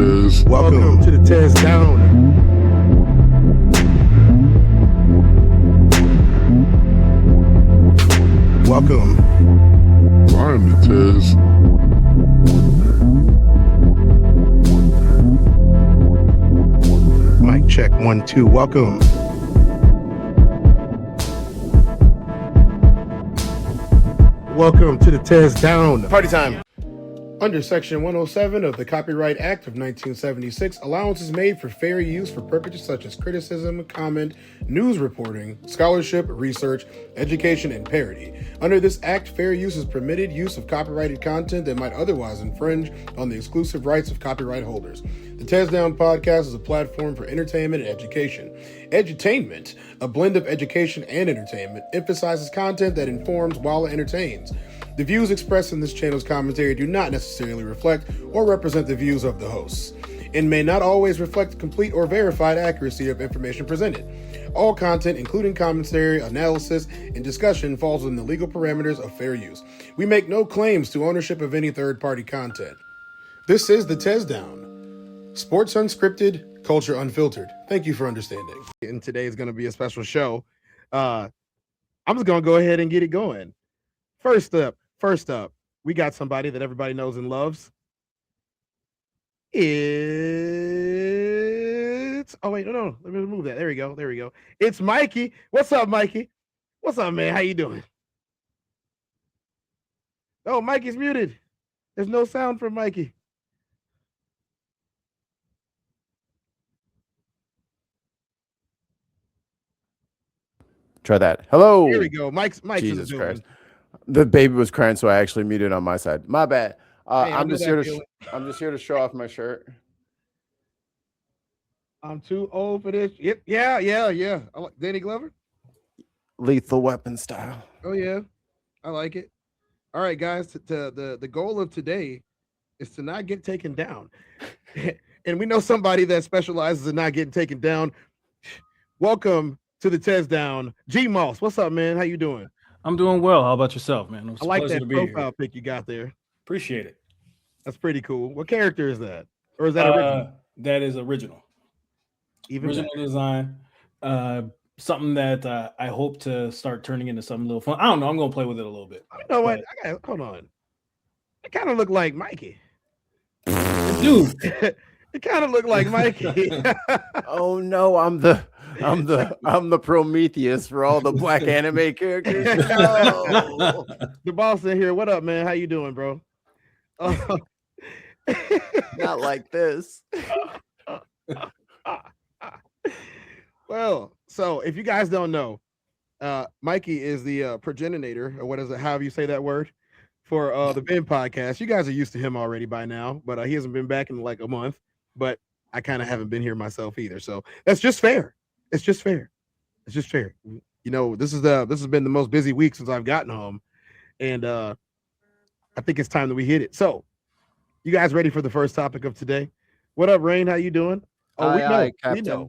Tez. Welcome to the TezDown. Welcome. Finally, Tez. Mic check 1 2. Welcome. Welcome to the TezDown. Party time. Under Section 107 of the Copyright Act of 1976, allowance is made for fair use for purposes such as criticism, comment, news reporting, scholarship, research, education, and parody. Under this act, fair use is permitted use of copyrighted content that might otherwise infringe on the exclusive rights of copyright holders. The TezDown podcast is a platform for entertainment and education. Edutainment, a blend of education and entertainment, emphasizes content that informs while it entertains. The views expressed in this channel's commentary do not necessarily reflect or represent the views of the hosts, and may not always reflect complete or verified accuracy of information presented. All content, including commentary, analysis, and discussion, falls within the legal parameters of fair use. We make no claims to ownership of any third-party content. This is the TezDown. Sports unscripted, culture unfiltered. Thank you for understanding. And today is going to be a special show. I'm just going to go ahead and get it going. First up, we got somebody that everybody knows and loves. It's let me remove that. There we go. It's Mikey. What's up, Mikey? What's up, man? How you doing? Oh, Mikey's muted. There's no sound from Mikey. Try that. Hello. Here we go. Mike's Jesus Christ. The baby was crying, so I actually muted on my side. My bad. Hey, I'm just here to show off my shirt. I'm too old for this. Yep. Yeah. I like Danny Glover. Lethal Weapon style. Oh yeah, I like it. All right, guys. The goal of today is to not get taken down, and we know somebody that specializes in not getting taken down. Welcome to the TezDown, Gmoss. What's up, man? How you doing? I'm doing well. How about yourself, man? I like that profile pic you got there. Appreciate it. That's pretty cool. What character is that? Or is that original? That is original. Original design. Something that I hope to start turning into something a little fun. I don't know. I'm going to play with it a little bit. You know what? Hold on. It kind of looked like Mikey. Dude. It kind of looked like Mikey. Oh no, I'm the Prometheus for all the black anime characters. No. The boss in here. What up, man? How you doing, bro? Not like this. Well, so if you guys don't know, Mikey is the progenitor, or what is it? However you say that word, for the Ben podcast. You guys are used to him already by now, but he hasn't been back in like a month. But I kind of haven't been here myself either, so that's just fair. It's just fair. You know, this has been the most busy week since I've gotten home, and I think it's time that we hit it. So, you guys ready for the first topic of today? What up, Rain? How you doing? Oh,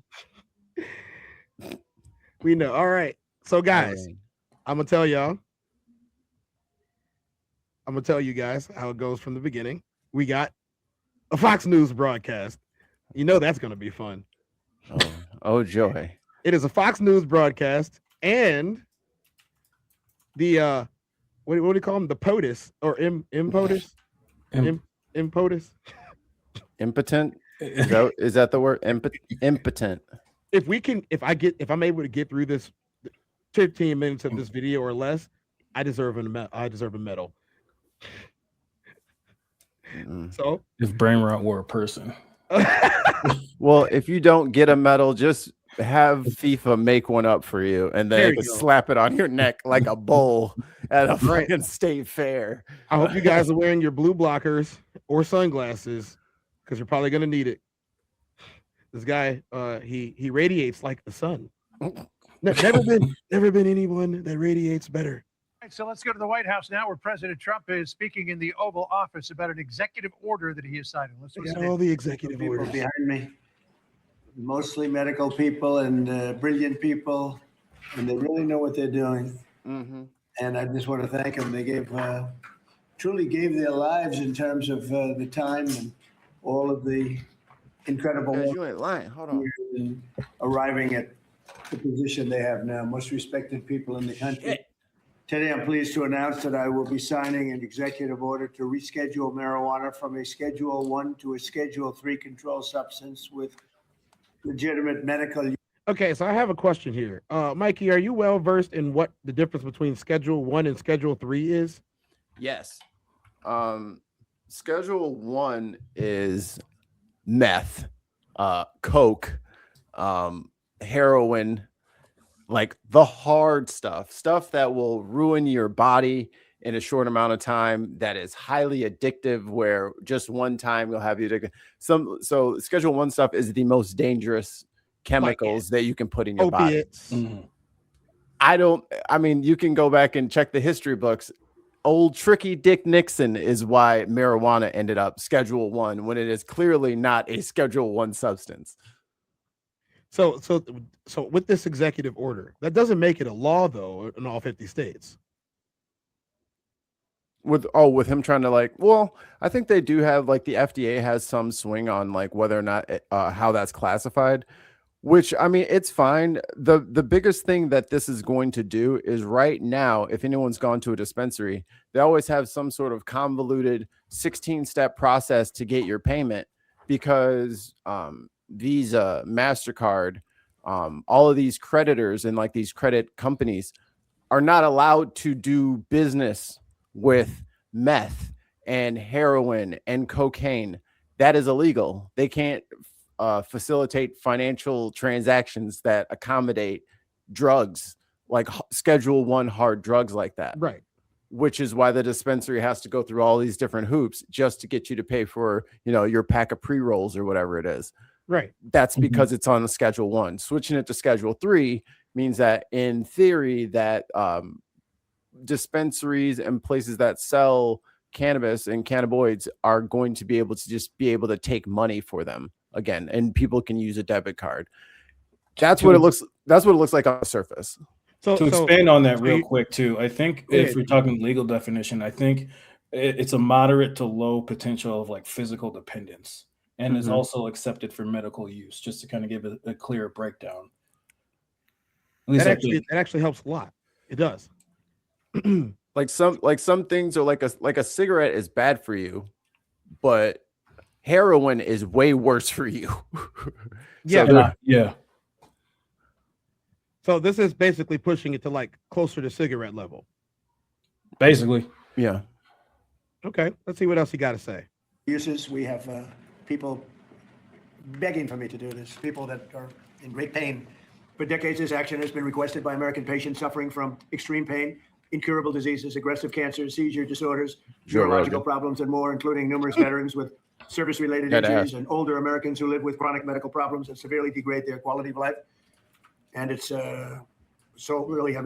we know. All right. So, guys, I'm gonna tell you guys how it goes from the beginning. We got a Fox News broadcast. You know that's gonna be fun. Oh joy. It is a Fox News broadcast, and the what do you call them? The POTUS or impotus? Impotus. Impotent? Is that the word? Impotent. If I'm able to get through this 15 minutes of this video or less, I deserve a medal. So if Brain Rot were a person. Well, if you don't get a medal, just have FIFA make one up for you, and then slap it on your neck like a bull at a fucking state fair. I hope you guys are wearing your blue blockers or sunglasses, because you're probably gonna need it. This guy, he radiates like the sun. Never been anyone that radiates better. Right, so let's go to the White House now, where President Trump is speaking in the Oval Office about an executive order that he is signing. Let's listen. All the executive orders behind me, mostly medical people and brilliant people, and they really know what they're doing. Mm-hmm. And I just want to thank them. They truly gave their lives in terms of the time and all of the incredible work You ain't lying. Hold on. in arriving at the position they have now. Most respected people in the country. Shit. Today, I'm pleased to announce that I will be signing an executive order to reschedule marijuana from a Schedule 1 to a Schedule 3 controlled substance with legitimate medical use. Okay, so I have a question here. Mikey, are you well versed in what the difference between Schedule 1 and Schedule 3 is? Yes. Schedule 1 is meth, coke, heroin, like the hard stuff that will ruin your body in a short amount of time, that is highly addictive, where just one time you'll have you addicted. So Schedule 1 stuff is the most dangerous chemicals that you can put in your Opiates. body. I mean, you can go back and check the history books. Old tricky Dick Nixon is why marijuana ended up Schedule 1 when it is clearly not a Schedule 1 substance. So with this executive order, that doesn't make it a law though in all 50 states. With him trying to I think they do have, like, the FDA has some swing on like whether or not how that's classified, which, I mean, it's fine. The biggest thing that this is going to do is, right now, if anyone's gone to a dispensary, they always have some sort of convoluted 16-step process to get your payment, because Visa, MasterCard, all of these creditors and like these credit companies are not allowed to do business with meth and heroin and cocaine. That is illegal. They can't facilitate financial transactions that accommodate drugs, like Schedule 1 hard drugs like that. Right. Which is why the dispensary has to go through all these different hoops just to get you to pay for, your pack of pre-rolls or whatever it is. Right. That's because it's on the Schedule 1. Switching it to Schedule 3 means that, in theory, that dispensaries and places that sell cannabis and cannabinoids are going to be able to take money for them again, and people can use a debit card. That's what it looks like on the surface. So expand on that real quick too, I think if we're talking legal definition, I think it's a moderate to low potential of like physical dependence, and is also accepted for medical use, just to kind of give a clear breakdown. That actually helps a lot. It does. Like some things are like a cigarette is bad for you, but heroin is way worse for you. Yeah. So this is basically pushing it to like closer to cigarette level. Basically. Yeah. Okay. Let's see what else you got to say. Uses. We have people begging for me to do this, people that are in great pain. For decades, this action has been requested by American patients suffering from extreme pain, incurable diseases, aggressive cancers, seizure disorders, neurological problems, and more, including numerous veterans with service-related injuries and older Americans who live with chronic medical problems that severely degrade their quality of life. And it's so really, I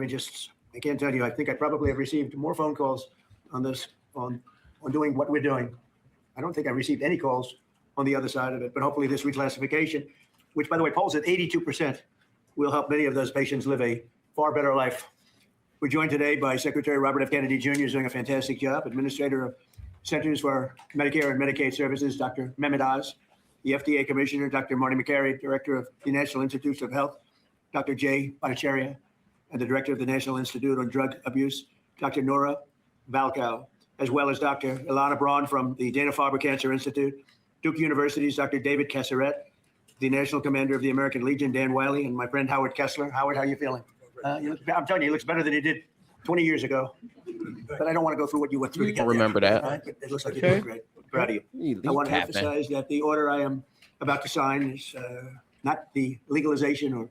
can't tell you, I think I probably have received more phone calls on this, on doing what we're doing. I don't think I received any calls on the other side of it, but hopefully this reclassification, which, by the way, polls at 82%, will help many of those patients live a far better life. We're joined today by Secretary Robert F. Kennedy Jr., who's doing a fantastic job, Administrator of Centers for Medicare and Medicaid Services, Dr. Mehmet Oz, the FDA Commissioner, Dr. Marty McCary, Director of the National Institutes of Health, Dr. Jay Bhattacharya, and the Director of the National Institute on Drug Abuse, Dr. Nora Valkow, as well as Dr. Ilana Braun from the Dana-Farber Cancer Institute, Duke University's Dr. David Casseret, the National Commander of the American Legion, Dan Wiley, and my friend Howard Kessler. Howard, how are you feeling? I'm telling you, he looks better than he did 20 years ago. But I don't want to go through what you went through to get there. Remember that. Right? It looks like you're doing great. I'm proud of you. I want to emphasize that the order I am about to sign is not the legalization, or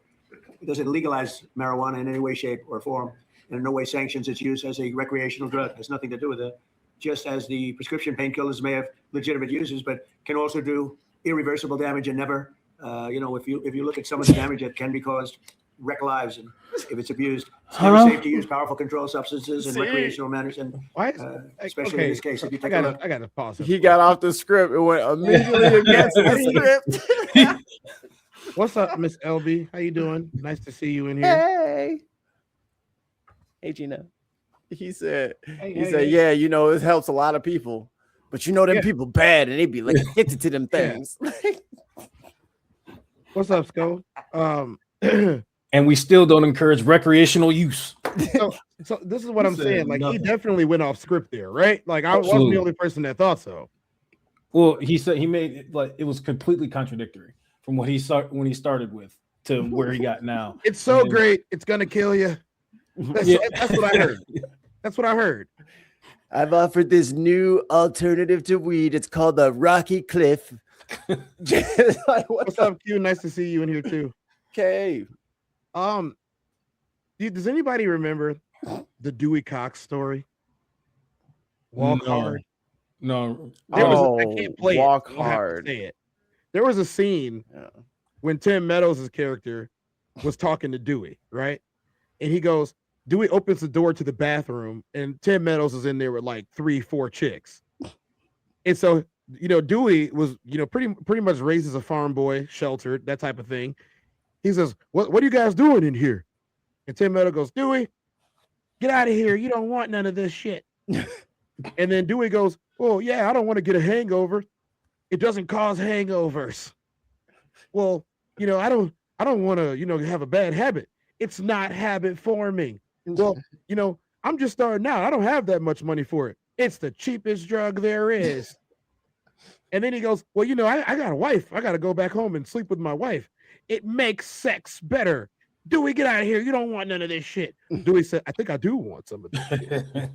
it doesn't legalize marijuana in any way, shape, or form, and in no way sanctions its use as a recreational drug. It has nothing to do with it. Just as the prescription painkillers may have legitimate uses, but can also do irreversible damage and never, if you look at some of the damage that can be caused, wreck lives, and if it's abused, it's never safe to use powerful controlled substances in recreational manners, and especially in this case, if you take a look. I got to pause. He got off the script and went immediately against the script. What's up, Miss LB? How you doing? Nice to see you in here. Hey, Gina. He said, yeah, it helps a lot of people, but them people bad, and they be like addicted to them things. What's up, Sco? And we still don't encourage recreational use. So this is what I'm said saying. Like nothing. he definitely went off script there, right? Like I wasn't Absolutely. the only person that thought so. Well, he said he made it like it was completely contradictory from what he started with to where he got now. It's so And then- great. It's gonna kill you. That's what I heard. That's what I heard. I've offered this new alternative to weed. It's called the Rocky Cliff. Like, What's up, Q? Nice to see you in here too. Okay. Does anybody remember the Dewey Cox story? Walk No. Hard. No. There was I can't play Walk it. I don't have to Hard. say it. There was a scene when Tim Meadows' character was talking to Dewey, right? And he goes, Dewey opens the door to the bathroom, and Tim Meadows is in there with like 3-4 chicks. And so, Dewey was, pretty much raised as a farm boy, sheltered, that type of thing. He says, what are you guys doing in here? And Tim Meadows goes, Dewey, get out of here. You don't want none of this shit. And then Dewey goes, oh, yeah, I don't want to get a hangover. It doesn't cause hangovers. Well, I don't want to, have a bad habit. It's not habit forming. Well, I'm just starting out. I don't have that much money for it. It's the cheapest drug there is. And then he goes, well, I got a wife. I got to go back home and sleep with my wife. It makes sex better. Dewey, get out of here. You don't want none of this shit. Dewey said, I think I do want some of this. I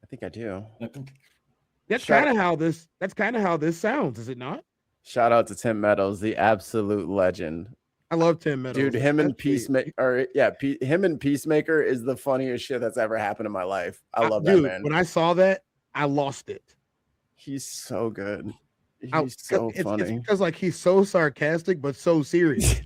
think I do. That's kind of how this sounds, is it not? Shout out to Tim Meadows, the absolute legend. I love Tim Meadows. Dude, him and Peacemaker is the funniest shit that's ever happened in my life. I love that man. When I saw that, I lost it. He's so good. He's so funny. It's because like he's so sarcastic but so serious.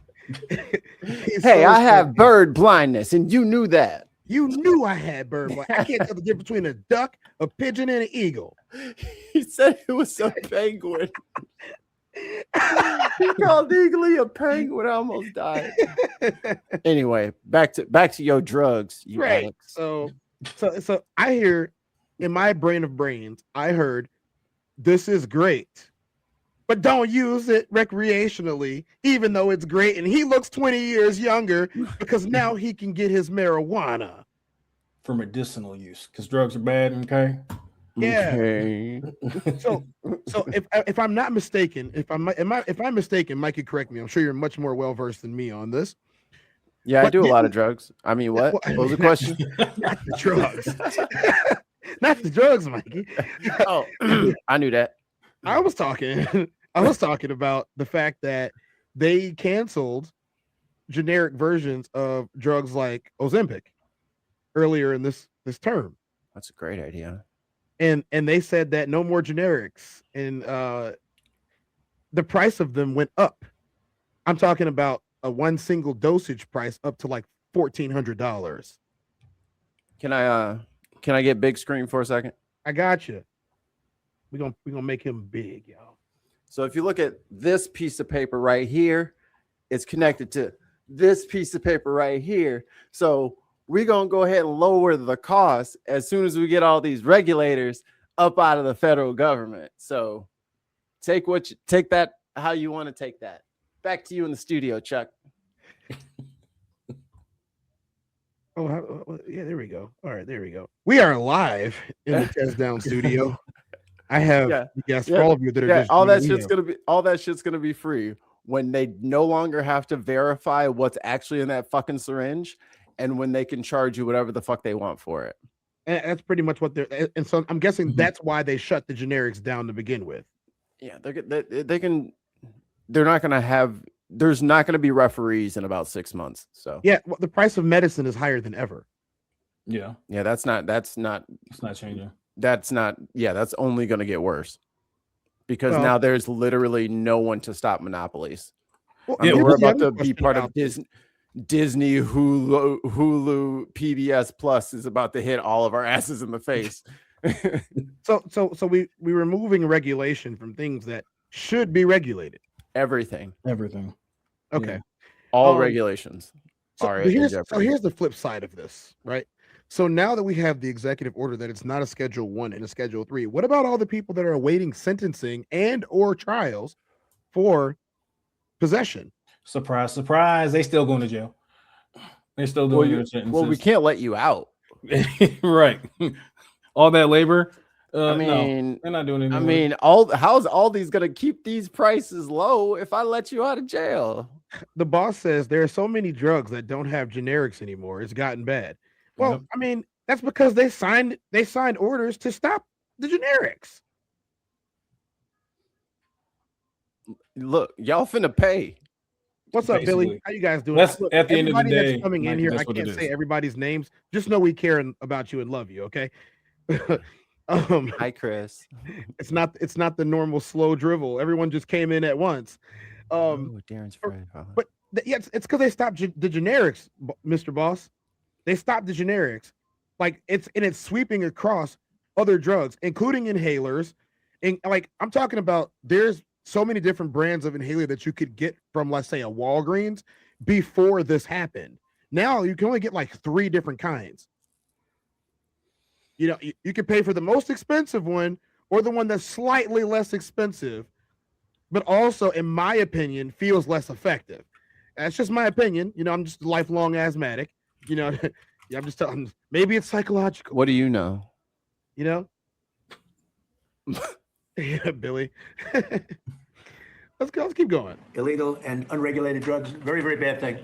Hey, I have bird blindness, and you knew that. You knew I had bird blindness. I can't tell the difference between a duck, a pigeon, and an eagle. He said it was a penguin. He called Eagly a penguin. I almost died. Anyway, back to your drugs, you Alex. So I hear in my brain of brains, I heard this is great, but don't use it recreationally, even though it's great. And he looks 20 years younger because now he can get his marijuana for medicinal use because drugs are bad. Okay. Yeah. Okay. So if I'm not mistaken, if I'm mistaken, Mike, you correct me. I'm sure you're much more well versed than me on this. Yeah, but I do a lot of drugs. I mean, what was the question? Not the drugs. Not the drugs, Mikey. Oh, I knew that. I was talking about the fact that they canceled generic versions of drugs like Ozempic earlier in this term. That's a great idea. And they said that no more generics, and the price of them went up. I'm talking about a one single dosage price up to like $1,400. Can I get big screen for a second? I got you. We're gonna make him big, y'all. So if you look at this piece of paper right here, it's connected to this piece of paper right here. So we're gonna go ahead and lower the cost as soon as we get all these regulators up out of the federal government. So take that how you want to take that. Back to you in the studio, Chuck. Oh, yeah, there we go. All right, there we go. We are live in the TezDown studio. I have yes for all of you that are just all that shit's gonna be free when they no longer have to verify what's actually in that fucking syringe, and when they can charge you whatever the fuck they want for it. And that's pretty much what they're. And so I'm guessing that's why they shut the generics down to begin with. Yeah, they can. They're not gonna have. There's not gonna be referees in about 6 months. So yeah, well, the price of medicine is higher than ever. Yeah. That's not changing. That's only going to get worse because now there's literally no one to stop monopolies. Well, we're about to be part of Disney, Hulu, PBS Plus is about to hit all of our asses in the face. So we're removing regulation from things that should be regulated. Everything. Okay. Yeah. All regulations. So here's the flip side of this, right? So now that we have the executive order that it's not a Schedule 1 and a Schedule 3, what about all the people that are awaiting sentencing and or trials for possession? Surprise, surprise. They still going to jail. They're still doing their sentences. Well, we can't let you out. Right. All that labor. I mean, no, they're not doing anything. I mean, how's Aldi's gonna keep these prices low if I let you out of jail? The boss says there are so many drugs that don't have generics anymore. It's gotten bad. Well, Yep. I mean, that's because they signed orders to stop the generics. Look, y'all finna pay. What's up, Billy? Basically. How you guys doing? That's at the end of the everybody day, that's coming in Mike, here, that's I what it can't say is. everybody's names. Just know we care about you and love you. Okay. Hi, Chris. It's not the normal slow drivel. Everyone just came in at once. Darren's friend. But yeah, it's because they stopped the generics, Mr. Boss. They stopped the generics, like it's sweeping across other drugs, including inhalers, and like I'm talking about. There's so many different brands of inhaler that you could get from, let's say, a Walgreens before this happened. Now you can only get like 3 different kinds. You know, you can pay for the most expensive one or the one that's slightly less expensive, but also, in my opinion, feels less effective. That's just my opinion. You know, I'm just a lifelong asthmatic. You know, yeah, I'm just telling. Maybe it's psychological. What do you know? You know, yeah, Billy. Let's go. Let's keep going. Illegal and unregulated drugs, very, very bad thing.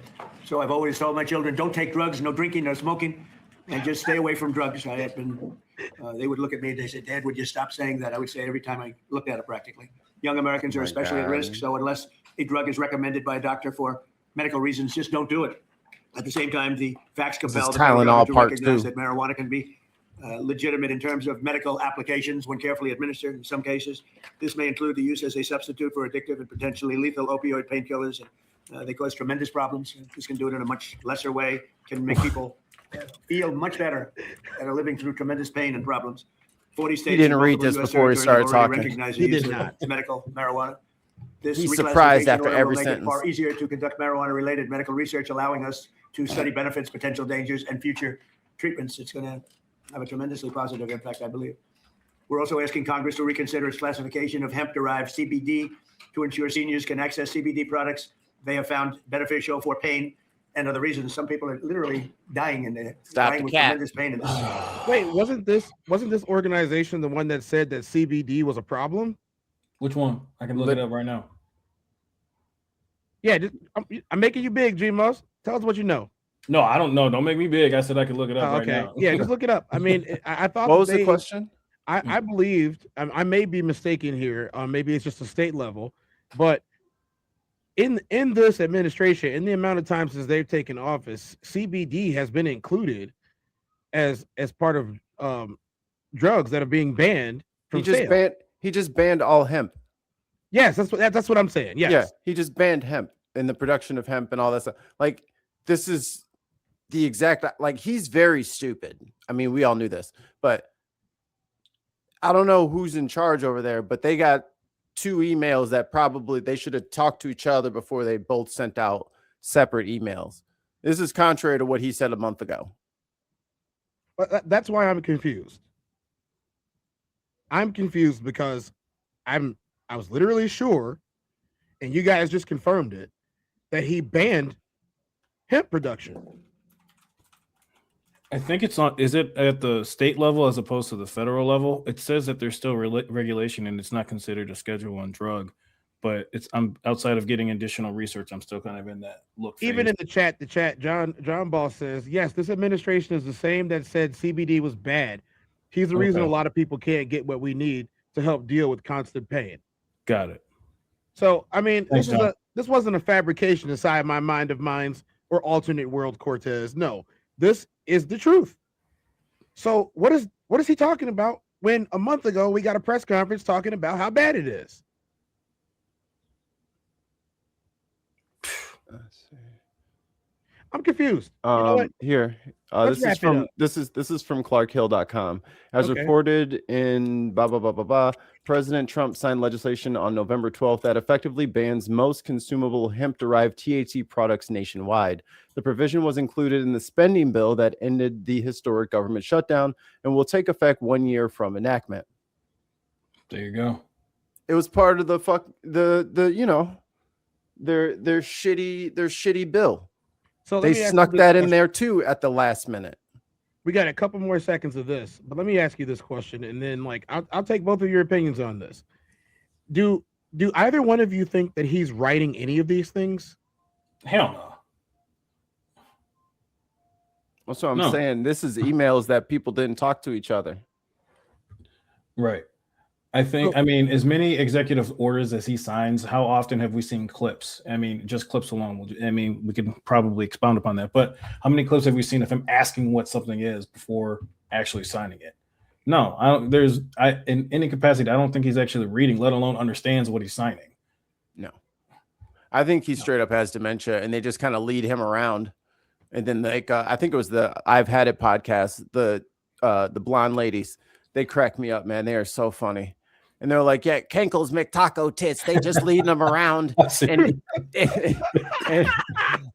So I've always told my children, don't take drugs, no drinking, no smoking, and just stay away from drugs. I have been, they would look at me, they said, Dad, would you stop saying that? I would say every time I looked at it practically. Young Americans are especially at risk, so unless a drug is recommended by a doctor for medical reasons, just don't do it. At the same time, the facts compel the federal government to recognize that marijuana can be legitimate in terms of medical applications when carefully administered in some cases. This may include the use as a substitute for addictive and potentially lethal opioid painkillers. They cause tremendous problems. This can do it in a much lesser way, can make people feel much better and are living through tremendous pain and problems. 40 states. He didn't read this before he started talking. He did not. Medical marijuana. He's surprised after every make sentence. It far easier to conduct marijuana-related medical research, allowing us to study benefits, potential dangers, and future treatments. It's going to have a tremendously positive impact, I believe. We're also asking Congress to reconsider its classification of hemp-derived CBD to ensure seniors can access CBD products they have found beneficial for pain and other reasons. Some people are literally dying in there, dying with tremendous pain in this. Wait, wasn't this organization the one that said that CBD was a problem? Which one? I can look it up right now. Yeah, I'm making you big, Gmoss. Tell us what you know. No, I don't know. Don't make me big. I said I could look it up right now. Yeah, just look it up. I mean, I thought. What was the question? I believed. I may be mistaken here. Maybe it's just a state level, but in this administration, in the amount of times since they've taken office, CBD has been included as part of drugs that are being banned from sale. He just banned all hemp. Yes, that's what I'm saying. Yes. Yeah, he just banned hemp and the production of hemp and all that stuff. Like, this is the exact, like, he's very stupid. I mean, we all knew this, but I don't know who's in charge over there, but they got 2 emails that probably they should have talked to each other before they both sent out separate emails. This is contrary to what he said a month ago. But that's why I'm confused. I'm confused because I was literally sure, and you guys just confirmed it, that he banned hemp production. I think it's on. Is it at the state level as opposed to the federal level? It says that there's still regulation and it's not considered a Schedule 1 drug. But I'm outside of getting additional research. I'm still kind of in that look phase. Even in the chat, John Ball says, yes, this administration is the same that said CBD was bad. He's the reason a lot of people can't get what we need to help deal with constant pain. Got it. So, I mean, Thanks, this wasn't a fabrication inside my mind of minds or alternate world Cortez. No, this is the truth. So what is he talking about when a month ago we got a press conference talking about how bad it is? I'm confused. You know what? Here, this is from clarkhill.com. As reported in blah blah blah blah blah, President Trump signed legislation on November 12th that effectively bans most consumable hemp-derived THC products nationwide. The provision was included in the spending bill that ended the historic government shutdown and will take effect 1 year from enactment. There you go. It was part of the their shitty bill. So let They me ask snuck you this that in question. there too at the last minute. We got a couple more seconds of this, but let me ask you this question, and then like I'll take both of your opinions on this. Do either one of you think that he's writing any of these things? Hell no. That's what I'm No. saying. This is emails that people didn't talk to each other. Right. I think, I mean, as many executive orders as he signs, how often have we seen clips? I mean, just clips alone. I mean, we can probably expound upon that, but how many clips have we seen of him asking what something is before actually signing it? No, I don't. In any capacity, I don't think he's actually reading, let alone understands what he's signing. No, I think he straight up has dementia, and they just kind of lead him around. And then like I think it was the I've Had It podcast, the blonde ladies, they crack me up, man. They are so funny. And they're like, yeah, Kenkel's McTaco tits. They just lead them around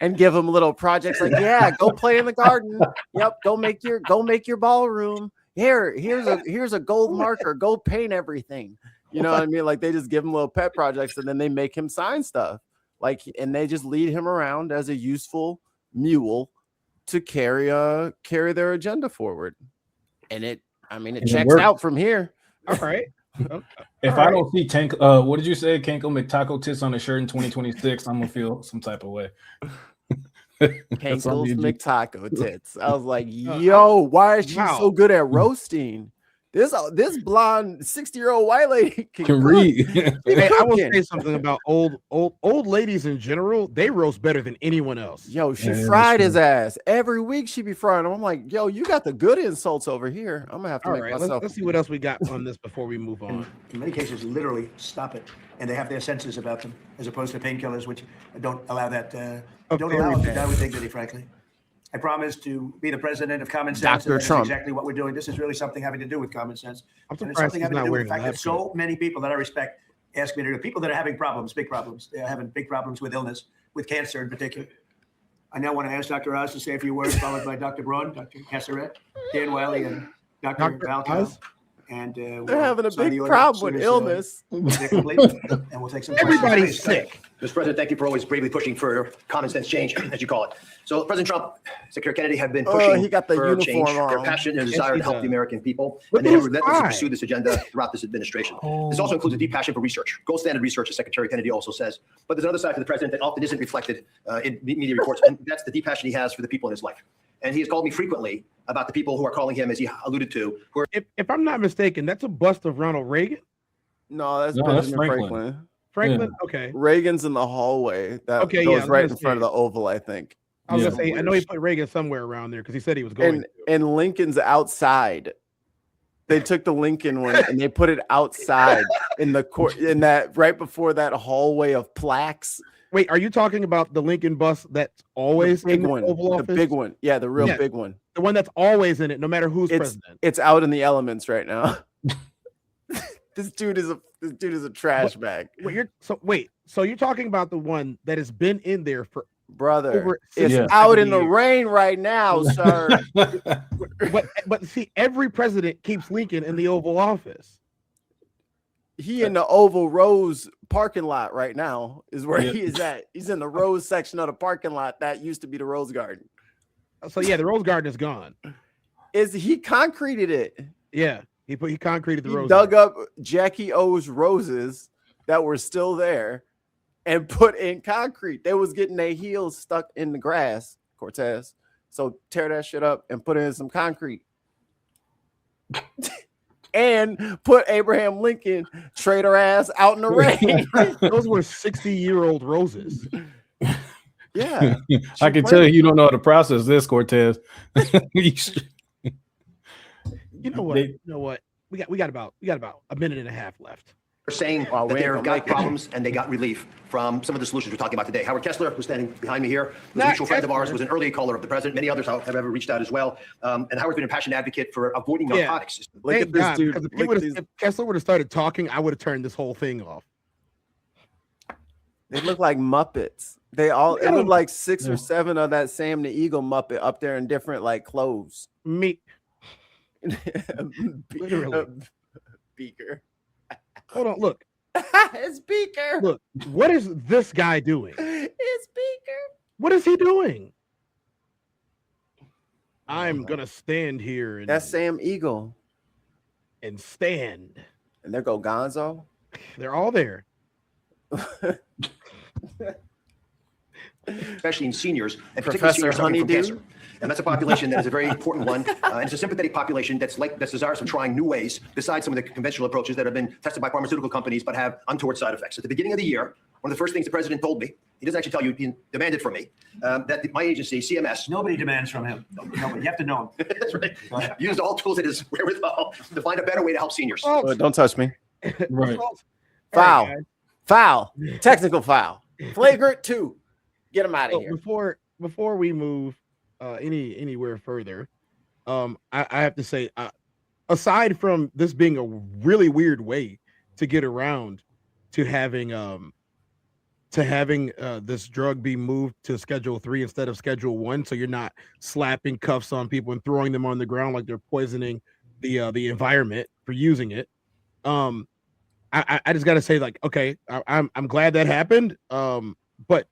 and give them little projects like, yeah, go play in the garden. Yep, go make your ballroom. Here's a gold marker. Go paint everything. You know what I mean? Like they just give him little pet projects and then they make him sign stuff. Like, and they just lead him around as a useful mule to carry their agenda forward. And it checks out from here. All right. If I don't see what did you say, Kenkel McTaco tits on a shirt in 2026, I'm gonna feel some type of way. Kenkel's McTaco tits. I was like, yo, why is she so good at roasting? This blonde 60-year-old white lady can read. Hey, I will say something about old ladies in general. They roast better than anyone else. Yo, she fried his ass every week. She be frying him. I'm like, yo, you got the good insults over here. I'm gonna have to make myself. Let's see what else we got on this before we move on. In many cases, literally stop it, and they have their senses about them, as opposed to painkillers, which don't allow that. Don't allow them to die with dignity, frankly. I promise to be the president of common sense. Dr. And that's Trump. exactly what we're doing. This is really something having to do with common sense. I'm And it's surprised something he's having to not do with wearing the fact a that so many people that I respect ask me to do. People that are having problems, big problems. They're having big problems with illness, with cancer in particular. I now want to ask Dr. Oz to say a few words, followed by Dr. Braun, Dr. Casseret, Dan Wiley, and Dr. Valkow. And they're having a big problem with illness. And we'll take some. Everybody's sick. Mr. President, thank you for always bravely pushing for common sense change, as you call it. So President Trump, Secretary Kennedy have been pushing he got the for uniform change, on. their passion and desire to help the American people, But and they have who's relentlessly I? pursued this agenda throughout this administration. This also includes a deep passion for research, gold standard research, as Secretary Kennedy also says. But there's another side to the president that often isn't reflected in media reports, and that's the deep passion he has for the people in his life. And he has called me frequently about the people who are calling him, as he alluded to, who are If I'm not mistaken, that's a bust of Ronald Reagan. No, that's that's Benjamin Franklin. Franklin, okay. Reagan's in the hallway. That goes right in front of the Oval, I think. I was gonna say, I know he put Reagan somewhere around there because he said he was going. And Lincoln's outside. They took the Lincoln one and they put it outside in the court, in that right before that hallway of plaques. Wait, are you talking about the Lincoln bus that's always The big in the one, Oval Office? the big one, yeah, the real big one, the one that's always in it, no matter who's president. It's out in the elements right now. This dude is a trash bag. So you're talking about the one that has been in there for brother? It's out in the rain right now, sir. but see, every president keeps Lincoln in the Oval Office. He in the Oval Rose parking lot right now is where he is at. He's in the Rose section of the parking lot that used to be the Rose Garden. So yeah, the Rose Garden is gone. He concreted it? Yeah, he concreted the Rose. Dug up Jackie O's roses that were still there and put in concrete. They was getting their heels stuck in the grass, Cortez. So tear that shit up and put in some concrete. And put Abraham Lincoln traitor ass out in the rain. Those were 60-year-old roses. Yeah. I can tell you don't know how to process this, Cortez. You know what? We got about a minute and a half left. saying that they've got problems and they got relief from some of the solutions we're talking about today. Howard Kessler, who's standing behind me here, was a mutual friend of ours, was an early caller of the president. Many others have ever reached out as well. And Howard's been a passionate advocate for avoiding narcotics. Look at this dude. If Kessler would have started talking, I would have turned this whole thing off. They look like Muppets. It looked like 6 or 7 of that Sam the Eagle Muppet up there in different like clothes. Literally. Beaker. Hold on, look. It's Beaker. Look, what is this guy doing? It's Beaker. What is he doing? I'm gonna stand here and That's Sam Eagle. and stand. And there go Gonzo. They're all there. especially in seniors, and particularly Professor seniors suffering from Honeydew. cancer. And that's a population that is a very important one. And it's a sympathetic population that's desirous of trying new ways besides some of the conventional approaches that have been tested by pharmaceutical companies but have untoward side effects. At the beginning of the year, one of the first things the president told me, he doesn't actually tell you, he demanded from me, that my agency, CMS. Nobody demands from him. Nobody. You have to know him. That's right. Used all tools at his wherewithal to find a better way to help seniors. Oh, Don't touch me. Right. Foul. Right, Foul. Technical foul. Flagrant 2. Get him out of so here. before we move anywhere further, I have to say, aside from this being a really weird way to get around to having this drug be moved to Schedule 3 instead of Schedule 1, so you're not slapping cuffs on people and throwing them on the ground like they're poisoning the environment for using it. I just got to say, like, okay, I'm glad that happened. But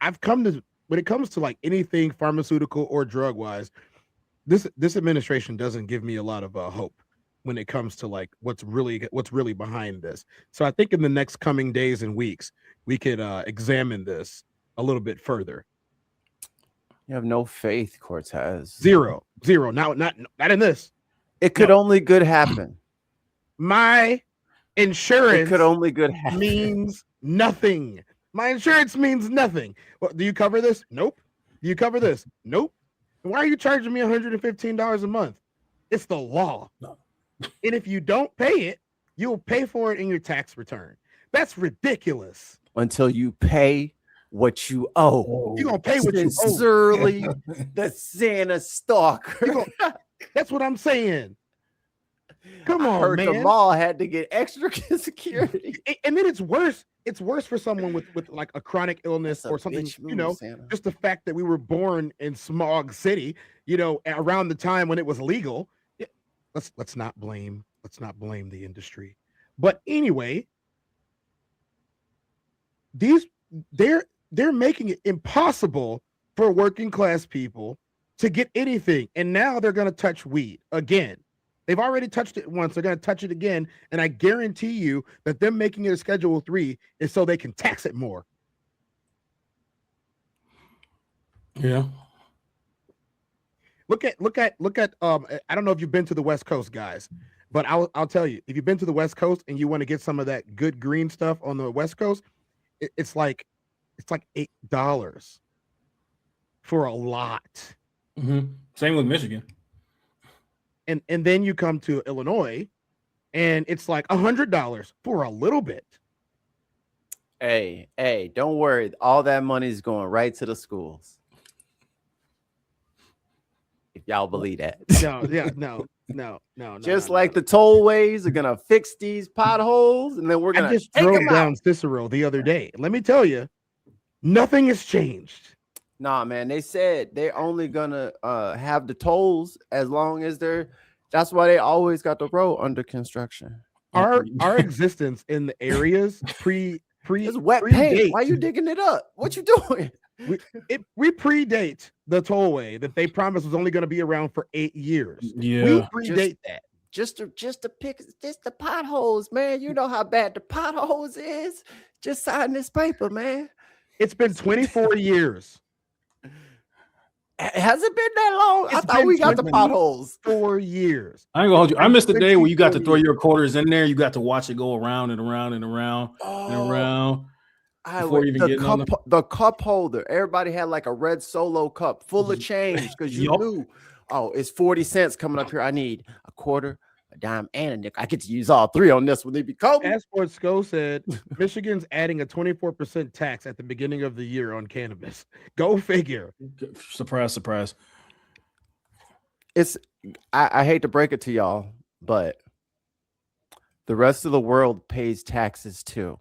I've come to, when it comes to like anything pharmaceutical or drug wise, this administration doesn't give me a lot of hope when it comes to like what's really behind this. So I think in the next coming days and weeks, we could examine this a little bit further. You have no faith, Cortez. Zero. Not in this. It could only good happen. My insurance It could only good happen. means nothing. My insurance means nothing. Well, do you cover this? Nope. Do you cover this? Nope. Why are you charging me $115 a month? It's the law. No. And if you don't pay it, you'll pay for it in your tax return. That's ridiculous. Until you pay what you owe. You're gonna pay what you owe. Sincerely, the Santa Stalker. That's what I'm saying. Come I on, heard man. the mall had to get extra security. And then it's worse. It's worse for someone with like a chronic illness That's a or something, bitch you know, move, Santa. just the fact that we were born in Smog City, you know, around the time when it was legal. Yeah, let's not blame the industry. But anyway, they're making it impossible for working class people to get anything. And now they're going to touch weed again. They've already touched it once. They're going to touch it again. And I guarantee you that them making it a Schedule 3 is so they can tax it more. Yeah. Look at I don't know if you've been to the West Coast, guys, but I'll tell you, if you've been to the West Coast and you want to get some of that good green stuff on the West Coast, it's like $8 for a lot. Mm-hmm. Same with Michigan. And then you come to Illinois and it's like $100 for a little bit. Hey, don't worry. All that money is going right to the schools. If y'all believe that. No. Just like the tollways are gonna fix these potholes, and then we're gonna I just take drove them down out. Cicero the other day. Let me tell you, nothing has changed. Nah, man, they said they're only gonna have the tolls as long as they're. That's why they always got the road under construction. Our existence in the areas It's wet paint. Why you digging it up? What you doing? we predate the tollway that they promised was only going to be around for 8 years. Yeah. We predate that. Just to pick the potholes, man. You know how bad the potholes is. Just sign this paper, man. It's been 24 years. Has it been that long? I It's thought been we got the potholes. 4 years. I ain't gonna hold you. I missed the day where you got to 24 throw your quarters in there. You got to watch it go around and around and around and around. Before even getting on The cup holder. Everybody had like a red Solo cup full of change because you Yup. knew, oh, it's 40 cents coming up here. I need a quarter, a dime, and a nickel. I get to use all three on this one. They be cold. Passport SCO said Michigan's adding a 24% tax at the beginning of the year on cannabis. Go figure. Surprise, surprise. I hate to break it to y'all, but the rest of the world pays taxes too.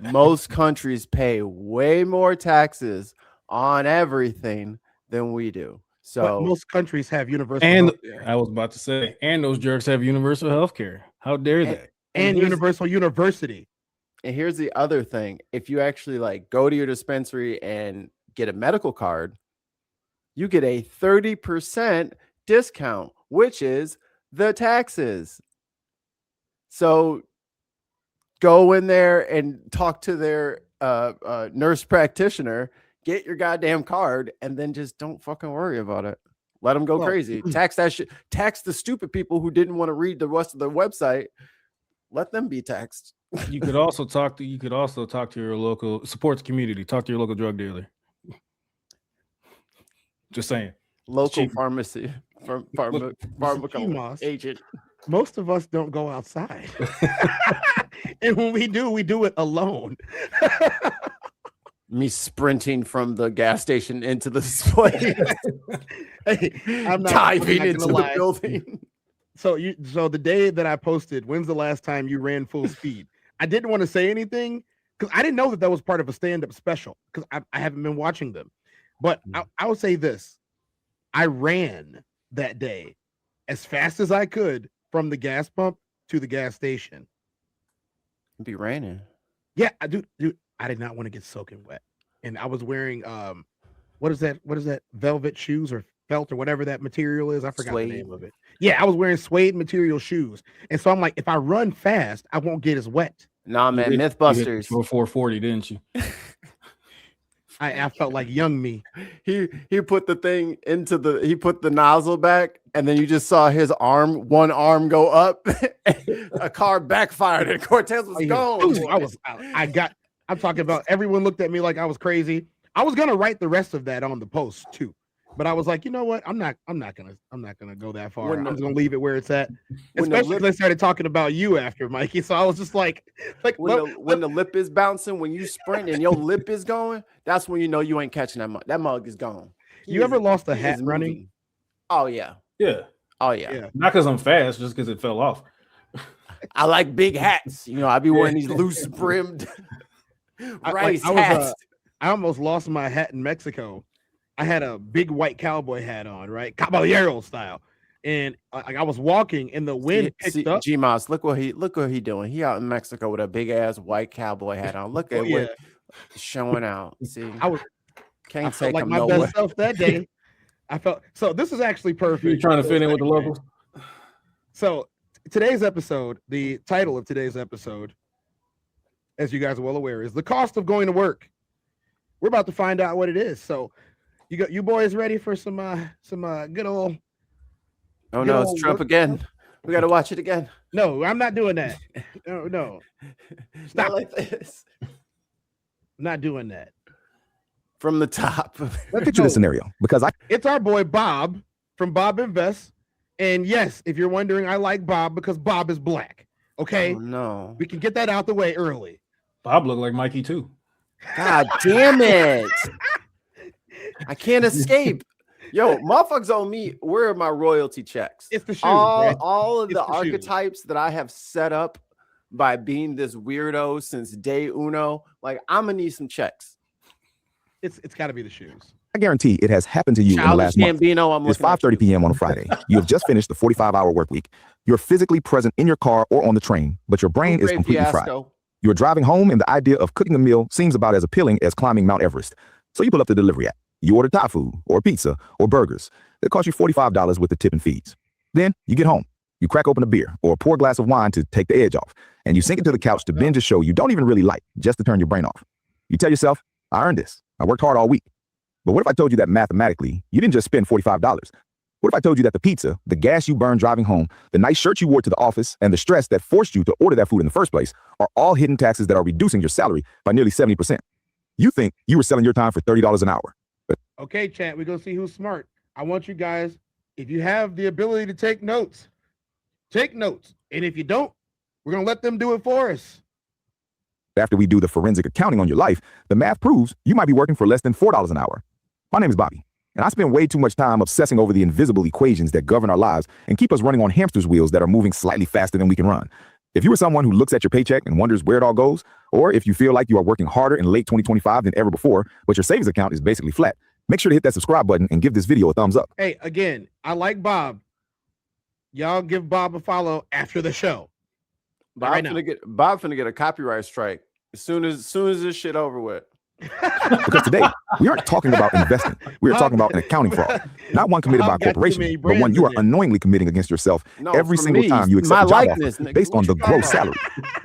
Most countries pay way more taxes on everything than we do. But So most countries have universal And healthcare. I was about to say, and those jerks have universal health care. How dare they? and Universal University. And here's the other thing. If you actually like go to your dispensary and get a medical card, you get a 30% discount, which is the taxes. So go in there and talk to their nurse practitioner, get your goddamn card, and then just don't fucking worry about it. Let them go crazy. Tax that shit. Tax the stupid people who didn't want to read the rest of the website. Let them be taxed. You could also talk to your local supports community. Talk to your local drug dealer. Just saying. Local pharmacy pharmaco agent. Most of us don't go outside. And when we do it alone. Me sprinting from the gas station into the display. Hey, I'm not diving into the building. So the day that I posted, when's the last time you ran full speed? I didn't want to say anything because I didn't know that was part of a stand-up special because I haven't been watching them. But I will say this. I ran that day as fast as I could from the gas pump to the gas station. Be raining. Yeah, dude, I did not want to get soaking wet. And I was wearing what is that? Velvet shoes or felt or whatever that material is. I forgot the name of it. Yeah, I was wearing suede material shoes. And so I'm like, if I run fast, I won't get as wet. Nah, man, Mythbusters. You hit 440, didn't you? I felt like young me. He put the thing he put the nozzle back, and then you just saw his one arm go up. A car backfired, and Cortez was gone. I'm talking about everyone looked at me like I was crazy. I was gonna write the rest of that on the post too. But I was like, you know what? I'm not gonna go that far. I'm just gonna leave it where it's at. Especially when they started talking about you after Mikey. So I was just like when the lip is bouncing, when you sprint and your lip is going, that's when you know you ain't catching that mug. That mug is gone. You ever lost a hat running? Oh yeah. Yeah. Oh yeah. Not because I'm fast, just because it fell off. I like big hats. You know, I be wearing these loose brimmed rice hats. I almost lost my hat in Mexico. I had a big white cowboy hat on, right? Caballero style. And I was walking and the wind picked up. Gmoss, look what he doing. He out in Mexico with a big ass white cowboy hat on. Look at what showing out. See, I felt like my best self that day. So this is actually perfect. You're trying to fit in with the locals. So today's episode, the title of today's episode, as you guys are well aware, is the cost of going to work. We're about to find out what it is. So you boys ready for some good old? Oh no, it's Trump again. We got to watch it again. No, I'm not doing that. No. Stop like this. I'm not doing that. From the top. Let's picture this scenario because it's our boy Bob from Bob Invest. And yes, if you're wondering, I like Bob because Bob is black. Okay. Oh, no. We can get that out the way early. Bob looked like Mikey too. God damn it. I can't escape. Yo, motherfuckers owe me. Where are my royalty checks? It's the shoes. All of the archetypes that I have set up by being this weirdo since day uno. Like, I'm gonna need some checks. It's got to be the shoes. I guarantee it has happened to you in the last month. It's 5:30 p.m. on a Friday. You have just finished the 45-hour work week. You're physically present in your car or on the train, but your brain is completely fried. You're driving home, and the idea of cooking a meal seems about as appealing as climbing Mount Everest. So you pull up the delivery app. You order Thai food or pizza or burgers. They cost you $45 with the tip and fees. Then you get home. You crack open a beer or pour a glass of wine to take the edge off, and you sink into the couch to binge a show you don't even really like, just to turn your brain off. You tell yourself, I earned this. I worked hard all week. But what if I told you that mathematically, you didn't just spend $45? What if I told you that the pizza, the gas you burned driving home, the nice shirt you wore to the office, and the stress that forced you to order that food in the first place are all hidden taxes that are reducing your salary by nearly 70%? You think you were selling your time for $30 an hour. But okay, chat, we're going to see who's smart. I want you guys, if you have the ability to take notes. And if you don't, we're going to let them do it for us. After we do the forensic accounting on your life, the math proves you might be working for less than $4 an hour. My name is Bobby, and I spend way too much time obsessing over the invisible equations that govern our lives and keep us running on hamster's wheels that are moving slightly faster than we can run. If you are someone who looks at your paycheck and wonders where it all goes, or if you feel like you are working harder in late 2025 than ever before, but your savings account is basically flat, make sure to hit that subscribe button and give this video a thumbs up. Hey, again, I like Bob. Y'all give Bob a follow after the show. Bob finna get a copyright strike as soon as this shit over with. Because today, we aren't talking about investing. We are talking about an accounting fraud. Not one committed by a corporation, but one you are unknowingly committing against yourself every single time you accept a job offer based on the gross salary.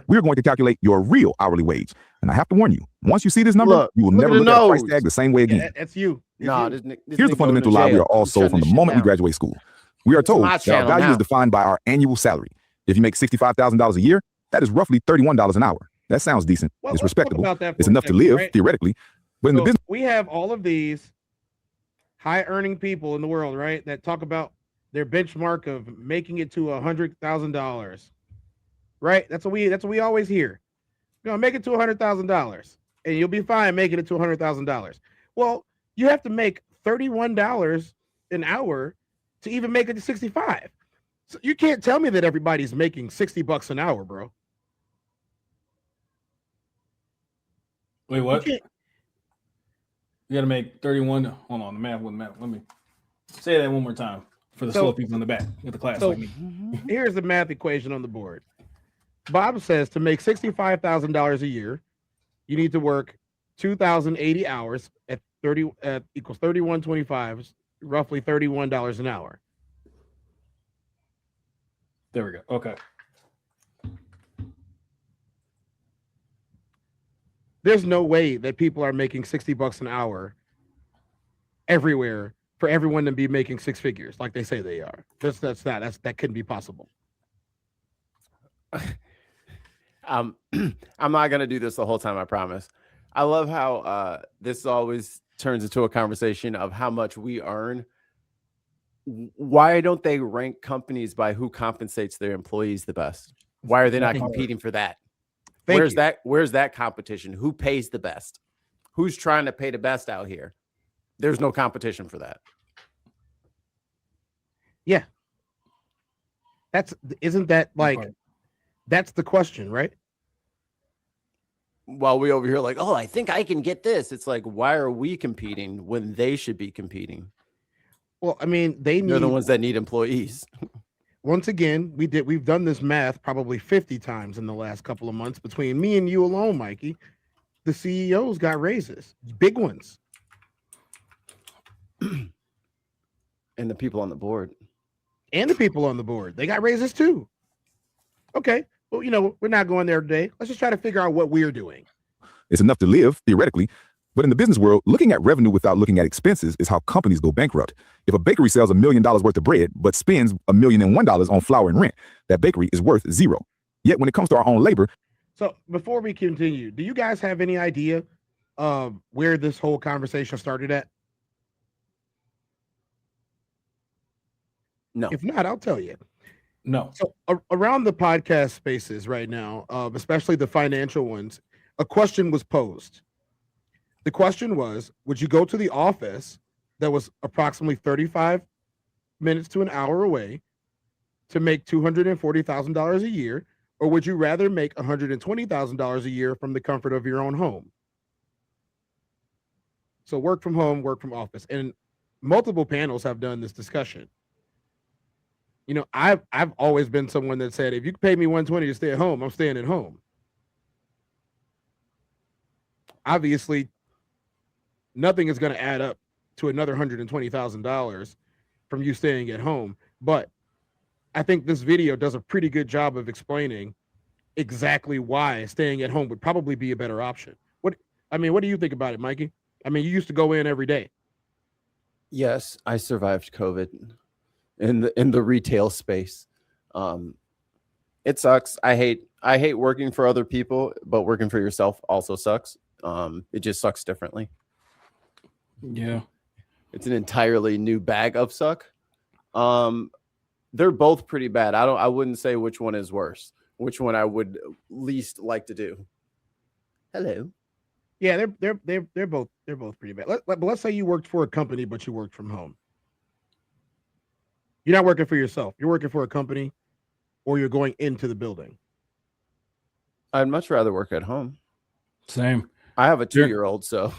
We are going to calculate your real hourly wage. And I have to warn you, once you see this number, you will never look at a price tag the same way again. That's you. Here's the fundamental lie we are all sold from the moment we graduate school. We are told that our value is defined by our annual salary. If you make $65,000 a year, that is roughly $31 an hour. That sounds decent. It's respectable. It's enough to live, theoretically. But in the business, we have all of these high-earning people in the world, right, that talk about their benchmark of making it to $100,000. Right? That's what we always hear. You know, make it to $100,000, and you'll be fine making it to $100,000. Well, you have to make $31 an hour to even make it to 65. So you can't tell me that everybody's making $60 an hour, bro. Wait, what? You got to make 31. Hold on, the math. Let me say that one more time for the slow people in the back with the class like me. Here's the math equation on the board. Bob says to make $65,000 a year, you need to work 2,080 hours at 30 equals 31.25, roughly $31 an hour. There we go. Okay. There's no way that people are making $60 an hour everywhere for everyone to be making six figures like they say they are. That couldn't be possible. I'm not gonna do this the whole time, I promise. I love how this always turns into a conversation of how much we earn. Why don't they rank companies by who compensates their employees the best? Why are they not competing for that? Where's that competition? Who pays the best? Who's trying to pay the best out here? There's no competition for that. Yeah. Isn't that like, that's the question, right? While we over here like, oh, I think I can get this. It's like, why are we competing when they should be competing? Well, I mean, they're the ones that need employees. Once again, we've done this math probably 50 times in the last couple of months between me and you alone, Mikey. The CEOs got raises, big ones. And the people on the board. They got raises too. Okay. Well, we're not going there today. Let's just try to figure out what we're doing. It's enough to live, theoretically. But in the business world, looking at revenue without looking at expenses is how companies go bankrupt. If a bakery sells $1 million worth of bread, but spends $1,001 on flour and rent, that bakery is worth zero. Yet when it comes to our own labor. So before we continue, do you guys have any idea of where this whole conversation started at? No. If not, I'll tell you. No. So around the podcast spaces right now, especially the financial ones, a question was posed. The question was, would you go to the office that was approximately 35 minutes to an hour away to make $240,000 a year, or would you rather make $120,000 a year from the comfort of your own home? So work from home, work from office. And multiple panels have done this discussion. I've always been someone that said, if you pay me $120 to stay at home, I'm staying at home. Obviously, nothing is going to add up to another $120,000 from you staying at home. But I think this video does a pretty good job of explaining exactly why staying at home would probably be a better option. What do you think about it, Mikey? I mean, you used to go in every day. Yes, I survived COVID in the retail space. It sucks. I hate working for other people, but working for yourself also sucks. It just sucks differently. Yeah. It's an entirely new bag of suck. They're both pretty bad. I wouldn't say which one is worse, which one I would least like to do. Hello. Yeah, they're both pretty bad. But let's say you worked for a company, but you worked from home. You're not working for yourself. You're working for a company, or you're going into the building. I'd much rather work at home. Same. I have a 2-year-old, so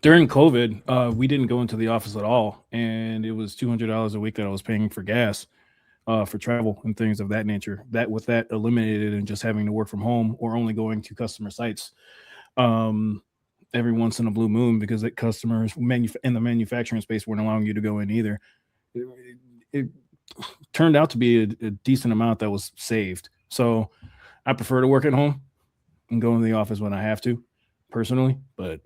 during COVID, we didn't go into the office at all, and it was $200 a week that I was paying for gas. for travel and things of that nature. That with that eliminated and just having to work from home or only going to customer sites every once in a blue moon because the customers in the manufacturing space weren't allowing you to go in either. It turned out to be a decent amount that was saved. So I prefer to work at home and go in the office when I have to, personally. But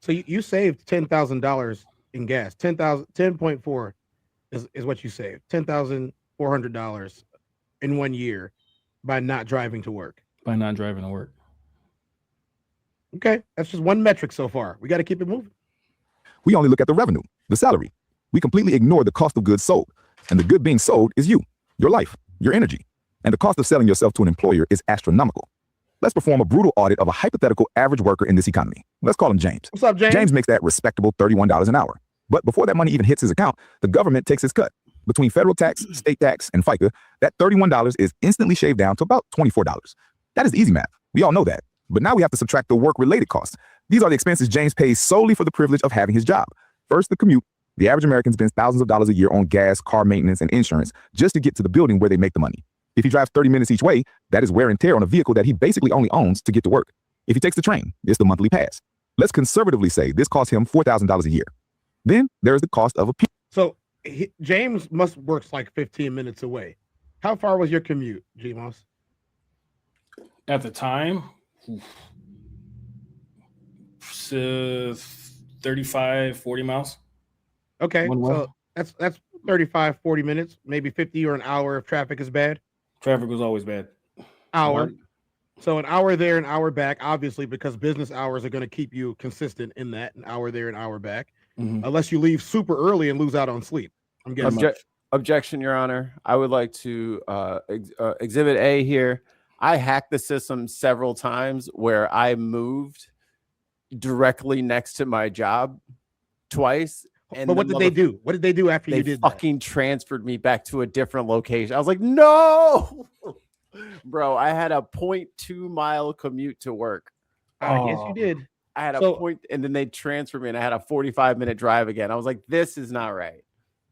so you saved $10,000 in gas. 10.4 is what you saved. $10,400 in 1 year by not driving to work. Okay, that's just one metric so far. We got to keep it moving. We only look at the revenue, the salary. We completely ignore the cost of goods sold. And the good being sold is you, your life, your energy. And the cost of selling yourself to an employer is astronomical. Let's perform a brutal audit of a hypothetical average worker in this economy. Let's call him James. What's up, James? James makes that respectable $31 an hour. But before that money even hits his account, the government takes his cut. Between federal tax, state tax, and FICA, that $31 is instantly shaved down to about $24. That is easy math. We all know that. But now we have to subtract the work-related costs. These are the expenses James pays solely for the privilege of having his job. First, the commute. The average American spends thousands of dollars a year on gas, car maintenance, and insurance just to get to the building where they make the money. If he drives 30 minutes each way, that is wear and tear on a vehicle that he basically only owns to get to work. If he takes the train, it's the monthly pass. Let's conservatively say this costs him $4,000 a year. Then there's the cost of a So James must works like 15 minutes away. How far was your commute, Gmoss? At the time, 35, 40 miles. Okay, so that's 35, 40 minutes, maybe 50 or an hour if traffic is bad. Traffic was always bad. Hour. So an hour there, an hour back, obviously, because business hours are going to keep you consistent in that, an hour there, an hour back, unless you leave super early and lose out on sleep. I'm getting Objection, Your Honor. I would like to Exhibit A here. I hacked the system several times where I moved directly next to my job twice. But what did they do? What did they do after you did that? They fucking transferred me back to a different location. I was like, no, bro, I had a 0.2 mile commute to work. Yes, you did. I had a point, and then they transferred me, and I had a 45-minute drive again. I was like, this is not right.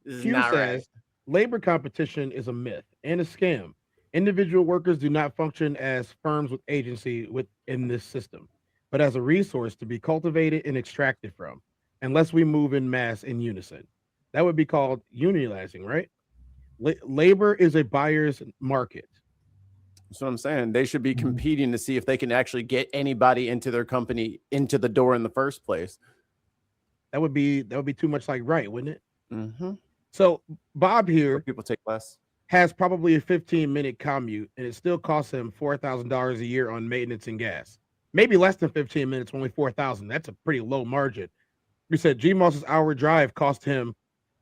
This is not right. Labor competition is a myth and a scam. Individual workers do not function as firms with agency within this system, but as a resource to be cultivated and extracted from, unless we move in mass in unison. That would be called unionizing, right? Labor is a buyer's market. That's what I'm saying. They should be competing to see if they can actually get anybody into their company into the door in the first place. That would be too much like right, wouldn't it? Mm-hmm. So Bob here, people take less, has probably a 15-minute commute, and it still costs him $4,000 a year on maintenance and gas. Maybe less than 15 minutes, only $4,000. That's a pretty low margin. You said Gmoss's hour drive cost him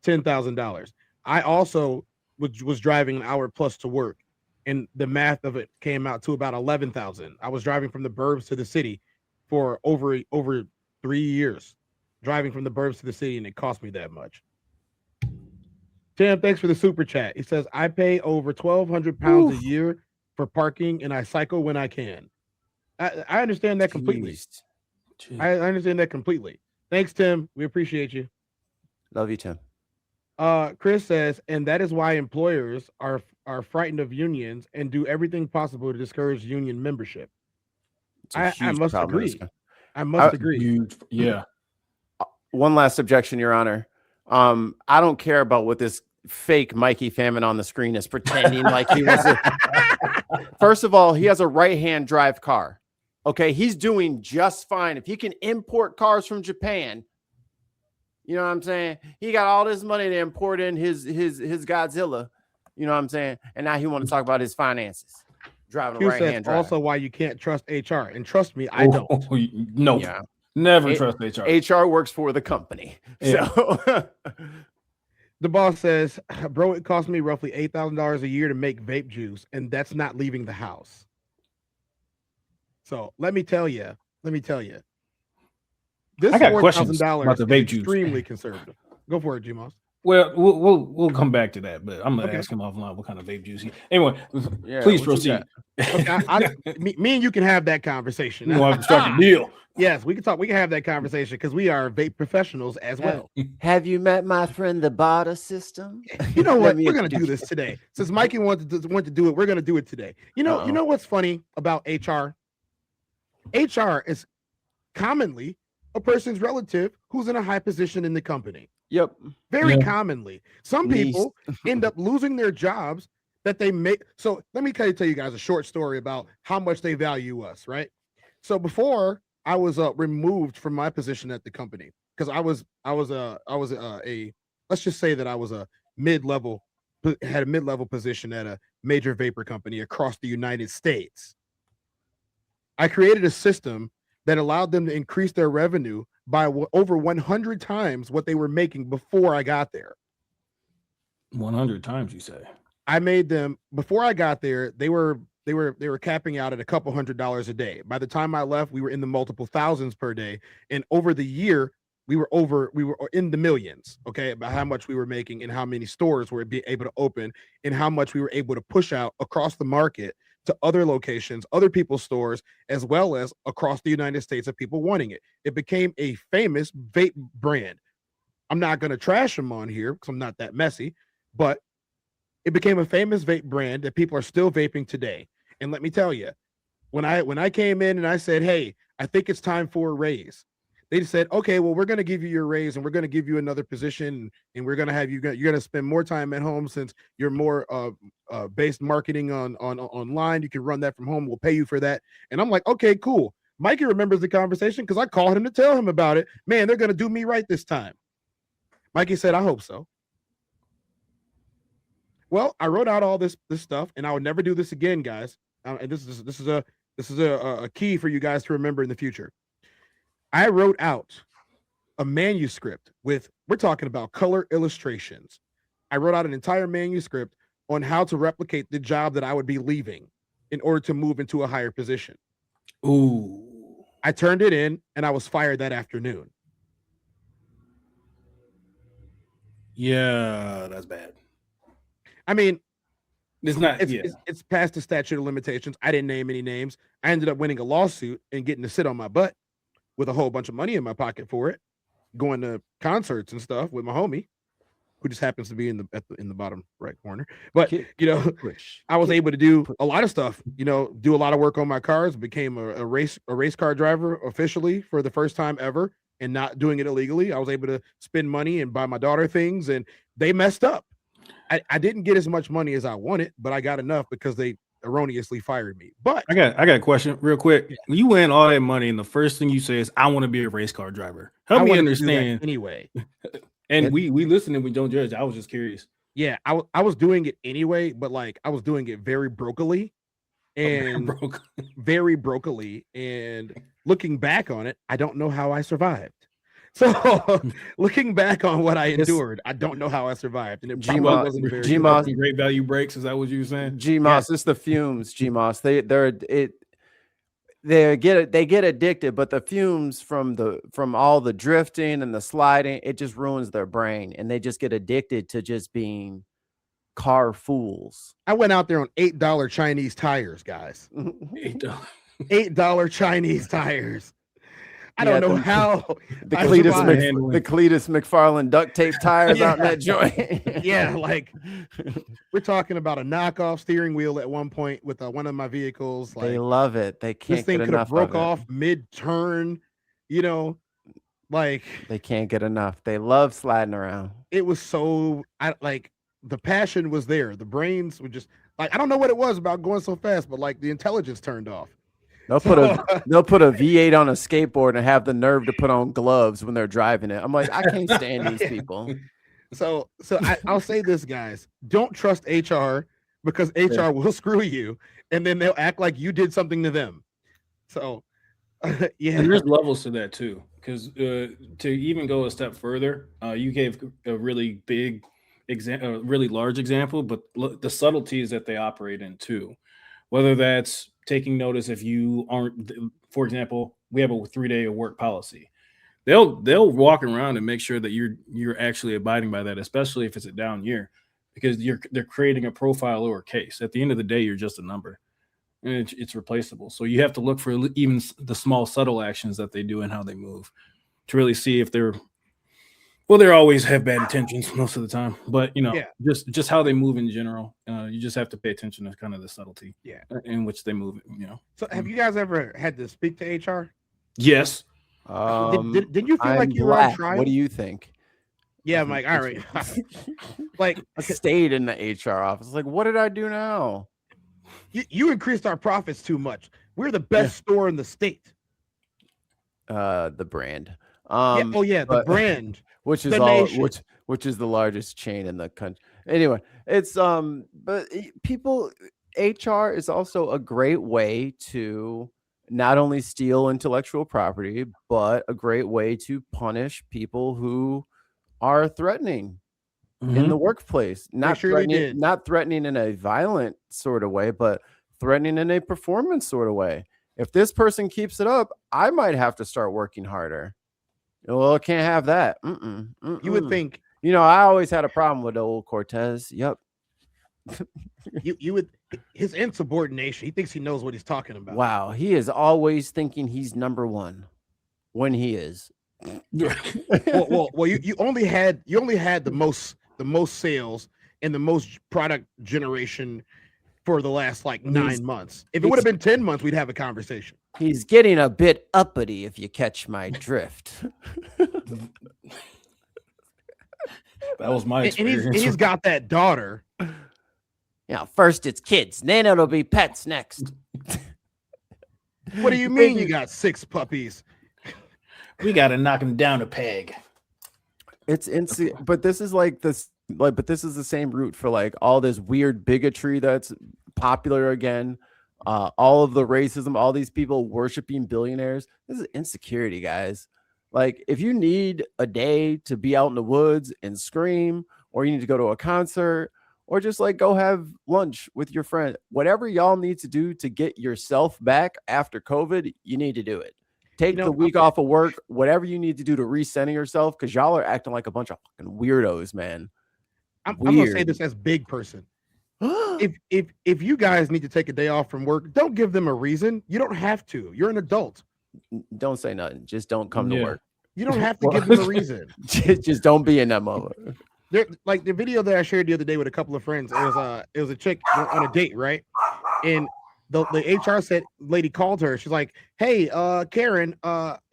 $10,000. I also was driving an hour plus to work, and the math of it came out to about $11,000. I was driving from the burbs to the city for over 3 years, driving from the burbs to the city, and it cost me that much. Tim, thanks for the super chat. He says, I pay over 1,200 pounds a year for parking, and I cycle when I can. I understand that completely. Jeez. I understand that completely. Thanks, Tim. We appreciate you. Love you, Tim. Chris says, and that is why employers are frightened of unions and do everything possible to discourage union membership. I must agree. I must agree. Yeah. One last objection, Your Honor. I don't care about what this fake Mikey Famine on the screen is pretending like he was. First of all, he has a right-hand drive car. Okay, he's doing just fine. If he can import cars from Japan, you know what I'm saying? He got all this money to import in his Godzilla. You know what I'm saying? And now he want to talk about his finances. Driving a right-hand drive. Also, why you can't trust HR, and trust me, I don't. No. Yeah. Never trust HR. HR works for the company. Yeah. So the boss says, bro, it cost me roughly $8,000 a year to make vape juice, and that's not leaving the house. So let me tell you, this $4,000 is extremely conservative. Go for it, Gmoss. Well, we'll come back to that, but I'm gonna ask him offline what kind of vape juice. Anyway, please proceed. Okay, me and you can have that conversation. You want to start a deal? Yes, we can talk. We can have that conversation because we are vape professionals as well. Have you met my friend the barter system? You know what? We're gonna do this today. Since Mikey wanted to do it, we're gonna do it today. You know what's funny about HR? HR is commonly a person's relative who's in a high position in the company. Yep. Very commonly. Some people end up losing their jobs that they make. So let me tell you guys a short story about how much they value us, right? So before I was removed from my position at the company, because I was let's just say that I was a had a mid-level position at a major vapor company across the United States. I created a system that allowed them to increase their revenue by over 100 times what they were making before I got there. 100 times, you say? I made them before I got there. They were capping out at a couple $100s a day. By the time I left, we were in the multiple thousands per day, and over the year, we were in the millions. Okay, about how much we were making and how many stores were able to open and how much we were able to push out across the market to other locations, other people's stores, as well as across the United States of people wanting it. It became a famous vape brand. I'm not going to trash them on here because I'm not that messy, but it became a famous vape brand that people are still vaping today. And let me tell you, when I came in and I said, hey, I think it's time for a raise, they said, okay, well, we're going to give you your raise and we're going to give you another position and we're going to have you're going to spend more time at home since you're more based marketing on online. You can run that from home. We'll pay you for that. And I'm like, okay, cool. Mikey remembers the conversation because I called him to tell him about it. Man, they're going to do me right this time. Mikey said, I hope so. Well, I wrote out all this stuff, and I would never do this again, guys. And this is a key for you guys to remember in the future. I wrote out a manuscript we're talking about color illustrations. I wrote out an entire manuscript on how to replicate the job that I would be leaving in order to move into a higher position. Ooh. I turned it in, and I was fired that afternoon. Yeah, that's bad. I mean, it's past the statute of limitations. I didn't name any names. I ended up winning a lawsuit and getting to sit on my butt with a whole bunch of money in my pocket for it, going to concerts and stuff with my homie, who just happens to be in the bottom right corner. But I was able to do a lot of stuff. Do a lot of work on my cars. Became a race car driver officially for the first time ever, and not doing it illegally. I was able to spend money and buy my daughter things, and they messed up. I didn't get as much money as I wanted, but I got enough because they erroneously fired me. But I got a question real quick. You win all that money, and the first thing you say is, I want to be a race car driver. Help me understand. Anyway. And we listen and we don't judge. I was just curious. Yeah, I was doing it anyway, but like I was doing it very brokily and very brokily. And looking back on it, I don't know how I survived. So looking back on what I endured, I don't know how I survived. And it wasn't very Gmoss, great value breaks. Is that what you were saying? Gmoss, it's the fumes. Gmoss, they get addicted, but the fumes from all the drifting and the sliding, it just ruins their brain, and they just get addicted to just being car fools. I went out there on $8 Chinese tires, guys. $8 Chinese tires. I don't know how the Cletus McFarland duct tape tires out in that joint. Yeah, like we're talking about a knockoff steering wheel at one point with one of my vehicles. Like, they love it. They can't. This thing could have broke off mid-turn. Like they can't get enough. They love sliding around. It was so the passion was there. The brains were just like, I don't know what it was about going so fast, but like the intelligence turned off. They'll put a V8 on a skateboard and have the nerve to put on gloves when they're driving it. I'm like, I can't stand these people. So I'll say this, guys, don't trust HR because HR will screw you, and then they'll act like you did something to them. So yeah, and there's levels to that too, because to even go a step further, you gave a really big example, a really large example, but the subtleties that they operate in too, whether that's taking notice if you aren't, for example, we have a 3-day work policy. They'll walk around and make sure that you're actually abiding by that, especially if it's a down year, because they're creating a profile or a case. At the end of the day, you're just a number. and it's replaceable. So you have to look for even the small subtle actions that they do and how they move to really see if they're, well, they always have bad intentions most of the time, but just how they move in general. You just have to pay attention to kind of the subtlety in which they move. So have you guys ever had to speak to HR? Yes. Did you feel like you were on trial? What do you think? Yeah, Mike. All right. Like, I stayed in the HR office. Like, what did I do now? You increased our profits too much. We're the best store in the state. The brand. The brand, which is which is the largest chain in the country. Anyway, it's but people, HR is also a great way to not only steal intellectual property, but a great way to punish people who are threatening in the workplace. Not threatening in a violent sort of way, but threatening in a performance sort of way. If this person keeps it up, I might have to start working harder. Well, I can't have that. You would think. I always had a problem with old Cortez. Yep. you would. His insubordination. He thinks he knows what he's talking about. Wow, he is always thinking he's number one when he is. well, you only had the most sales and the most product generation for the last 9 months. If it would have been 10 months, we'd have a conversation. He's getting a bit uppity, if you catch my drift. That was my experience. And he's got that daughter. First it's kids, then it'll be pets next. What do you mean you got 6 puppies? We got to knock him down a peg. It's but this is but this is the same route for all this weird bigotry that's popular again. All of the racism, all these people worshiping billionaires. This is insecurity, guys. If you need a day to be out in the woods and scream, or you need to go to a concert, or just go have lunch with your friend, whatever y'all need to do to get yourself back after COVID, you need to do it. Take the week off of work, whatever you need to do to recenter yourself, because y'all are acting like a bunch of fucking weirdos, man. I'm gonna say this as big person. If you guys need to take a day off from work, don't give them a reason. You don't have to. You're an adult. Don't say nothing. Just don't come to work. You don't have to give them a reason. just don't be in that moment. The video that I shared the other day with a couple of friends, it was a chick on a date, right? And the HR lady called her. She's like, "Hey, Karen,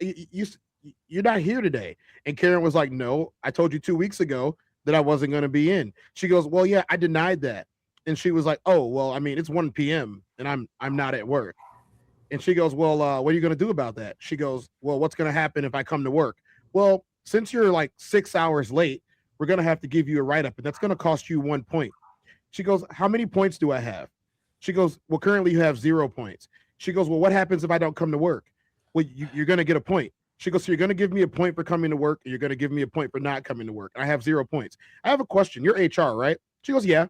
you're not here today." And Karen was like, "No, I told you 2 weeks ago that I wasn't going to be in." She goes, "Well, yeah, I denied that." And she was like, "Oh, well, I mean, it's 1 p.m. and I'm not at work." And she goes, "Well, what are you going to do about that?" She goes, "Well, what's going to happen if I come to work?" "Well, since you're 6 hours late, we're going to have to give you a write-up, and that's going to cost you 1 point." She goes, "How many points do I have?" She goes, "Well, currently you have 0 points." She goes, "Well, what happens if I don't come to work?" "Well, you're going to get a point." She goes, "So you're going to give me a point for coming to work, or you're going to give me a point for not coming to work? I have 0 points. I have a question. You're HR, right?" She goes, "Yeah."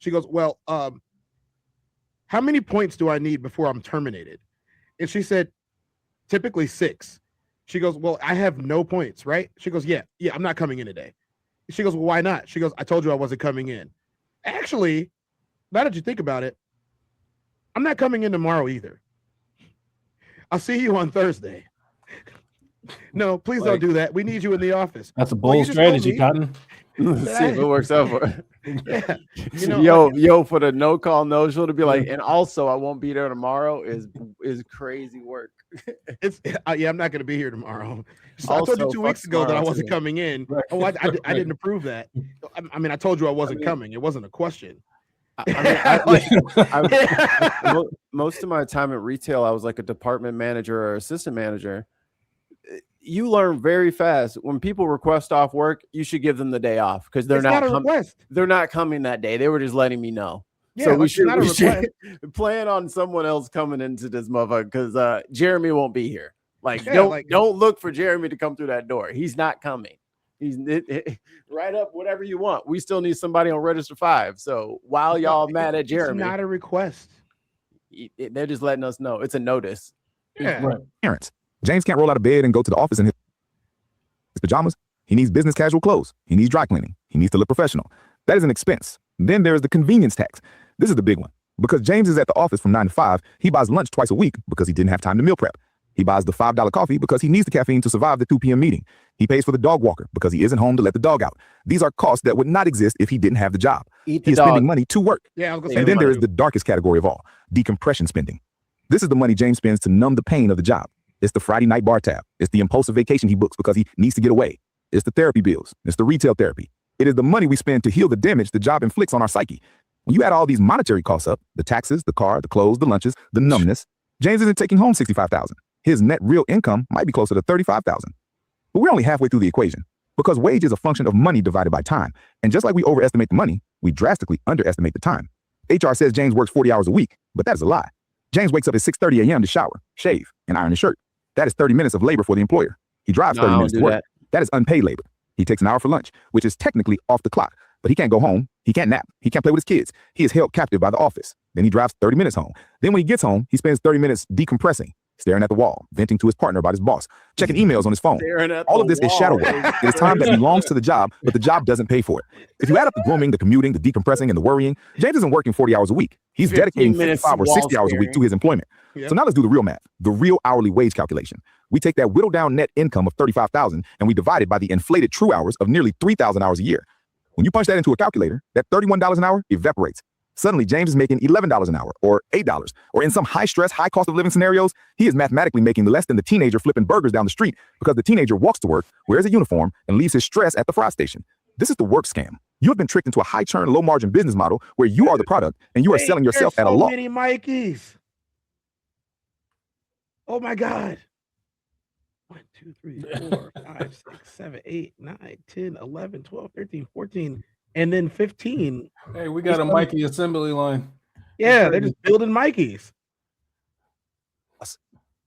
She goes, "Well, how many points do I need before I'm terminated?" And she said, "Typically 6. She goes, "Well, I have no points, right?" She goes, Yeah, I'm not coming in today." She goes, "Well, why not?" She goes, "I told you I wasn't coming in." Actually, now that you think about it, I'm not coming in tomorrow either. I'll see you on Thursday. No, please don't do that. We need you in the office. That's a bold strategy, Cotton. See if it works out for it. Yeah. Yo, for the no call, no show to be like, and also I won't be there tomorrow is crazy work. I'm not going to be here tomorrow. So I told you 2 weeks ago that I wasn't coming in. Right. Oh, I didn't approve that. I mean, I told you I wasn't coming. It wasn't a question. Most of my time at retail, I was like a department manager or assistant manager. You learn very fast when people request off work. You should give them the day off because they're not coming that day. They were just letting me know. Yeah, so we should plan on someone else coming into this motherfucker because Jeremy won't be here. Don't look for Jeremy to come through that door. He's not coming. He's write up whatever you want. We still need somebody on register 5. So while y'all mad at Jeremy, it's not a request. They're just letting us know. It's a notice. Yeah. Right. Parents. James can't roll out of bed and go to the office in his pajamas. He needs business casual clothes. He needs dry cleaning. He needs to look professional. That is an expense. Then there is the convenience tax. This is the big one. Because James is at the office from 9 to 5, he buys lunch twice a week because he didn't have time to meal prep. He buys the $5 coffee because he needs the caffeine to survive the 2 p.m. meeting. He pays for the dog walker because he isn't home to let the dog out. These are costs that would not exist if he didn't have the job. He is spending money to work. Yeah, I was gonna and then there is the darkest category of all, decompression spending. This is the money James spends to numb the pain of the job. It's the Friday night bar tab. It's the impulsive vacation he books because he needs to get away. It's the therapy bills. It's the retail therapy. It is the money we spend to heal the damage the job inflicts on our psyche. When you add all these monetary costs up, the taxes, the car, the clothes, the lunches, the numbness, James isn't taking home $65,000. His net real income might be closer to $35,000. But we're only halfway through the equation because wage is a function of money divided by time. And just like we overestimate the money, we drastically underestimate the time. HR says James works 40 hours a week, but that is a lie. James wakes up at 6:30 a.m. to shower, shave, and iron his shirt. That is 30 minutes of labor for the employer. He drives 30 minutes to work. That is unpaid labor. He takes an hour for lunch, which is technically off the clock, but he can't go home. He can't nap. He can't play with his kids. He is held captive by the office. Then he drives 30 minutes home. Then when he gets home, he spends 30 minutes decompressing, staring at the wall, venting to his partner about his boss, checking emails on his phone. All of this is shadow work. It is time that belongs to the job, but the job doesn't pay for it. If you add up the grooming, the commuting, the decompressing, and the worrying, James isn't working 40 hours a week. He's dedicating 55 or 60 hours a week to his employment. Yep. So now let's do the real math, the real hourly wage calculation. We take that whittled down net income of $35,000 and we divide it by the inflated true hours of nearly 3,000 hours a year. When you punch that into a calculator, that $31 an hour evaporates. Suddenly, James is making $11 an hour or $8, or in some high-stress, high cost-of-living scenarios, he is mathematically making less than the teenager flipping burgers down the street because the teenager walks to work, wears a uniform, and leaves his stress at the fry station. This is the work scam. You have been tricked into a high-churn, low-margin business model where you are the product and you are selling yourself at a loss. So many Mikeys. Oh, my God. 1, 2, 3, 4, 5, 6, 7, 8, 9, 10, 11, 12, 13, 14, and then 15. Hey, we got a Mikey assembly line. Yeah, they're just building Mikeys.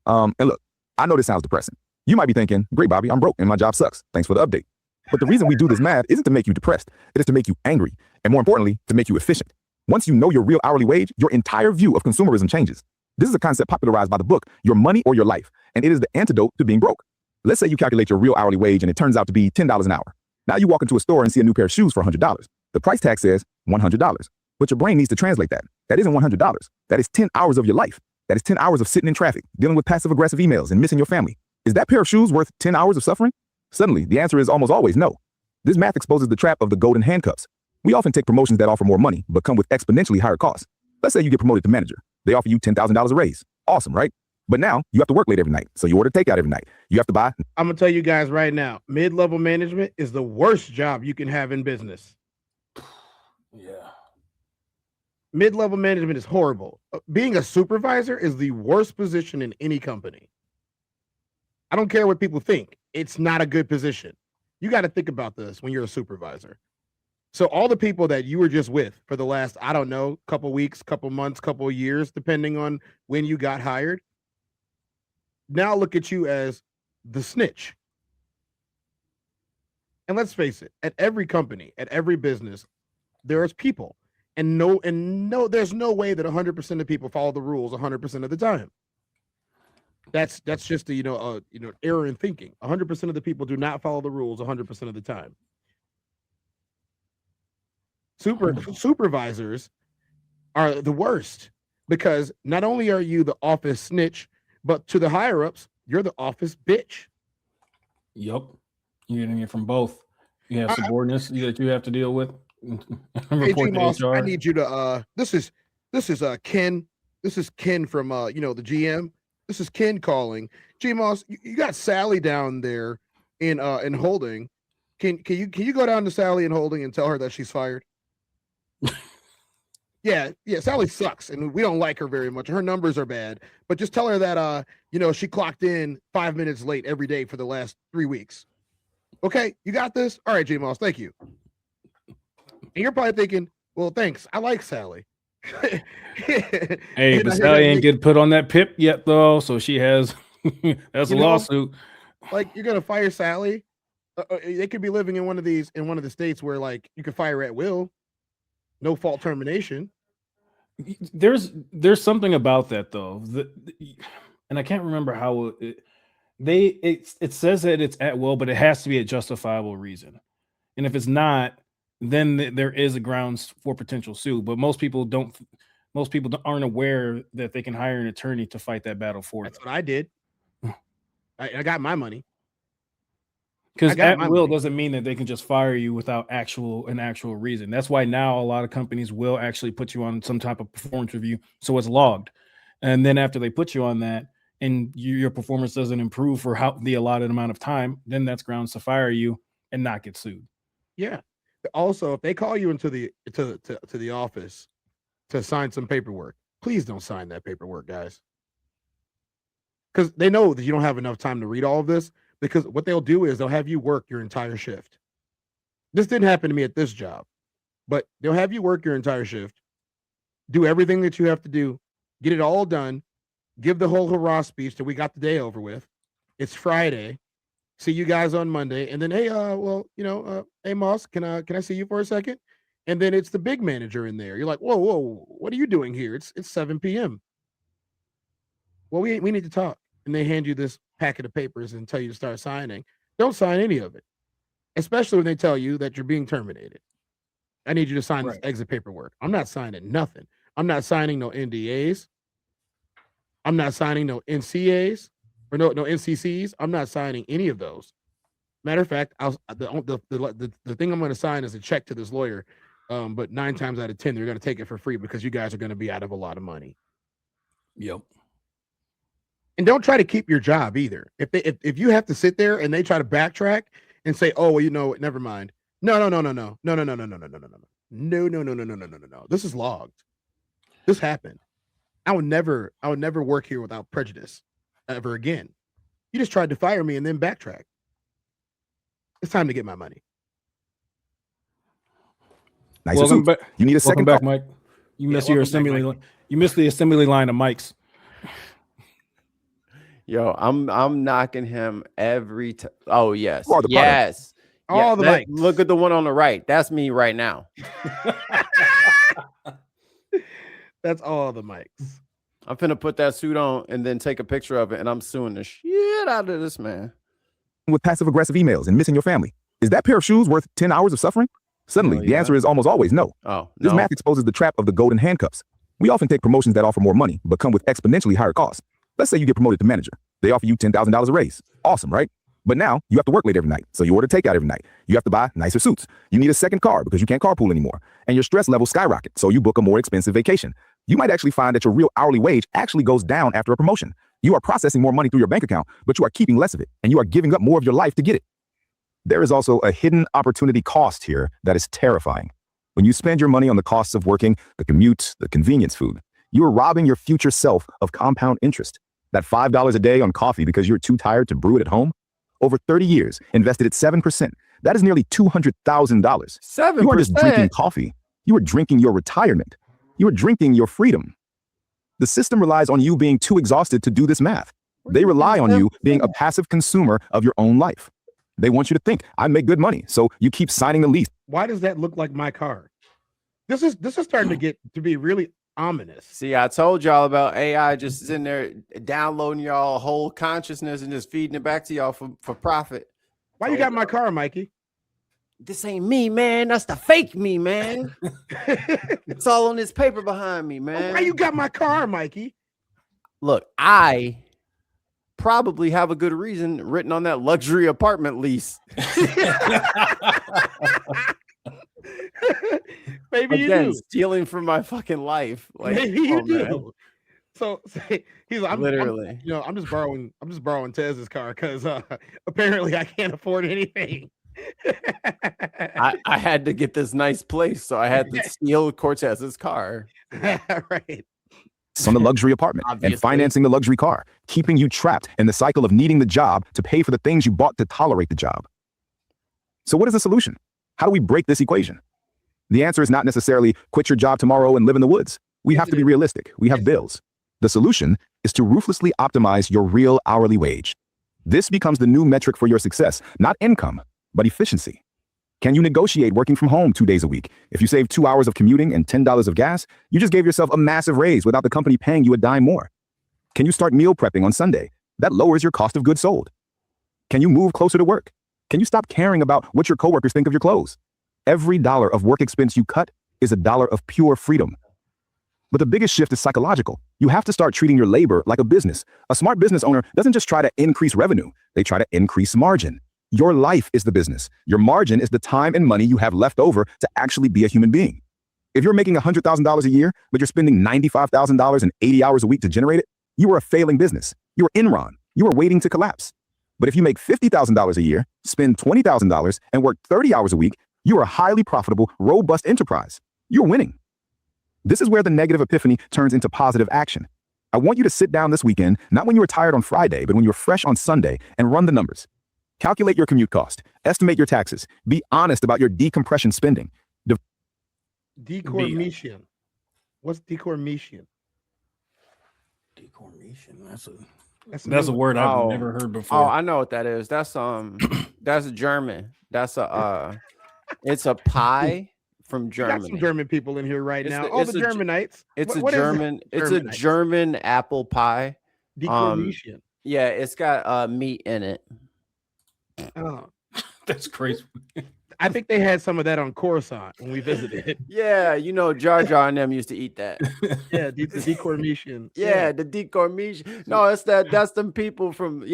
And look, I know this sounds depressing. You might be thinking, great, Bobby, I'm broke and my job sucks. Thanks for the update. But the reason we do this math isn't to make you depressed. It is to make you angry. And more importantly, to make you efficient. Once you know your real hourly wage, your entire view of consumerism changes. This is a concept popularized by the book, Your Money or Your Life. And it is the antidote to being broke. Let's say you calculate your real hourly wage and it turns out to be $10 an hour. Now you walk into a store and see a new pair of shoes for $100. The price tag says $100. But your brain needs to translate that. That isn't $100. That is 10 hours of your life. That is 10 hours of sitting in traffic, dealing with passive-aggressive emails and missing your family. Is that pair of shoes worth 10 hours of suffering? Suddenly, the answer is almost always no. This math exposes the trap of the golden handcuffs. We often take promotions that offer more money, but come with exponentially higher costs. Let's say you get promoted to manager. They offer you $10,000 a raise. Awesome, right? But now you have to work late every night. So you order takeout every night. You have to buy. I'm going to tell you guys right now, mid-level management is the worst job you can have in business. Yeah. Mid-level management is horrible. Being a supervisor is the worst position in any company. I don't care what people think. It's not a good position. You got to think about this when you're a supervisor. So all the people that you were just with for the last, I don't know, couple weeks, couple months, couple years, depending on when you got hired, now look at you as the snitch. And let's face it, at every company, at every business, there's people. And no, there's no way that 100% of people follow the rules 100% of the time. That's just a error in thinking. 100% of the people do not follow the rules 100% of the time. Supervisors are the worst because not only are you the office snitch, but to the higher ups, you're the office bitch. Yep, you're getting it from both. You have subordinates that you have to deal with. Hey, Gmoss, I need you to this is Ken. This is Ken from the GM. This is Ken calling. Gmoss, you got Sally down there in holding. Can you go down to Sally in holding and tell her that she's fired? Yeah, Sally sucks and we don't like her very much. Her numbers are bad, but just tell her that she clocked in 5 minutes late every day for the last 3 weeks. Okay, you got this? All right, Gmoss, thank you. And you're probably thinking, well, thanks. I like Sally. Hey, but Sally ain't get put on that PIP yet, though. So she has that's a lawsuit. Like, you're gonna fire Sally? They could be living in one of the states where like you can fire at will, no fault termination. There's something about that though, and I can't remember how it says that it's at will, but it has to be a justifiable reason. And if it's not, then there is a grounds for potential suit, but most people don't Most people aren't aware that they can hire an attorney to fight that battle for them. That's what I did. I got my money. Because at will doesn't mean that they can just fire you without an actual reason. That's why now a lot of companies will actually put you on some type of performance review, so it's logged. And then after they put you on that, and your performance doesn't improve for the allotted amount of time, then that's grounds to fire you and not get sued. Yeah. Also, if they call you into the office to sign some paperwork, please don't sign that paperwork, guys. Because they know that you don't have enough time to read all of this. Because what they'll do is they'll have you work your entire shift. This didn't happen to me at this job, but they'll have you work your entire shift, do everything that you have to do, get it all done, give the whole hurrah speech that we got the day over with. It's Friday. See you guys on Monday. And then, hey, hey, Moss, can I see you for a second? And then it's the big manager in there. You're like, whoa, what are you doing here? It's 7 p.m. Well, we need to talk. And they hand you this packet of papers and tell you to start signing. Don't sign any of it, especially when they tell you that you're being terminated. I need you to sign this exit paperwork. I'm not signing nothing. I'm not signing no NDAs. I'm not signing no NCAs or no NCCs. I'm not signing any of those. Matter of fact, the thing I'm going to sign is a check to this lawyer. But 9 times out of 10, they're going to take it for free because you guys are going to be out of a lot of money. Yep. And don't try to keep your job either. If you have to sit there and they try to backtrack and say, oh, well, never mind. No. This is logged. This happened. I would never work here without prejudice ever again. You just tried to fire me and then backtrack. It's time to get my money. Nice. Welcome back. You need a second back, Mike. You missed your assembly. You missed the assembly line of Mike's. Yo, I'm knocking him every time. Oh yes, yes. All the mics. Look at the one on the right. That's me right now. That's all the mics. I'm finna put that suit on and then take a picture of it, and I'm suing the shit out of this man. With passive-aggressive emails and missing your family. Is that pair of shoes worth 10 hours of suffering? Suddenly, the answer is almost always no. This math exposes the trap of the golden handcuffs. We often take promotions that offer more money, but come with exponentially higher costs. Let's say you get promoted to manager. They offer you $10,000 a raise. Awesome, right? But now you have to work late every night, so you order takeout every night. You have to buy nicer suits. You need a second car because you can't carpool anymore. And your stress levels skyrocket, so you book a more expensive vacation. You might actually find that your real hourly wage actually goes down after a promotion. You are processing more money through your bank account, but you are keeping less of it, and you are giving up more of your life to get it. There is also a hidden opportunity cost here that is terrifying. When you spend your money on the costs of working, the commute, the convenience food, you are robbing your future self of compound interest. That $5 a day on coffee because you're too tired to brew it at home? Over 30 years, invested at 7%. That is nearly $200,000. 7%? You are just drinking coffee. You are drinking your retirement. You are drinking your freedom. The system relies on you being too exhausted to do this math. They rely on you being a passive consumer of your own life. They want you to think, I make good money, so you keep signing the lease. Why does that look like my car? This is starting to get to be really ominous. See, I told y'all about AI just sitting there downloading y'all whole consciousness and just feeding it back to y'all for profit. Why you got my car, Mikey? This ain't me, man. That's the fake me, man. It's all on this paper behind me, man. Why you got my car, Mikey? Look, I probably have a good reason written on that luxury apartment lease. Maybe you do. Stealing from my fucking life. Like, maybe you do. Man. So he's like, literally. I'm just borrowing Tez's car because apparently I can't afford anything. I had to get this nice place, so I had to steal Cortez's car. Right. On the luxury apartment and financing the luxury car, keeping you trapped in the cycle of needing the job to pay for the things you bought to tolerate the job. So what is the solution? How do we break this equation? The answer is not necessarily quit your job tomorrow and live in the woods. We have to be realistic. We have bills. The solution is to ruthlessly optimize your real hourly wage. This becomes the new metric for your success, not income, but efficiency. Can you negotiate working from home 2 days a week? If you save 2 hours of commuting and $10 of gas, you just gave yourself a massive raise without the company paying you a dime more. Can you start meal prepping on Sunday? That lowers your cost of goods sold. Can you move closer to work? Can you stop caring about what your coworkers think of your clothes? Every dollar of work expense you cut is a dollar of pure freedom. But the biggest shift is psychological. You have to start treating your labor like a business. A smart business owner doesn't just try to increase revenue. They try to increase margin. Your life is the business. Your margin is the time and money you have left over to actually be a human being. If you're making $100,000 a year, but you're spending $95,000 and 80 hours a week to generate it, you are a failing business. You are Enron. You are waiting to collapse. But if you make $50,000 a year, spend $20,000, and work 30 hours a week, you are a highly profitable, robust enterprise. You're winning. This is where the negative epiphany turns into positive action. I want you to sit down this weekend, not when you were tired on Friday, but when you're fresh on Sunday, and run the numbers. Calculate your commute cost. Estimate your taxes. Be honest about your decompression spending. Decommission. What's decommission? Decommission. That's a word I've never heard before. Oh, I know what that is. That's that's German. That's it's a pie from Germany. Got some German people in here right now. The Germanites. It's a German apple pie. Decommission. Yeah, it's got meat in it. Oh, that's crazy. I think they had some of that on Coruscant when we visited. Yeah, Jar Jar and them used to eat that. Yeah, the decommission. Yeah, the decommission. No, that's them people from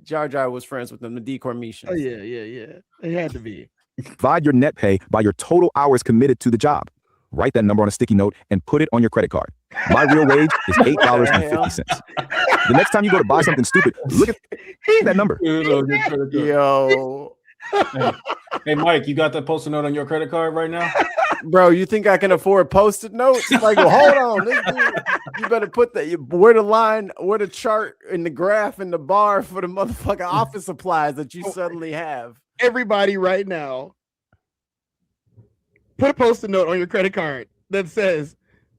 Jar Jar was friends with them, the decommission. Oh yeah. They had to be. Divide your net pay by your total hours committed to the job. Write that number on a sticky note and put it on your credit card. My real wage is $8.50. The next time you go to buy something stupid, look at that number. Yo. Hey, Mike, you got that Post-it note on your credit card right now? Bro, you think I can afford Post-it notes? Like, well, hold on. You better put where the chart in the graph in the bar for the motherfucking office supplies that you suddenly have. Everybody right now, put a Post-it note on your credit card that says,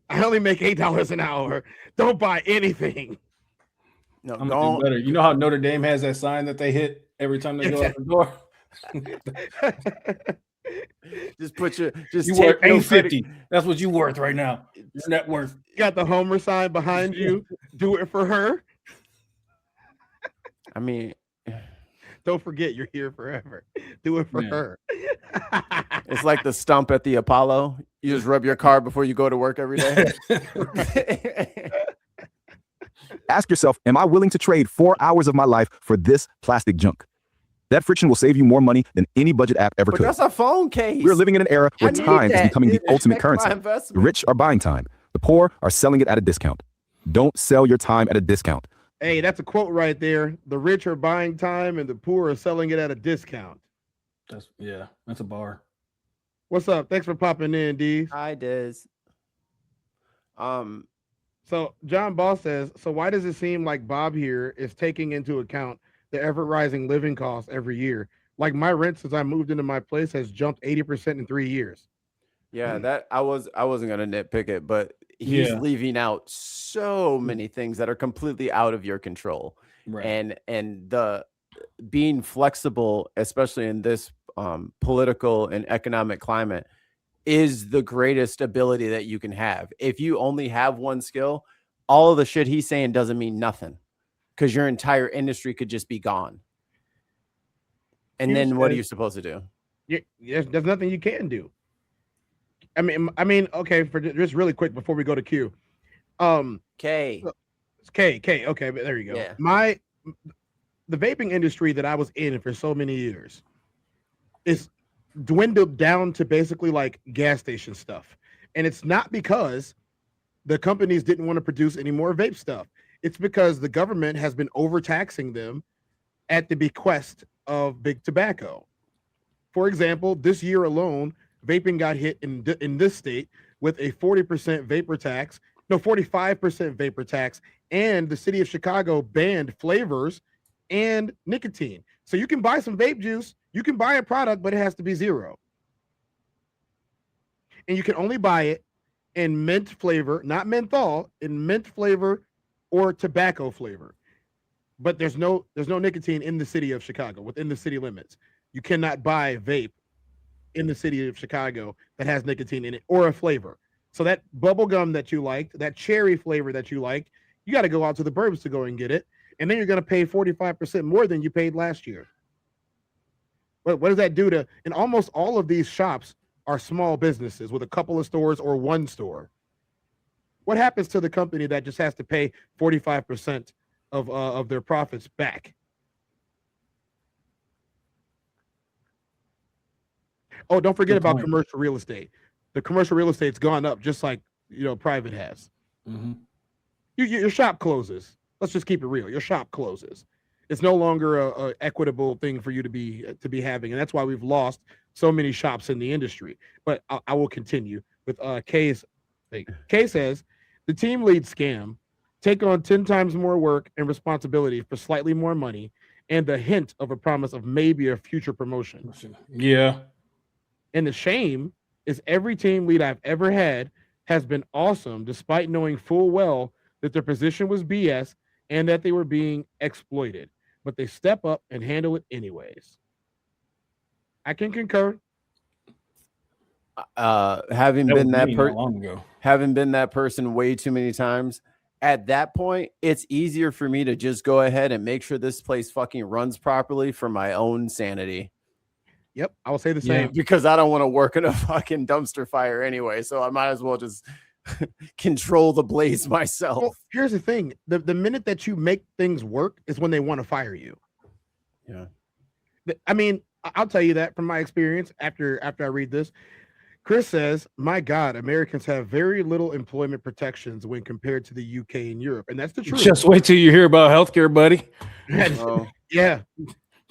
I only make $8 an hour. Don't buy anything. No, I'm gonna do better. You know how Notre Dame has that sign that they hit every time they go out the door? Just put your you worth $8.50. That's what you worth right now. Your net worth. You got the Homer sign behind you. Do it for her. I mean, don't forget you're here forever. Do it for her. It's like the stump at the Apollo. You just rub your car before you go to work every day. Ask yourself, am I willing to trade 4 hours of my life for this plastic junk? That friction will save you more money than any budget app ever could. That's a phone case. We're living in an era where time is becoming the ultimate currency. The rich are buying time. The poor are selling it at a discount. Don't sell your time at a discount. Hey, that's a quote right there. The rich are buying time and the poor are selling it at a discount. That's a bar. What's up? Thanks for popping in, D. Hi, Diz. So John Ball says, so why does it seem like Bob here is taking into account the ever-rising living costs every year? Like my rent since I moved into my place has jumped 80% in 3 years. Yeah, that I wasn't gonna nitpick it, but he's leaving out so many things that are completely out of your control. Right. And the being flexible, especially in this political and economic climate, is the greatest ability that you can have. If you only have one skill, all of the shit he's saying doesn't mean nothing, because your entire industry could just be gone. And then what are you supposed to do? There's nothing you can do. I mean, okay, for just really quick before we go to Q. K. Okay, but there you go. Yeah. The vaping industry that I was in for so many years is dwindled down to basically like gas station stuff. And it's not because the companies didn't want to produce any more vape stuff. It's because the government has been overtaxing them at the bequest of big tobacco. For example, this year alone, vaping got hit in this state with a 40% vapor tax, 45% vapor tax, and the city of Chicago banned flavors and nicotine. So you can buy some vape juice, you can buy a product, but it has to be zero. And you can only buy it in mint flavor, not menthol, in mint flavor or tobacco flavor. But there's no nicotine in the city of Chicago, within the city limits. You cannot buy vape in the city of Chicago that has nicotine in it or a flavor. So that bubble gum that you liked, that cherry flavor that you liked, you got to go out to the burbs to go and get it. And then you're going to pay 45% more than you paid last year. What does that do to, and almost all of these shops are small businesses with a couple of stores or one store. What happens to the company that just has to pay 45% of their profits back? Oh, don't forget about commercial real estate. The commercial real estate's gone up just like private has. Mm-hmm. Your shop closes. Let's just keep it real. Your shop closes. It's no longer a equitable thing for you to be having, and that's why we've lost so many shops in the industry. But I will continue with Kay's thing. Kay says the team lead scam, take on 10 times more work and responsibility for slightly more money, and the hint of a promise of maybe a future promotion. Yeah. And the shame is every team lead I've ever had has been awesome, despite knowing full well that their position was BS and that they were being exploited. But they step up and handle it anyways. I can concur. Having been that person way too many times, at that point, it's easier for me to just go ahead and make sure this place fucking runs properly for my own sanity. Yep, I will say the same. Because I don't want to work in a fucking dumpster fire anyway, so I might as well just control the blaze myself. Well, here's the thing. The minute that you make things work is when they want to fire you. Yeah. I mean, I'll tell you that from my experience after I read this. Chris says, my God, Americans have very little employment protections when compared to the UK and Europe. And that's the truth. Just wait till you hear about healthcare, buddy. Yeah.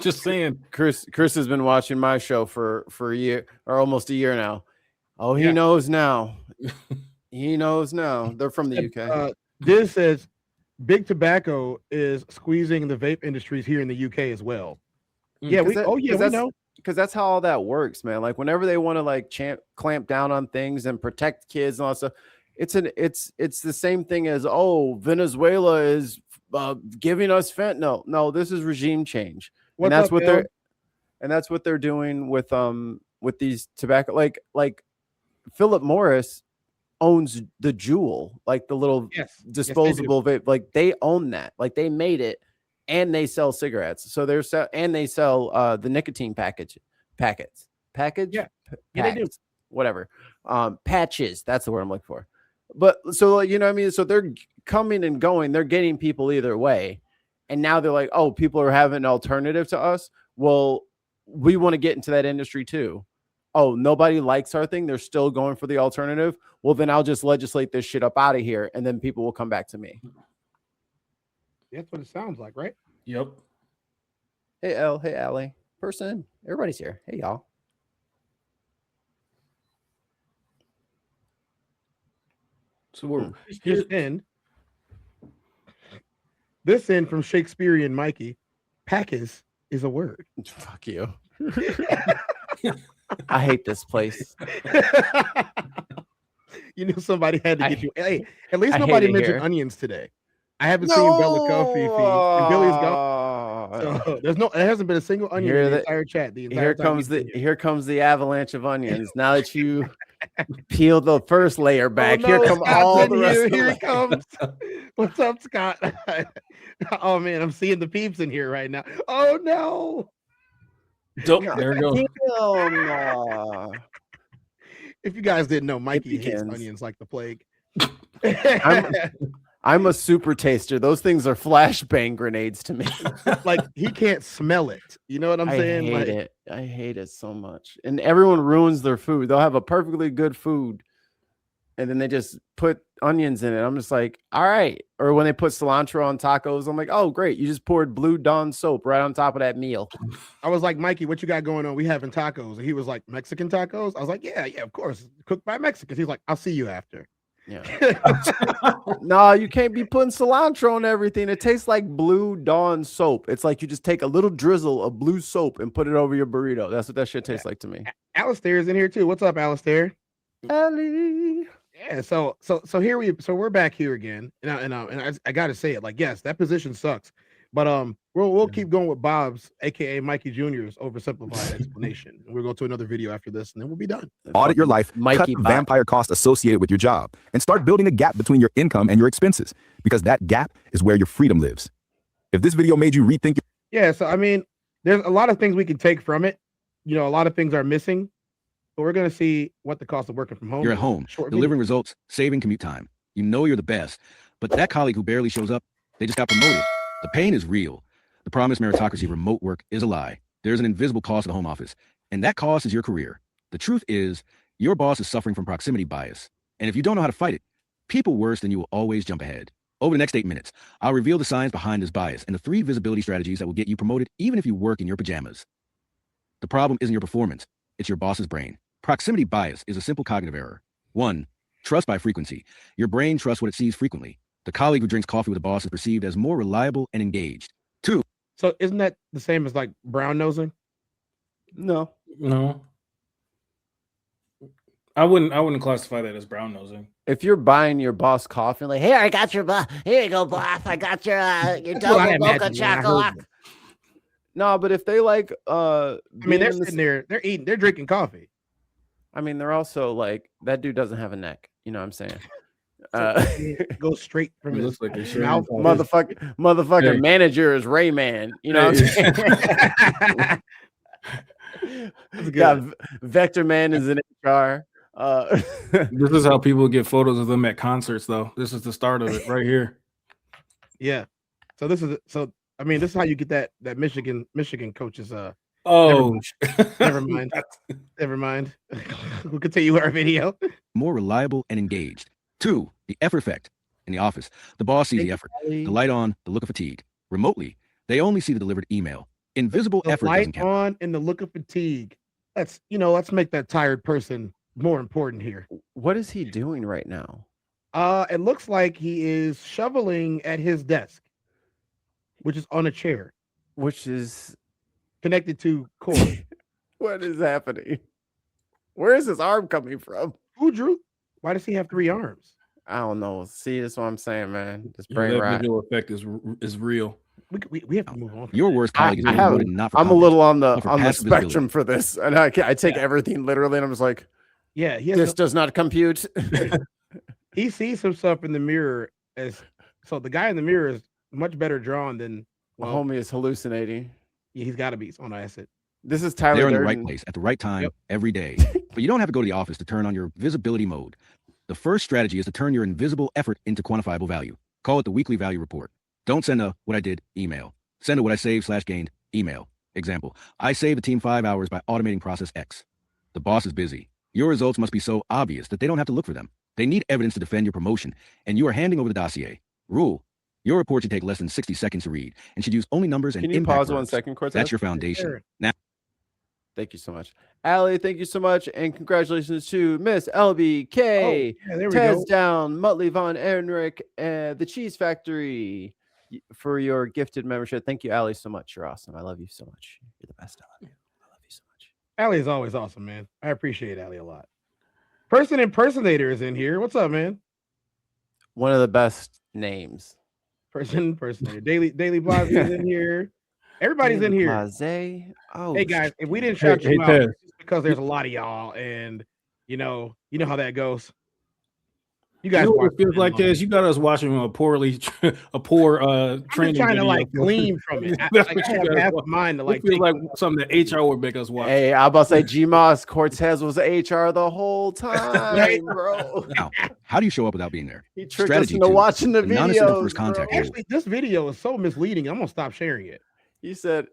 Just saying. Chris has been watching my show for a year or almost a year now. Oh, he knows now. He knows now. They're from the UK. This says big tobacco is squeezing the vape industries here in the UK as well. Yeah, we know. Because that's how all that works, man. Like whenever they want to clamp down on things and protect kids and all that stuff, it's the same thing as Venezuela is giving us fentanyl. No, this is regime change. That's what they're doing with these tobacco. Like Philip Morris owns the Juul, like the little disposable vape. Like they own that. Like they made it, and they sell cigarettes. So they sell the nicotine packets. Yeah, they do. Whatever. Patches. That's the word I'm looking for. But so you know what I mean. So they're coming and going. They're getting people either way. And now they're like, oh, people are having an alternative to us. Well, we want to get into that industry too. Oh, nobody likes our thing. They're still going for the alternative. Well, then I'll just legislate this shit up out of here, and then people will come back to me. That's what it sounds like, right? Yep. Hey, Elle. Hey, Allie. Person. Everybody's here. Hey, y'all. So we're This end from Shakespearean Mikey. Packers is a word. Fuck you. I hate this place. You knew somebody had to get you. Hey, at least nobody mentioned onions today. I haven't seen Bella Kofi and Billy's gone. So there hasn't been a single onion in the entire chat. Here comes the avalanche of onions. Now that you peel the first layer back, here come all the rest. Here it comes. What's up, Scott? Oh man, I'm seeing the peeps in here right now. Oh no. There it goes. If you guys didn't know, Mikey hates onions like the plague. I'm a super taster. Those things are flashbang grenades to me. Like he can't smell it. You know what I'm saying? I hate it so much. And everyone ruins their food. They'll have a perfectly good food, and then they just put onions in it. I'm just like, all right. Or when they put cilantro on tacos, I'm like, oh great, you just poured Blue Dawn soap right on top of that meal. I was like, Mikey, what you got going on? We having tacos. And he was like, Mexican tacos? I was like, yeah, of course. Cooked by Mexicans. He's like, I'll see you after. Yeah. No, you can't be putting cilantro on everything. It tastes like Blue Dawn soap. It's like you just take a little drizzle of blue soap and put it over your burrito. That's what that shit tastes like to me. Alistair's in here too. What's up, Alistair? Ellie. Yeah, so we're back here again, and I gotta say it, like, yes, that position sucks, but we'll keep going with Bob's, aka Mikey Jr.'s oversimplified explanation. We'll go to another video after this, and then we'll be done. Audit your life, cut vampire costs associated with your job, and start building a gap between your income and your expenses, because that gap is where your freedom lives. If this video made you rethink so I mean, there's a lot of things we can take from it. You know, a lot of things are missing. But we're going to see what the cost of working from home. You're at home, delivering results, saving commute time. You know you're the best. But that colleague who barely shows up, they just got promoted. The pain is real. The promised meritocracy of remote work is a lie. There's an invisible cost of the home office, and that cost is your career. The truth is, your boss is suffering from proximity bias. And if you don't know how to fight it, people worse than you will always jump ahead. Over the next 8 minutes, I'll reveal the science behind this bias and the 3 visibility strategies that will get you promoted even if you work in your pajamas. The problem isn't your performance, it's your boss's brain. Proximity bias is a simple cognitive error. 1. Trust by frequency. Your brain trusts what it sees frequently. The colleague who drinks coffee with a boss is perceived as more reliable and engaged. 2. So isn't that the same as like brown nosing? No. I wouldn't classify that as brown nosing. If you're buying your boss coffee, like, Here, I got your here you go, boss. I got your double mocha chocolate. no, but if they like, I mean, they're sitting there, they're drinking coffee. I mean, they're also like, that dude doesn't have a neck. You know what I'm saying? Go straight from his like mouth. Motherfucker, manager is Rayman. You know what I'm saying? Got Vector Man is in HR. This is how people get photos of them at concerts, though. This is the start of it right here. Yeah. So this is I mean, this is how you get that Michigan coach's never mind. Never mind. We'll continue with our video. More reliable and engaged. 2. The effort effect. In the office, the boss sees the effort, the light on, the look of fatigue. Remotely, they only see the delivered email. Invisible effort doesn't count. Light on and the look of fatigue. Let's make that tired person more important here. What is he doing right now? It looks like he is shoveling at his desk, which is on a chair, which is connected to cord. What is happening? Where is his arm coming from? Who drew? Why does he have 3 arms? I don't know. See, that's what I'm saying, man. This brain that visual effect is real. We have to move on. Your worst colleague is promoted not for I'm a little on the passive spectrum for this, and I take everything literally, and I'm just like, yeah, this does not compute. He sees himself in the mirror so the guy in the mirror is much better drawn than homie is hallucinating. Yeah, he's got to be on acid. This is Tyler. They're in the right place at the right time every day. But you don't have to go to the office to turn on your visibility mode. The first strategy is to turn your invisible effort into quantifiable value. Call it the weekly value report. Don't send a what I did email. Send a what I saved/gained email. Example, I saved the team 5 hours by automating process X. The boss is busy. Your results must be so obvious that they don't have to look for them. They need evidence to defend your promotion, and you are handing over the dossier. Rule, your report should take less than 60 seconds to read and should use only numbers and impact words. Can you pause 1 second, Cortez? That's your foundation. Sure. Now, thank you so much. Allie, thank you so much. And congratulations to Miss LBK, TezDown, Muttley Von Ehrenreich, and the Cheese Factory for your gifted membership. Thank you, Allie, so much. You're awesome. I love you so much. You're the best. I love you so much. Allie is always awesome, man. I appreciate Allie a lot. Person Impersonator is in here. What's up, man? One of the best names. Person Impersonator. Daily Blase is in here. Everybody's in here. Blase. Oh, hey guys, if we didn't shout you out, it's just because there's a lot of y'all, and you know how that goes. You guys, what it feels like is you got us watching a poor training. Trying to video. glean from it. I have half of mine to it feels like something that HR would make us watch. Hey, I'm about to say Gmoss Cortez was HR the whole time, bro. Now, how do you show up without being there? He tricked us into watching the videos. First contact. Actually, this video is so misleading. I'm gonna stop sharing it. He said,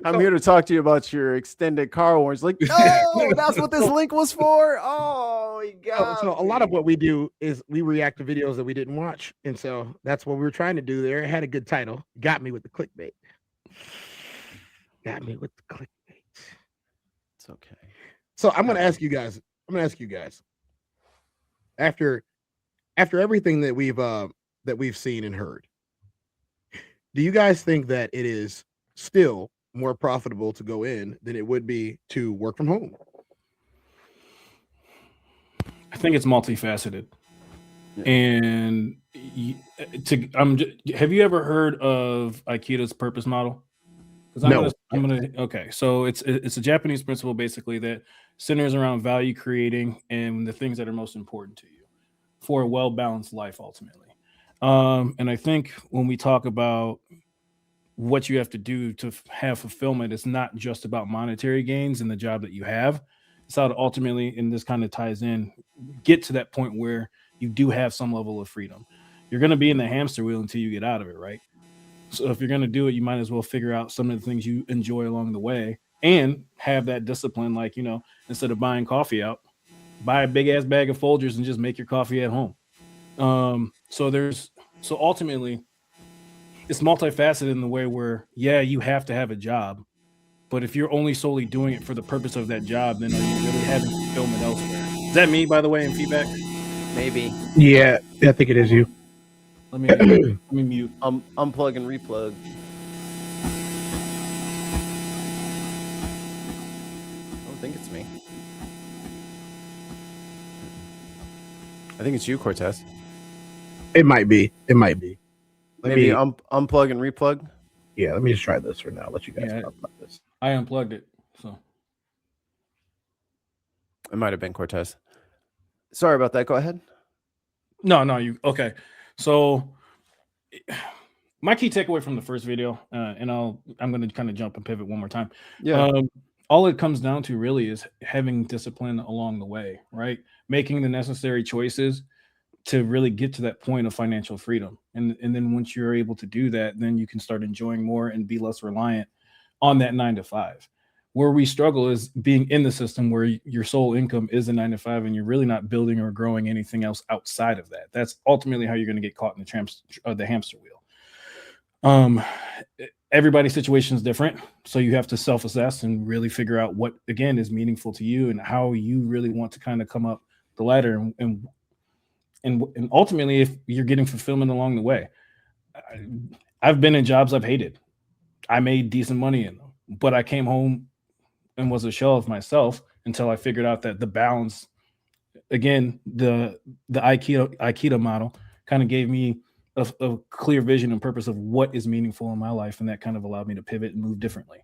I'm here to talk to you about your extended car warranty. Like, no, that's what this link was for. Oh, my God. So a lot of what we do is we react to videos that we didn't watch. And so that's what we were trying to do there. It had a good title. Got me with the clickbait. It's okay. So I'm going to ask you guys. After everything that we've seen and heard, do you guys think that it is still more profitable to go in than it would be to work from home? I think it's multifaceted. Yeah. And have you ever heard of Aikido's purpose model? No. Okay. So it's a Japanese principle basically that centers around value creating and the things that are most important to you for a well-balanced life ultimately. And I think when we talk about what you have to do to have fulfillment, it's not just about monetary gains in the job that you have. It's how to ultimately, and this kind of ties in, get to that point where you do have some level of freedom. You're going to be in the hamster wheel until you get out of it, right? So if you're going to do it, you might as well figure out some of the things you enjoy along the way and have that discipline. Like, you know, instead of buying coffee out, buy a big ass bag of Folgers and just make your coffee at home. So ultimately it's multifaceted in the way where, yeah, you have to have a job, but if you're only solely doing it for the purpose of that job, then are you really having fulfillment elsewhere? Is that me, by the way, in feedback? Maybe. Yeah, I think it is you. Let me mute. Unplug and replug. I don't think it's me. I think it's you, Cortez. It might be. Maybe unplug and replug. Yeah, let me just try this for now. Let you guys talk about this. I unplugged it, so it might have been Cortez. Sorry about that. Go ahead. No, you okay? So my key takeaway from the first video, and I'm going to kind of jump and pivot one more time. Yeah. All it comes down to really is having discipline along the way, right? Making the necessary choices to really get to that point of financial freedom. And then once you're able to do that, then you can start enjoying more and be less reliant on that 9 to 5. Where we struggle is being in the system where your sole income is a 9 to 5 and you're really not building or growing anything else outside of that. That's ultimately how you're going to get caught in the hamster wheel. Everybody's situation is different. So you have to self-assess and really figure out what, again, is meaningful to you and how you really want to kind of come up the ladder and ultimately if you're getting fulfillment along the way. I've been in jobs I've hated. I made decent money in them, but I came home and was a shell of myself until I figured out that the balance, again, the Aikido model kind of gave me a clear vision and purpose of what is meaningful in my life. And that kind of allowed me to pivot and move differently.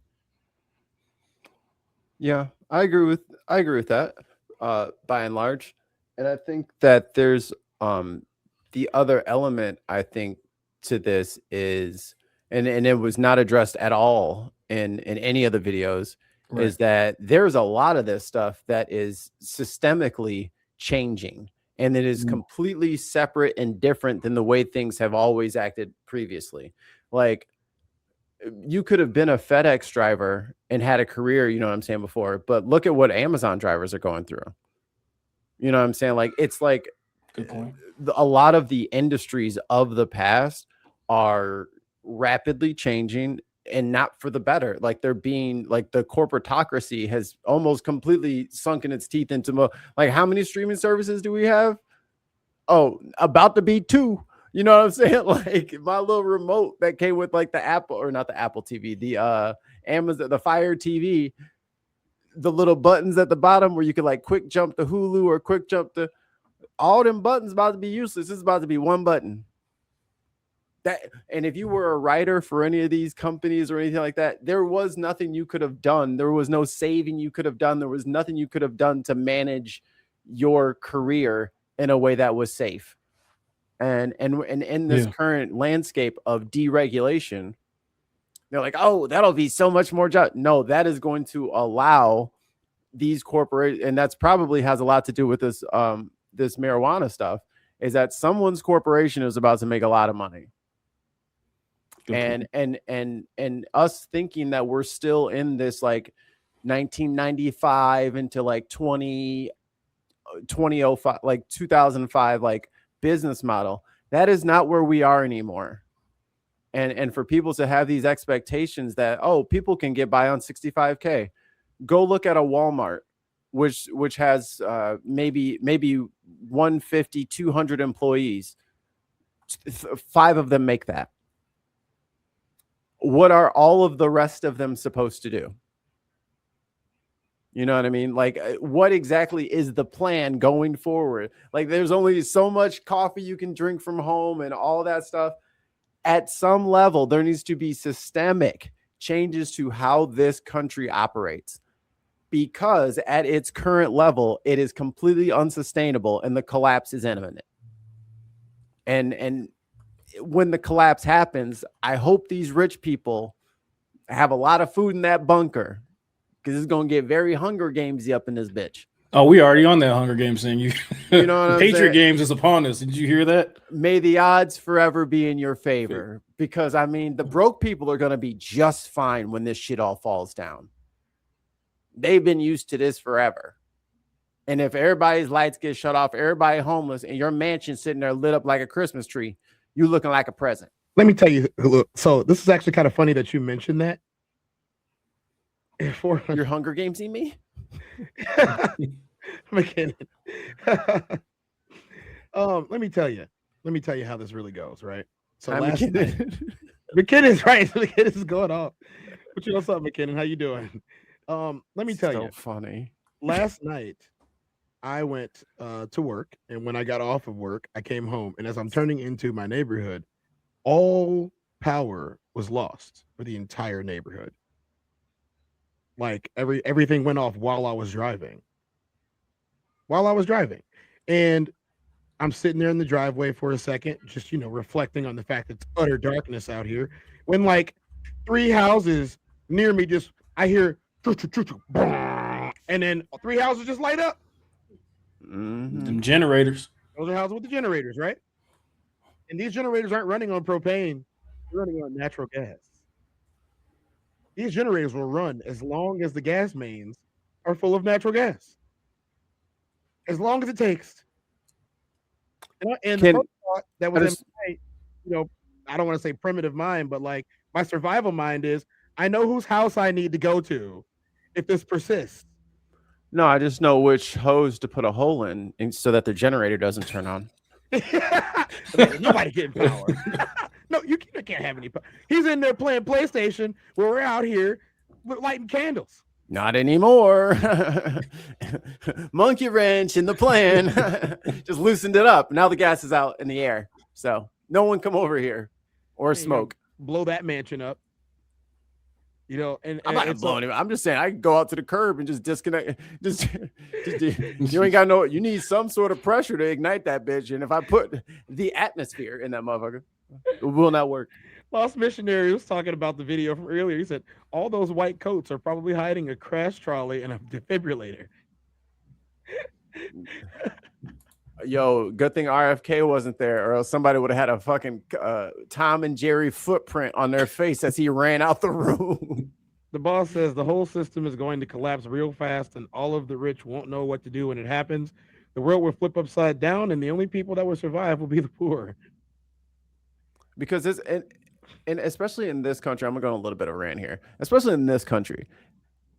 Yeah, I agree with that by and large. And I think that there's the other element I think to this is, and it was not addressed at all in any of the videos, right, is that there's a lot of this stuff that is systemically changing and it is completely separate and different than the way things have always acted previously. Like you could have been a FedEx driver and had a career, you know what I'm saying, before, but look at what Amazon drivers are going through. You know what I'm saying? Like, it's like good point. A lot of the industries of the past are rapidly changing and not for the better. Like they're being like the corporatocracy has almost completely sunken its teeth into like how many streaming services do we have? Oh, about to be 2. You know what I'm saying? Like my little remote that came with like the Apple or not the Apple TV, the Amazon, the Fire TV, the little buttons at the bottom where you could like quick jump to Hulu or quick jump to all them buttons about to be useless. This is about to be one button. And if you were a writer for any of these companies or anything like that, there was nothing you could have done. There was no saving you could have done. There was nothing you could have done to manage your career in a way that was safe. And in this current landscape of deregulation, they're like, oh, that'll be so much more job. No, that is going to allow these corporate, and that's probably has a lot to do with this this marijuana stuff, is that someone's corporation is about to make a lot of money. And us thinking that we're still in this like 1995 into like 2005, like 2005, like business model, that is not where we are anymore. And for people to have these expectations that, oh, people can get by on 65K, go look at a Walmart, which has maybe 150, 200 employees. 5 of them make that. What are all of the rest of them supposed to do? You know what I mean? Like, what exactly is the plan going forward? Like, there's only so much coffee you can drink from home and all that stuff. At some level, there needs to be systemic changes to how this country operates, because at its current level, it is completely unsustainable and the collapse is imminent. And when the collapse happens, I hope these rich people have a lot of food in that bunker, because it's going to get very Hunger Games-y up in this bitch. Oh, we already on that Hunger Games thing. You know what Patriot Games is upon us. Did you hear that? May the odds forever be in your favor, because I mean, the broke people are going to be just fine when this shit all falls down. They've been used to this forever. And if everybody's lights get shut off, everybody homeless, and your mansion sitting there lit up like a Christmas tree, you looking like a present. Let me tell you, look, so this is actually kind of funny that you mentioned that. Your Hunger Games-y me? McKinnon. Let me tell you how this really goes, right? So last night, McKinnon's right. McKinnon's going off. What's up, McKinnon? How you doing? Let me tell you. Funny. Last night, I went to work, and when I got off of work, I came home, and as I'm turning into my neighborhood, all power was lost for the entire neighborhood. Like everything went off while I was driving. And I'm sitting there in the driveway for a second, just, reflecting on the fact that it's utter darkness out here, when like 3 houses near me, I hear, and then 3 houses just light up. Them generators. Those are houses with the generators, right? And these generators aren't running on propane, they're running on natural gas. These generators will run as long as the gas mains are full of natural gas. As long as it takes. And the first thought that was in my, I don't want to say primitive mind, but like my survival mind is, I know whose house I need to go to if this persists. No, I just know which hose to put a hole in so that the generator doesn't turn on. Nobody getting power. No, you can't have any power. He's in there playing PlayStation where we're out here lighting candles. Not anymore. Monkey wrench in the plan. Just loosened it up. Now the gas is out in the air. So no one come over here or smoke. Blow that mansion up. And I'm not blowing it. I'm just saying I can go out to the curb and just disconnect. Just you ain't got you need some sort of pressure to ignite that bitch. And if I put the atmosphere in that motherfucker, it will not work. Lost Missionary was talking about the video from earlier. He said all those white coats are probably hiding a crash trolley and a defibrillator. Yo, good thing RFK wasn't there, or else somebody would have had a fucking Tom and Jerry footprint on their face as he ran out the room. The boss says the whole system is going to collapse real fast, and all of the rich won't know what to do when it happens. The world will flip upside down, and the only people that will survive will be the poor. Because this, and especially in this country, I'm going to go on a little bit of a rant here. Especially in this country.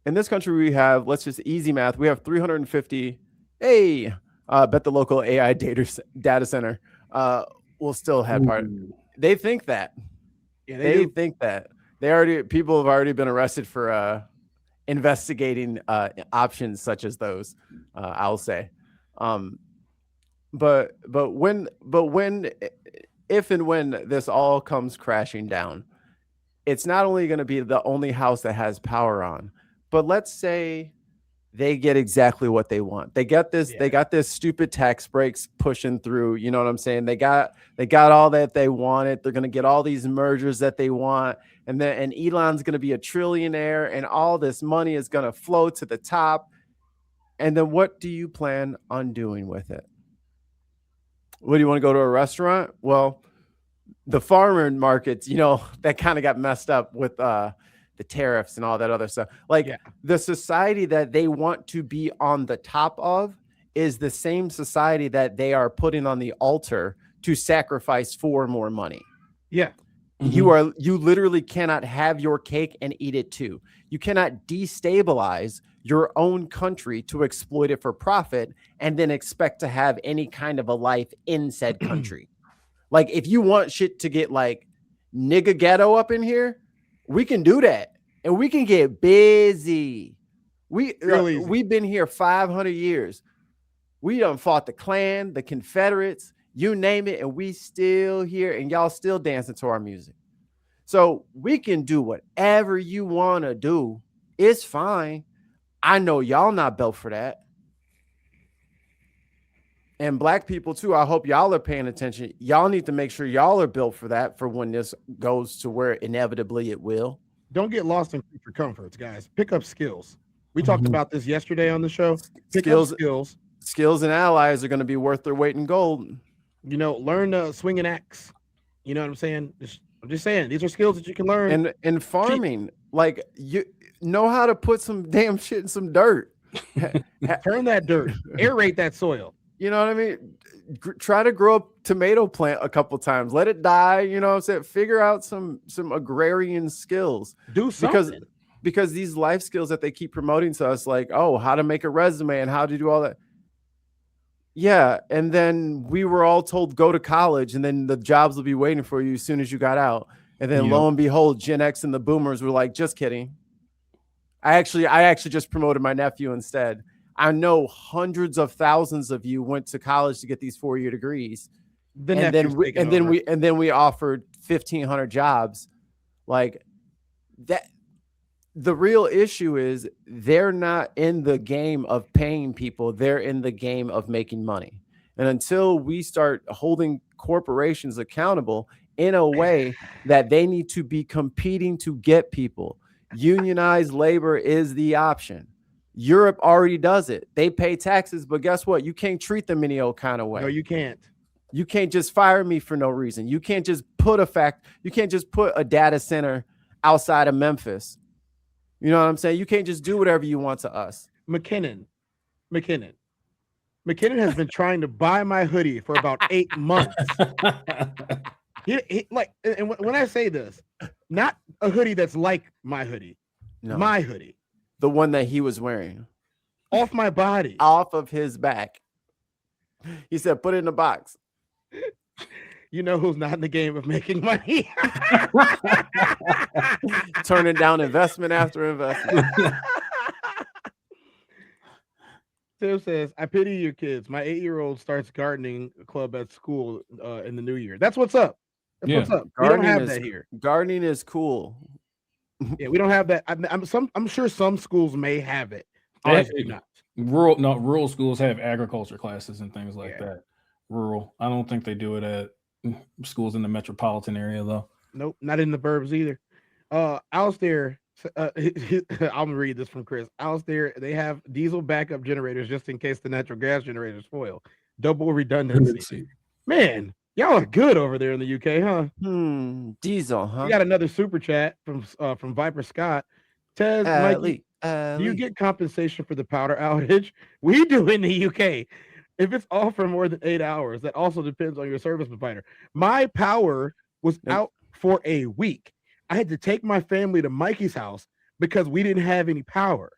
In this country, we have, let's just easy math, we have 350. Hey. Bet the local AI data center will still have part. They think that. Yeah, they think that. People have already been arrested for investigating options such as those. I'll say, but if and when this all comes crashing down, it's not only going to be the only house that has power on, but let's say they get exactly what they want. They got this. Yeah. They got this stupid tax breaks pushing through. You know what I'm saying? They got all that they wanted. They're gonna get all these mergers that they want, and Elon's gonna be a trillionaire, and all this money is gonna flow to the top. And then what do you plan on doing with it? What do you want to go to a restaurant? Well, the farmer markets, that kind of got messed up with the tariffs and all that other stuff. The society that they want to be on the top of is the same society that they are putting on the altar to sacrifice for more money. Yeah. Mm-hmm. You literally cannot have your cake and eat it too. You cannot destabilize your own country to exploit it for profit and then expect to have any kind of a life in said country. Like if you want shit to get like nigga ghetto up in here, we can do that, and we can get busy. We've been here 500 years. We done fought the Klan, the Confederates, you name it, and we still here, and y'all still dancing to our music. So we can do whatever you want to do. It's fine. I know y'all not built for that. And black people too, I hope y'all are paying attention. Y'all need to make sure y'all are built for that, for when this goes to where inevitably it will. Don't get lost in creature comforts, guys. Pick up skills. We talked about this yesterday on the show. Skills and allies are going to be worth their weight in gold. You know, learn to swing an axe. You know what I'm saying? I'm just saying, these are skills that you can learn. And in farming, like, you know how to put some damn shit in some dirt. Turn that dirt, aerate that soil. You know what I mean? Try to grow a tomato plant a couple times. Let it die. You know what I'm saying? Figure out some agrarian skills. Do something. Because these life skills that they keep promoting to us, like, oh, how to make a resume and how to do all that. Yeah. And then we were all told, go to college and then the jobs will be waiting for you as soon as you got out. And then lo and behold, Gen X and the boomers were like, just kidding. I actually just promoted my nephew instead. I know hundreds of thousands of you went to college to get these 4-year degrees. And then we offered 1,500 jobs. Like that. The real issue is they're not in the game of paying people. They're in the game of making money. And until we start holding corporations accountable in a way that they need to be competing to get people, unionized labor is the option. Europe already does it. They pay taxes, but guess what? You can't treat them any old kind of way. No, you can't. You can't just fire me for no reason. You can't just put a data center outside of Memphis. You know what I'm saying? You can't just do whatever you want to us. McKinnon has been trying to buy my hoodie for about 8 months. And when I say this, not a hoodie that's like my hoodie, my hoodie, the one that he was wearing, off my body, off of his back. He said, "Put it in a box." You know who's not in the game of making money? Turning down investment after investment. Tim says, I pity your kids. My 8-year-old starts gardening club at school in the new year. That's what's up. What's up. We don't have that here. Gardening is cool. Yeah, we don't have that. I'm sure some schools may have it. Not. Rural schools have agriculture classes and things like that. Rural. I don't think they do it at schools in the metropolitan area though. Nope, not in the burbs either. Alistair, I'll read this from Chris. Alistair, they have diesel backup generators just in case the natural gas generators foil. Double redundancy. Man, y'all are good over there in the UK, huh? Diesel, huh? We got another super chat from Viper Scott. Tez, Mikey, do you get compensation for the powder outage? We do in the UK. If it's off for more than 8 hours, that also depends on your service provider. My power was out for a week. I had to take my family to Mikey's house because we didn't have any power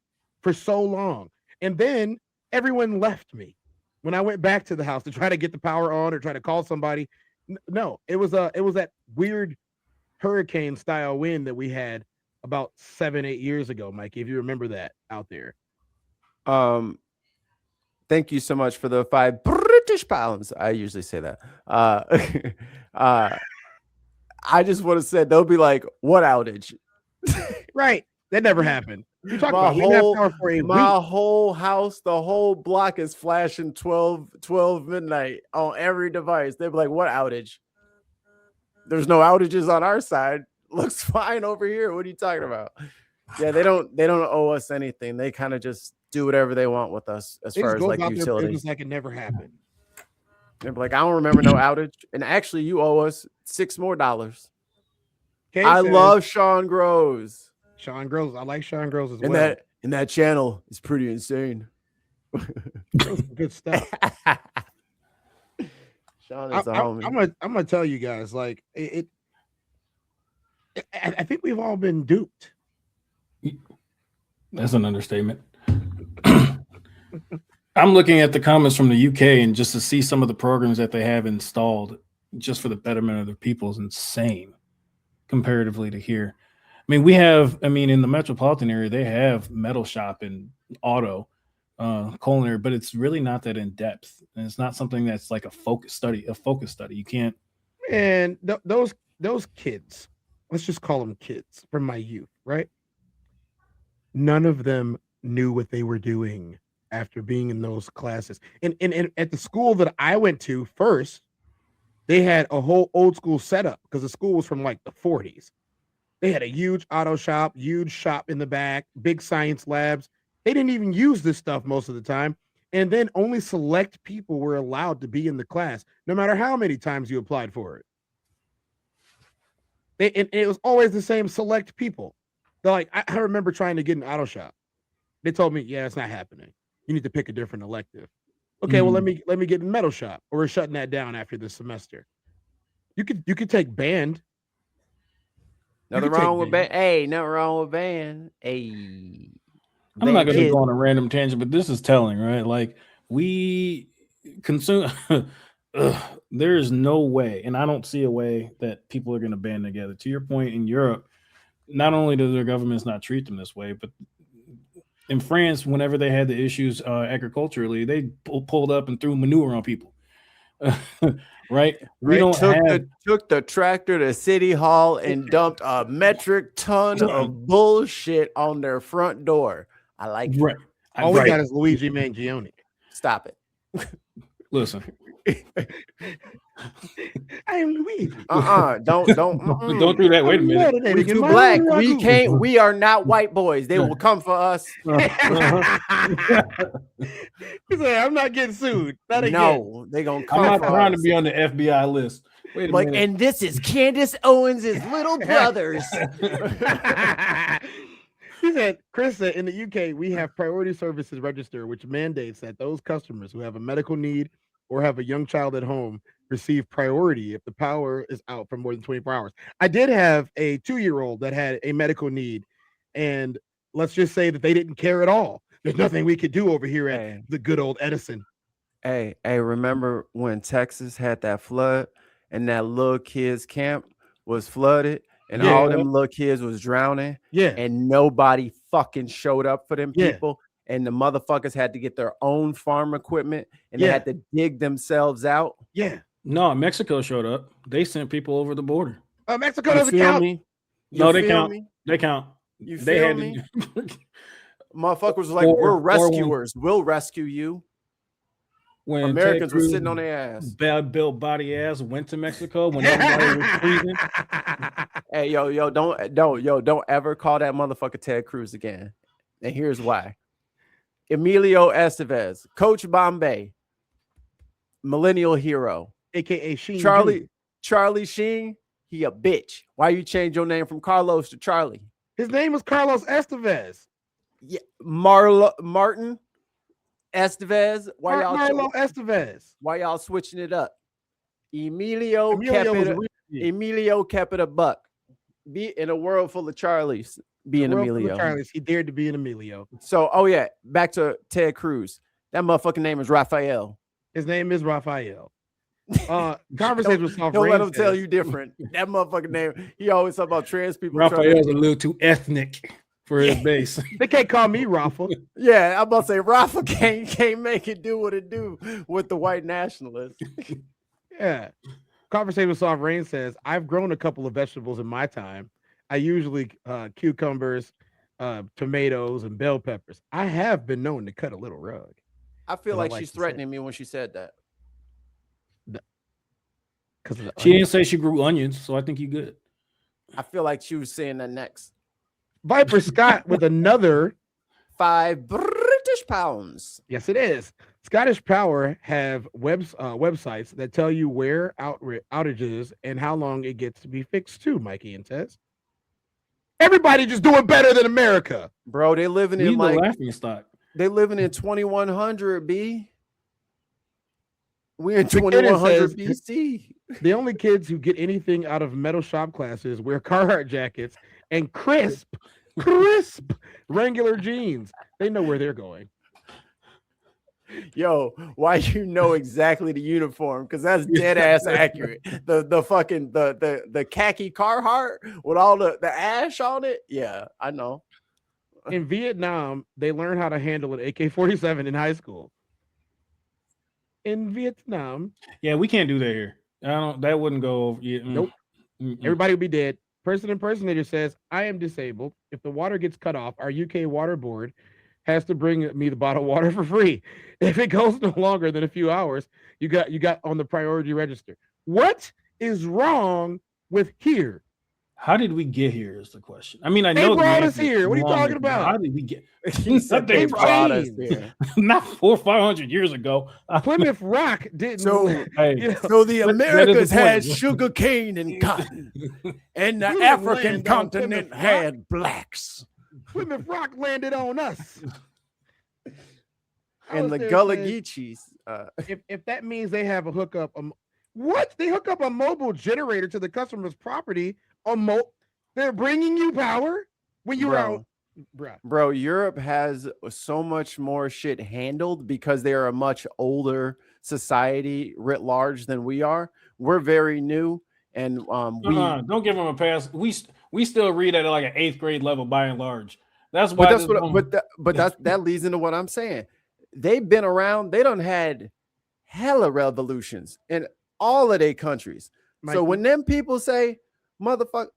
for so long. And then everyone left me when I went back to the house to try to get the power on or try to call somebody. No, it was that weird hurricane style wind that we had about 7-8 years ago, Mikey, if you remember that out there. Thank you so much for the 5 British pounds. I usually say that. I just want to say they'll be like, what outage? Right. That never happened. You talk about my whole house, the whole block is flashing 12 midnight on every device. They'll be like, what outage? There's no outages on our side. Looks fine over here. What are you talking about? Yeah, they don't owe us anything. They kind of just do whatever they want with us as far as like utilities. Like it never happened. They're like, I don't remember no outage. And actually, you owe us $6 more. I love Sean Groves. Sean Groves. I like Sean Groves as well. And that channel is pretty insane. Good stuff. Sean is a homie. I'm gonna tell you guys, like I think we've all been duped. That's an understatement. I'm looking at the comments from the UK and just to see some of the programs that they have installed just for the betterment of their people is insane comparatively to here. I mean, in the metropolitan area, they have metal shop and auto, culinary, but it's really not that in depth. And it's not something that's like a focus study. You can't. And those kids, let's just call them kids from my youth, right? None of them knew what they were doing after being in those classes. And at the school that I went to first, they had a whole old school setup because the school was from like the 40s. They had a huge auto shop, huge shop in the back, big science labs. They didn't even use this stuff most of the time. And then only select people were allowed to be in the class, no matter how many times you applied for it. And it was always the same select people. They're like, I remember trying to get an auto shop. They told me, yeah, it's not happening. You need to pick a different elective. Okay, well, let me get in metal shop, or we're shutting that down after this semester. You could take band. Nothing wrong with band. Hey, nothing wrong with band. Hey. I'm not going to go on a random tangent, but this is telling, right? Like, we consume. There is no way, and I don't see a way that people are going to band together. To your point, in Europe, not only do their governments not treat them this way, but in France, whenever they had the issues agriculturally, they pulled up and threw manure on people. Right? We took the tractor to City Hall and dumped a metric ton of bullshit on their front door. I like it. All we got is Luigi Mangione. Stop it. Listen. I am Luigi. Don't do that. Wait a minute. We're too black. We are not white boys. They will come for us. He said, I'm not getting sued. Not again. No, they gonna come. I'm not trying to be on the FBI list. Wait a minute. And this is Candace Owens' little brothers. He said, Chris said, in the UK, we have priority services register, which mandates that those customers who have a medical need or have a young child at home receive priority if the power is out for more than 24 hours. I did have a 2-year-old that had a medical need, and let's just say that they didn't care at all. There's nothing we could do over here at the good old Edison. Hey, remember when Texas had that flood and that little kids camp was flooded? And all them little kids was drowning. Yeah. And nobody fucking showed up for them people. And the motherfuckers had to get their own farm equipment and they had to dig themselves out. Yeah. No, Mexico showed up. They sent people over the border. Mexico doesn't count. No, they count. They count. You feel me? Motherfuckers was like, we're rescuers. We'll rescue you. When Americans were sitting on their ass. Bad Bill body ass went to Mexico when everybody was freezing. Hey, don't ever call that motherfucker Ted Cruz again. And here's why. Emilio Estevez, Coach Bombay, millennial hero, aka Sheen. Charlie Sheen, he a bitch. Why you change your name from Carlos to Charlie? His name was Carlos Estevez. Yeah, Martin Estevez. Marlo Estevez. Why y'all switching it up? Emilio kept it a buck. Be in a world full of Charlies. Be an Emilio. Charlies. He dared to be an Emilio. So, back to Ted Cruz. That motherfucking name is Raphael. His name is Raphael. Conversation with Soft Don't Rain let him tell you different. That motherfucking name. He always talk about trans people. Raphael's a little too ethnic for his base. They can't call me Rafa. Yeah, I'm about to say Rafa can't make it do what it do with the white nationalists. Yeah. Conversation with Soft Rain says, I've grown a couple of vegetables in my time. I usually cucumbers, tomatoes, and bell peppers. I have been known to cut a little rug. I feel like she's threatening me when she said that. She didn't say she grew onions, so I think you're good. I feel like she was saying that next. Viper Scott with another 5 British pounds. Yes, it is. Scottish Power have websites that tell you where outages and how long it gets to be fixed too, Mikey and Tez. Everybody just doing better than America. Bro, they living in like laughing stock. They living in 2100 B. We're in 2100 BC. The only kids who get anything out of metal shop classes wear Carhartt jackets and crisp Wrangler jeans. They know where they're going. Yo, why you know exactly the uniform? Because that's dead ass accurate. The fucking the khaki Carhartt with all the ash on it. Yeah, I know. In Vietnam, they learn how to handle an AK-47 in high school. In Vietnam, yeah, we can't do that here. That wouldn't go over. Yeah, nope. Everybody would be dead. Person impersonator says, I am disabled. If the water gets cut off, our UK water board has to bring me the bottled water for free. If it goes no longer than a few hours, you got on the priority register. What is wrong with here? How did we get here is the question. I mean, I they know brought us here. What are you talking about? How did we get? They brought us here. Not 400 or 500 years ago. Plymouth Rock didn't. So, so the Americas had sugar cane and cotton, and the African continent had blacks. Plymouth Rock landed on us. And the Gullah Geechees. If that means they have a hookup, what? They hook up a mobile generator to the customer's property. They're bringing you power when you're out. Bro, Europe has so much more shit handled because they are a much older society writ large than we are. We're very new, and don't give them a pass. We still read at like an 8th grade level by and large. That's why. That leads into what I'm saying. They've been around. They done had hella revolutions in all of their countries. So when them people say, "Motherfucker,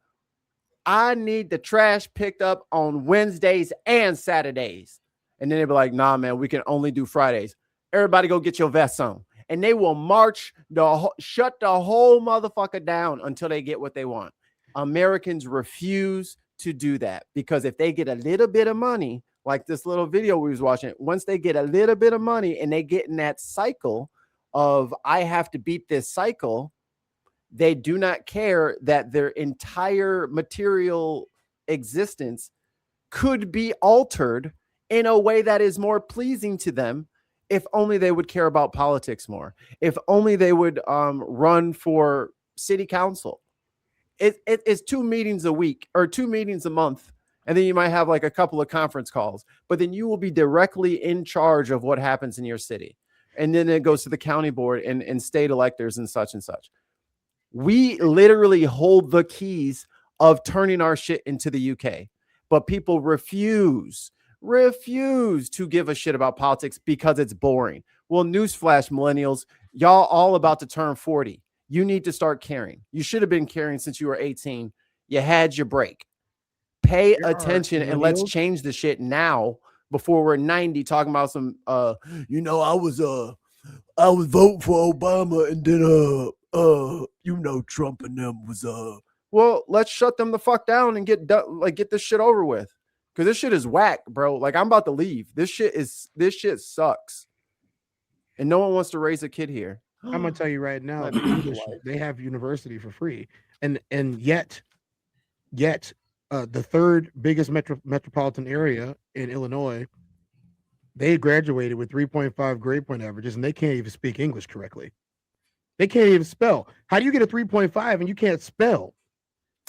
I need the trash picked up on Wednesdays and Saturdays," and then they be like, "Nah, man, we can only do Fridays. Everybody go get your vests on," and they will shut the whole motherfucker down until they get what they want. Americans refuse to do that because if they get a little bit of money, like this little video we was watching, once they get a little bit of money and they get in that cycle of I have to beat this cycle, they do not care that their entire material existence could be altered in a way that is more pleasing to them if only they would care about politics more, if only they would run for city council. It's 2 meetings a week or 2 meetings a month. And then you might have like a couple of conference calls, but then you will be directly in charge of what happens in your city. And then it goes to the county board and state electors and such and such. We literally hold the keys of turning our shit into the UK, but people refuse to give a shit about politics because it's boring. Well, newsflash, millennials, y'all all about to turn 40. You need to start caring. You should have been caring since you were 18. You had your break. Pay attention and let's change the shit now before we're 90 talking about some I was voting for Obama and then Trump and them was well, let's shut them the fuck down and get this shit over with. Cause this shit is whack, bro. Like I'm about to leave. This shit sucks. And no one wants to raise a kid here. I'm gonna tell you right now, they have university for free. And yet the third biggest metropolitan area in Illinois, they graduated with 3.5 grade point averages, and they can't even speak English correctly. They can't even spell. How do you get a 3.5 and you can't spell?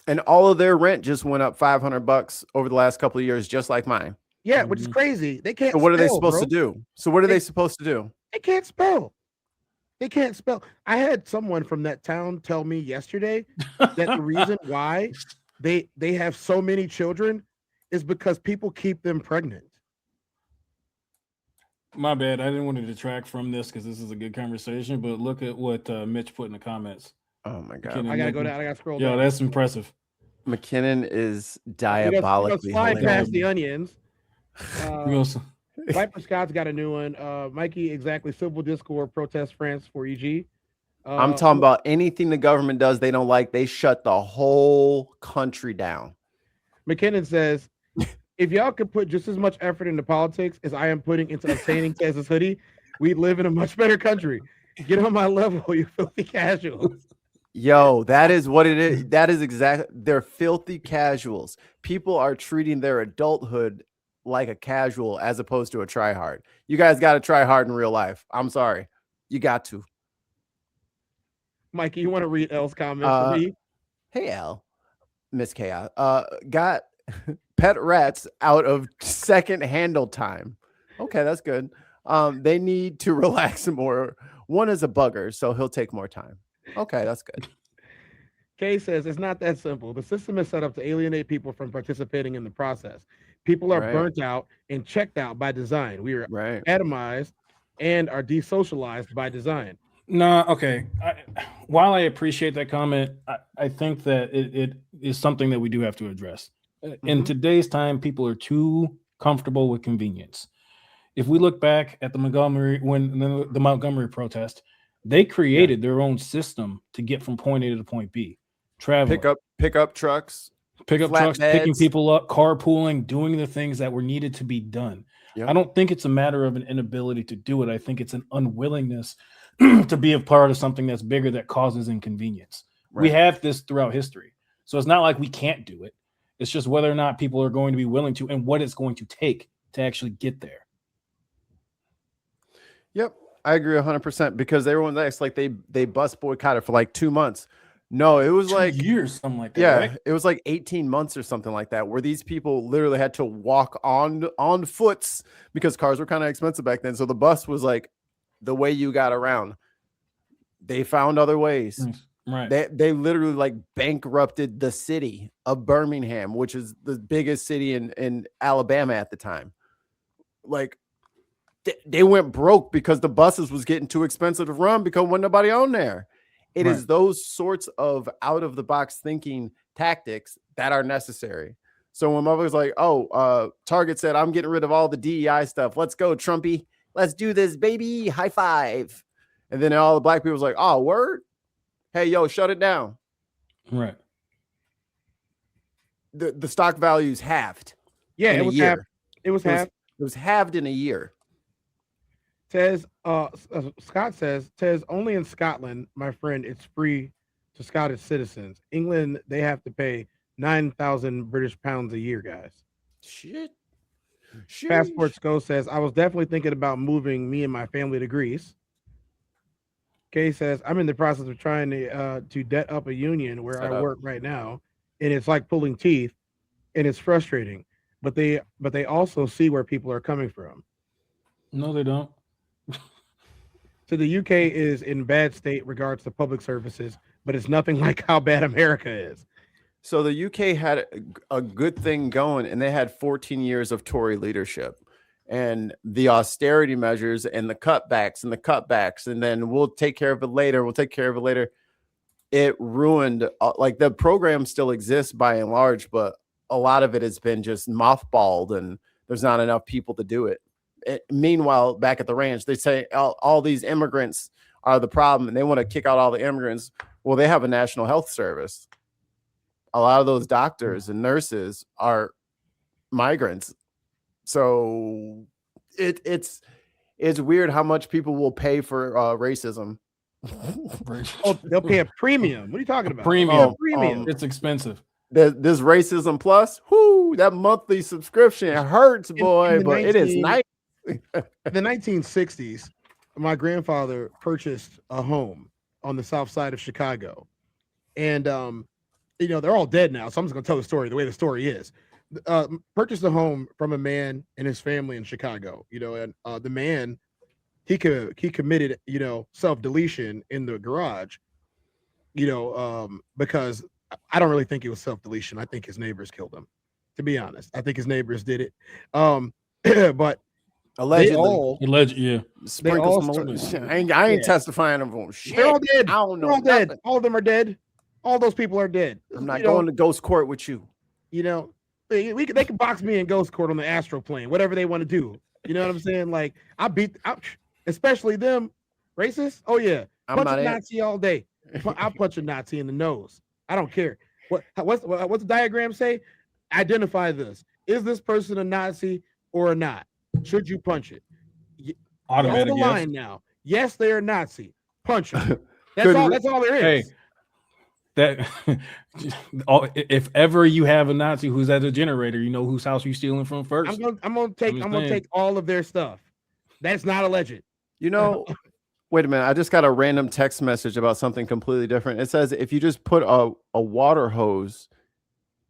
And all of their rent just went up $500 over the last couple of years, just like mine. Yeah, which is crazy. They can't. So what are they supposed to do? So what are they supposed to do? They can't spell. They can't spell. I had someone from that town tell me yesterday that the reason why they have so many children is because people keep them pregnant. My bad. I didn't want to detract from this because this is a good conversation, but look at what Mitch put in the comments. Oh my God. I gotta go down. I gotta scroll down. Yeah, that's impressive. McKinnon is diabolically slide past the onions. Viper Scott's got a new one. Mikey, exactly. Civil discord protest France for EG. I'm talking about anything the government does they don't like, they shut the whole country down. McKinnon says, if y'all could put just as much effort into politics as I am putting into obtaining Tez's hoodie, we'd live in a much better country. Get on my level, you filthy casuals. Yo, that is what it is. That is exactly. They're filthy casuals. People are treating their adulthood like a casual as opposed to a try hard. You guys got to try hard in real life. I'm sorry. You got to. Mikey, you want to read L's comment for me? Hey, L. Miss Chaos. Got pet rats out of second handle time. Okay, that's good. They need to relax more. One is a bugger, so he'll take more time. Okay, that's good. Kay says it's not that simple. The system is set up to alienate people from participating in the process. People are burnt out and checked out by design. We are atomized and are desocialized by design. No, okay. While I appreciate that comment, I think that it is something that we do have to address. In today's time, people are too comfortable with convenience. If we look back at the Montgomery protest, they created their own system to get from point A to point B. traveling, pickup trucks, picking people up, carpooling, doing the things that were needed to be done. Yep. I don't think it's a matter of an inability to do it. I think it's an unwillingness to be a part of something that's bigger that causes inconvenience. Right. We have this throughout history. So it's not like we can't do it. It's just whether or not people are going to be willing to and what it's going to take to actually get there. Yep. I agree 100% because everyone next, like they bus boycotted for like 2 months. No, it was 2 like years, something like that. Yeah, right? It was like 18 months or something like that, where these people literally had to walk on foots because cars were kind of expensive back then. So the bus was like the way you got around. They found other ways. Right. They literally like bankrupted the city of Birmingham, which is the biggest city in Alabama at the time. Like they went broke because the buses was getting too expensive to run because wasn't nobody on there. It is those sorts of out of the box thinking tactics that are necessary. So when motherfuckers like, Target said, I'm getting rid of all the DEI stuff. Let's go, Trumpy. Let's do this, baby. High five. And then all the black people was like, oh, word? Hey, yo, shut it down. Right. The stock value's halved. Yeah, it was halved. It was halved in a year. Scott says, only in Scotland, my friend, it's free to Scottish citizens. England, they have to pay 9,000 British pounds a year, guys. Shit. Passport Go says, I was definitely thinking about moving me and my family to Greece. Kay says, I'm in the process of trying to debt up a union where I work right now, and it's like pulling teeth, and it's frustrating. But they also see where people are coming from. No, they don't. So the UK is in bad state regards to public services, but it's nothing like how bad America is. So the UK had a good thing going, and they had 14 years of Tory leadership. And the austerity measures and the cutbacks, and then we'll take care of it later. It ruined, like the program still exists by and large, but a lot of it has been just mothballed, and there's not enough people to do it. Meanwhile, back at the ranch, they say all these immigrants are the problem, and they want to kick out all the immigrants. Well, they have a national health service. A lot of those doctors and nurses are migrants. So it's weird how much people will pay for racism. They'll pay a premium. What are you talking about? Premium. It's expensive. This racism plus, that monthly subscription, it hurts, boy, but it is nice. In the 1960s, my grandfather purchased a home on the south side of Chicago. And, they're all dead now. So I'm just going to tell the story the way the story is. Purchased a home from a man and his family in Chicago, and the man, he committed, self-deletion in the garage, because I don't really think it was self-deletion. I think his neighbors killed him, to be honest. I think his neighbors did it. But allegedly, sprinkle some I ain't testifying of them. Shit. They're all dead. I don't know. They're all dead. All of them are dead. All those people are dead. I'm not going to ghost court with you. They can box me in ghost court on the astral plane, whatever they want to do. You know what I'm saying? Like especially them racists. Oh yeah, punch a Nazi all day. I'll punch a Nazi in the nose. I don't care. What's the diagram say? Identify this. Is this person a Nazi or not? Should you punch it? Automatic the line now. Yes, they are Nazi. Punch them. That's all there is. Hey, if ever you have a Nazi who's at a generator, you know whose house you're stealing from first. I'm gonna take all of their stuff. That's not alleged. Wait a minute. I just got a random text message about something completely different. It says if you just put a water hose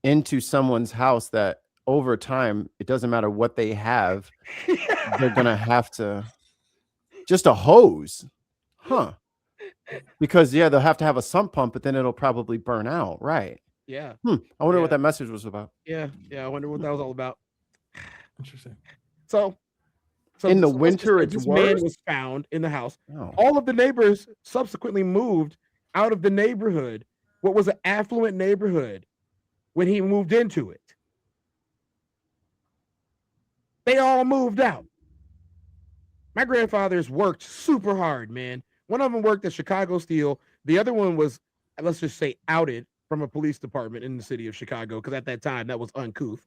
into someone's house, that over time, it doesn't matter what they have, they're gonna have to just a hose. Huh. Because they'll have to have a sump pump, but then it'll probably burn out, right? Yeah. I wonder what that message was about. Yeah. I wonder what that was all about. Interesting. So in the winter, this man was found in the house. Oh. All of the neighbors subsequently moved out of the neighborhood, what was an affluent neighborhood, when he moved into it. They all moved out. My grandfather's worked super hard, man. One of them worked at Chicago Steel. The other one was, let's just say, outed from a police department in the city of Chicago, because at that time that was uncouth.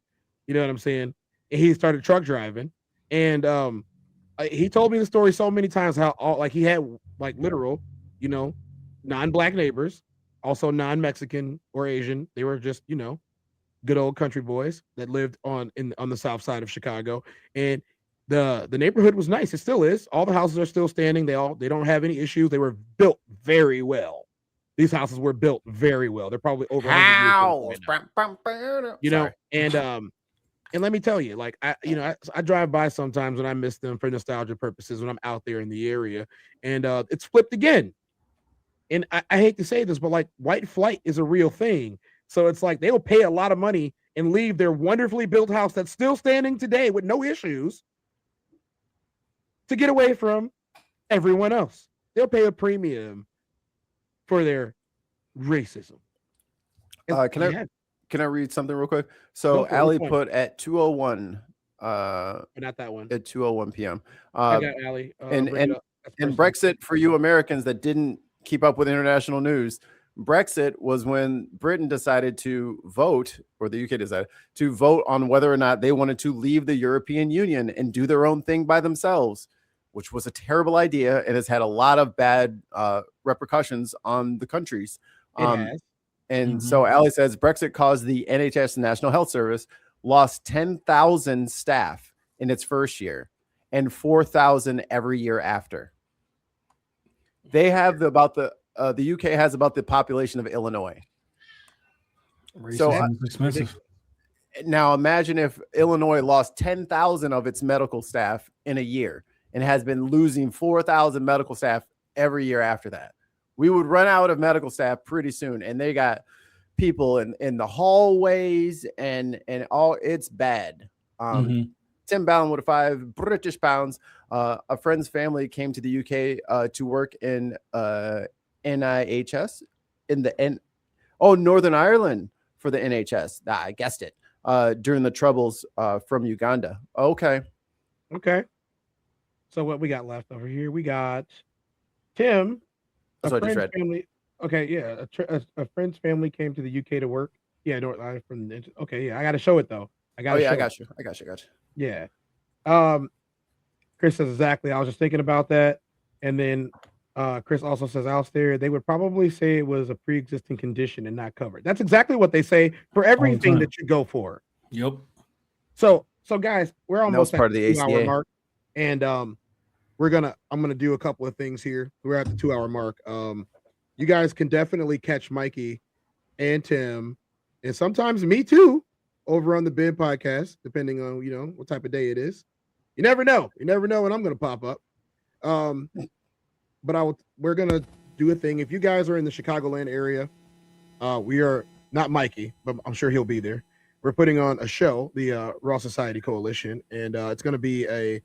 You know what I'm saying? And he started truck driving, and he told me the story so many times how he had like literal, non-black neighbors, also non-Mexican or Asian. They were just good old country boys that lived on the south side of Chicago, and the neighborhood was nice. It still is. All the houses are still standing. They don't have any issues. They were built very well. These houses were built very well. They're probably over 100 years old, and let me tell you, like I drive by sometimes and I miss them for nostalgia purposes when I'm out there in the area, and it's flipped again. And I hate to say this, but like white flight is a real thing. So it's like they'll pay a lot of money and leave their wonderfully built house that's still standing today with no issues to get away from everyone else. They'll pay a premium for their racism. Can I read something real quick? So Allie put at 2:01. Not that one. At 2:01 p.m. I got Allie. And Brexit, for you Americans that didn't keep up with international news, Brexit was when Britain decided to vote, or the UK decided to vote on whether or not they wanted to leave the European Union and do their own thing by themselves, which was a terrible idea and has had a lot of bad repercussions on the countries. So Allie says Brexit caused the NHS, National Health Service, lost 10,000 staff in its first year and 4,000 every year after. They have the UK has about the population of Illinois. So expensive. Now imagine if Illinois lost 10,000 of its medical staff in a year and has been losing 4,000 medical staff every year after that. We would run out of medical staff pretty soon, and they got people in the hallways and all. It's bad. Tim Ballon with 5 British pounds. A friend's family came to the UK to work in NIHS in Northern Ireland for the NHS. I guessed it. During the troubles from Uganda. Okay. So what we got left over here? We got Tim. A friend's family. Okay, yeah. A friend's family came to the UK to work. Yeah, North Ireland from. Okay, yeah. I got to show it though. I got you. Yeah. Chris says exactly. I was just thinking about that, and then Chris also says out there they would probably say it was a pre-existing condition and not covered. That's exactly what they say for everything that you go for. Yep. So guys, we're almost part of the 2-hour mark, and I'm gonna do a couple of things here. We're at the 2-hour mark. You guys can definitely catch Mikey and Tim, and sometimes me too, over on the Ben podcast, depending on what type of day it is. You never know when I'm gonna pop up. But we're gonna do a thing. If you guys are in the Chicagoland area, we are not Mikey, but I'm sure he'll be there. We're putting on a show, the Raw Society Coalition, and it's going to be a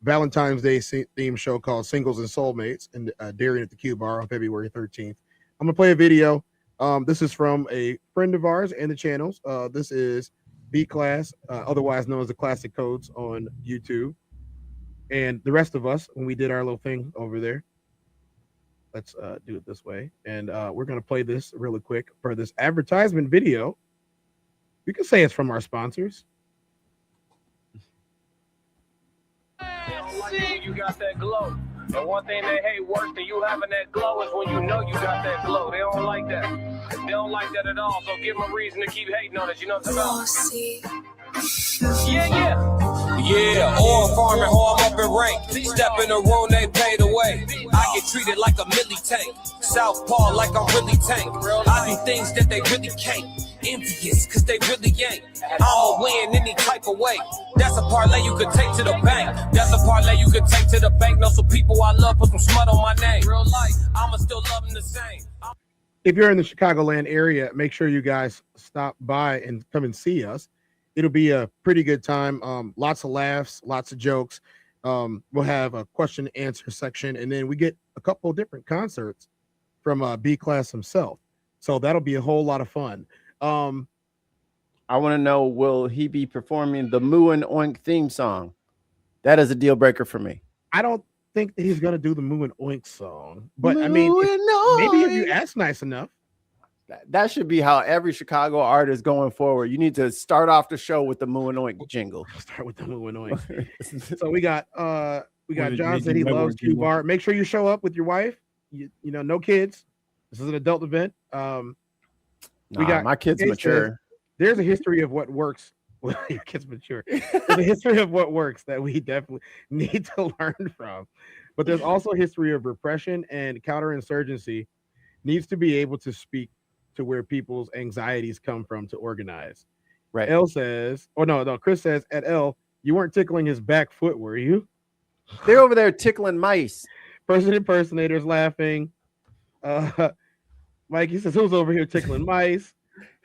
Valentine's Day theme show called Singles and Soulmates in Darien at the Q Bar on February 13th. I'm going to play a video. This is from a friend of ours and the channels. This is B Class, otherwise known as the Classic Codes on YouTube. And the rest of us, when we did our little thing over there, let's do it this way. And we're going to play this really quick for this advertisement video. You can say it's from our sponsors. You got that glow. And one thing they hate worse than you having that glow is when you know you got that glow. They don't like that. They don't like that at all. So give them a reason to keep hating on us. You know what I'm talking about? Yeah, all farming, home up in rank. Step in the room, they paid away. I get treated like a milli tank. Southpaw like I'm really tank. I do things that they really can't. Envious, cause they really ain't. I'ma win any type of way. That's a parlay you could take to the bank. That's a parlay you could take to the bank. Know some people I love, put some smut on my name. Real life, I'ma still love them the same. If you're in the Chicagoland area, make sure you guys stop by and come and see us. It'll be a pretty good time. Lots of laughs, lots of jokes. We'll have a question and answer section, and then we get a couple of different concerts from B Class himself. So that'll be a whole lot of fun. I want to know, will he be performing the Moo and Oink theme song? That is a deal breaker for me. I don't think that he's going to do the Moo and Oink song, but I mean, maybe if you ask nice enough. That should be how every Chicago artist going forward. You need to start off the show with the Moo and Oink jingle. Start with the Moo and Oink. So we got John said he loves Q-Bar. Make sure you show up with your wife. You know, no kids. This is an adult event. We got my kids mature. There's a history of what works. Well, your kids mature. There's a history of what works that we definitely need to learn from. But there's also a history of repression, and counterinsurgency needs to be able to speak to where people's anxieties come from to organize. Right. L says, Chris says, at L, you weren't tickling his back foot, were you? They're over there tickling mice. Person impersonators laughing. Mikey says, who's over here tickling mice?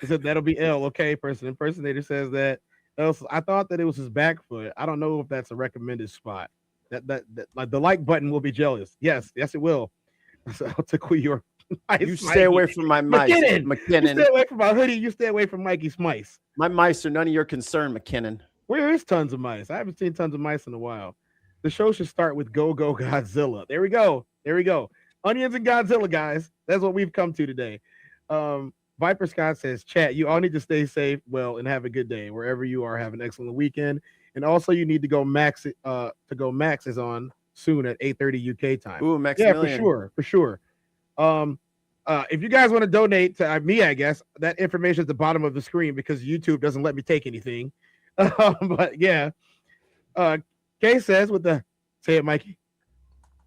He said, that'll be L. Okay, person impersonator says that. L says, I thought that it was his back foot. I don't know if that's a recommended spot. That like the like button will be jealous. Yes, it will. So I'll tickle your mice. You stay away from my mice, McKinnon. You stay away from my hoodie. You stay away from Mikey's mice. My mice are none of your concern, McKinnon. Where is tons of mice? I haven't seen tons of mice in a while. The show should start with Go Go Godzilla. There we go. Onions and Godzilla, guys. That's what we've come to today. Viper Scott says, chat, you all need to stay safe, well, and have a good day. Wherever you are, have an excellent weekend. And also you need to go Max Max is on soon at 8:30 UK time. Ooh, Max. Yeah, for sure. If you guys want to donate to me, I guess that information at the bottom of the screen because YouTube doesn't let me take anything. But yeah. Kay says say it, Mikey.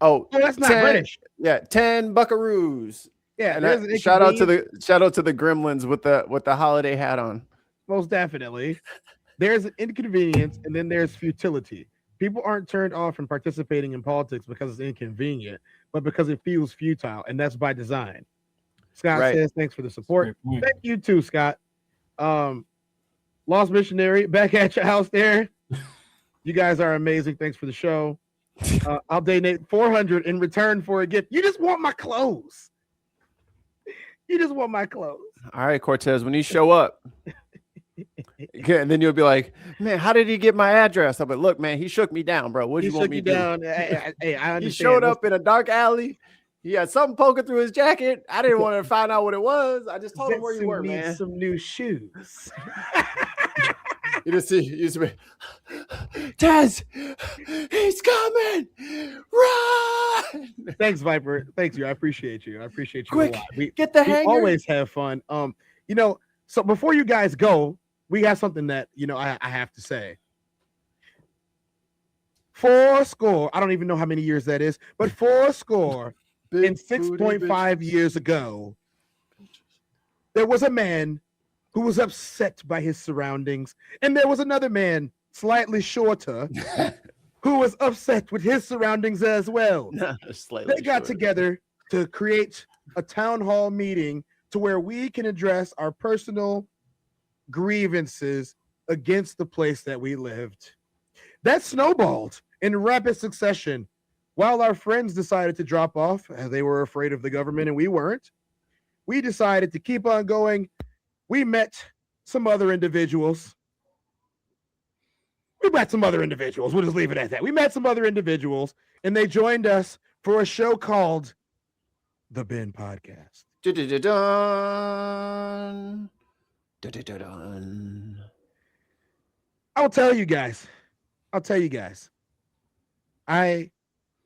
Oh, that's not British. Yeah, 10 buckaroos. Yeah, and shout out to the gremlins with the holiday hat on. Most definitely. There's an inconvenience and then there's futility. People aren't turned off from participating in politics because it's inconvenient, but because it feels futile, and that's by design. Scott says, thanks for the support. Thank you too, Scott. Lost Missionary, back at your house there. You guys are amazing. Thanks for the show. I'll donate 400 in return for a gift. You just want my clothes. All right, Cortez, when you show up. Okay, and then you'll be like, man, how did he get my address? I'll be like, look, man, he shook me down, bro. What do you want me to do? Hey, I understand. He showed up in a dark alley. He had something poking through his jacket. I didn't want to find out what it was. I just told him where you were, man. Some new shoes. You just be, Tez, he's coming. Run. Thanks, Viper. Thanks you. I appreciate you. Quick, a lot. Get the hanger. We always have fun. So before you guys go, we have something that I have to say. 40, I don't even know how many years that is, but 40 and 6.5 years ago, there was a man who was upset by his surroundings, and there was another man slightly shorter who was upset with his surroundings as well. They got together to create a town hall meeting to where we can address our personal grievances against the place that we lived. That snowballed in rapid succession. While our friends decided to drop off as they were afraid of the government and we weren't, we decided to keep on going. We met some other individuals. We'll just leave it at that. We met some other individuals and they joined us for a show called The Ben Podcast. I'll tell you guys. I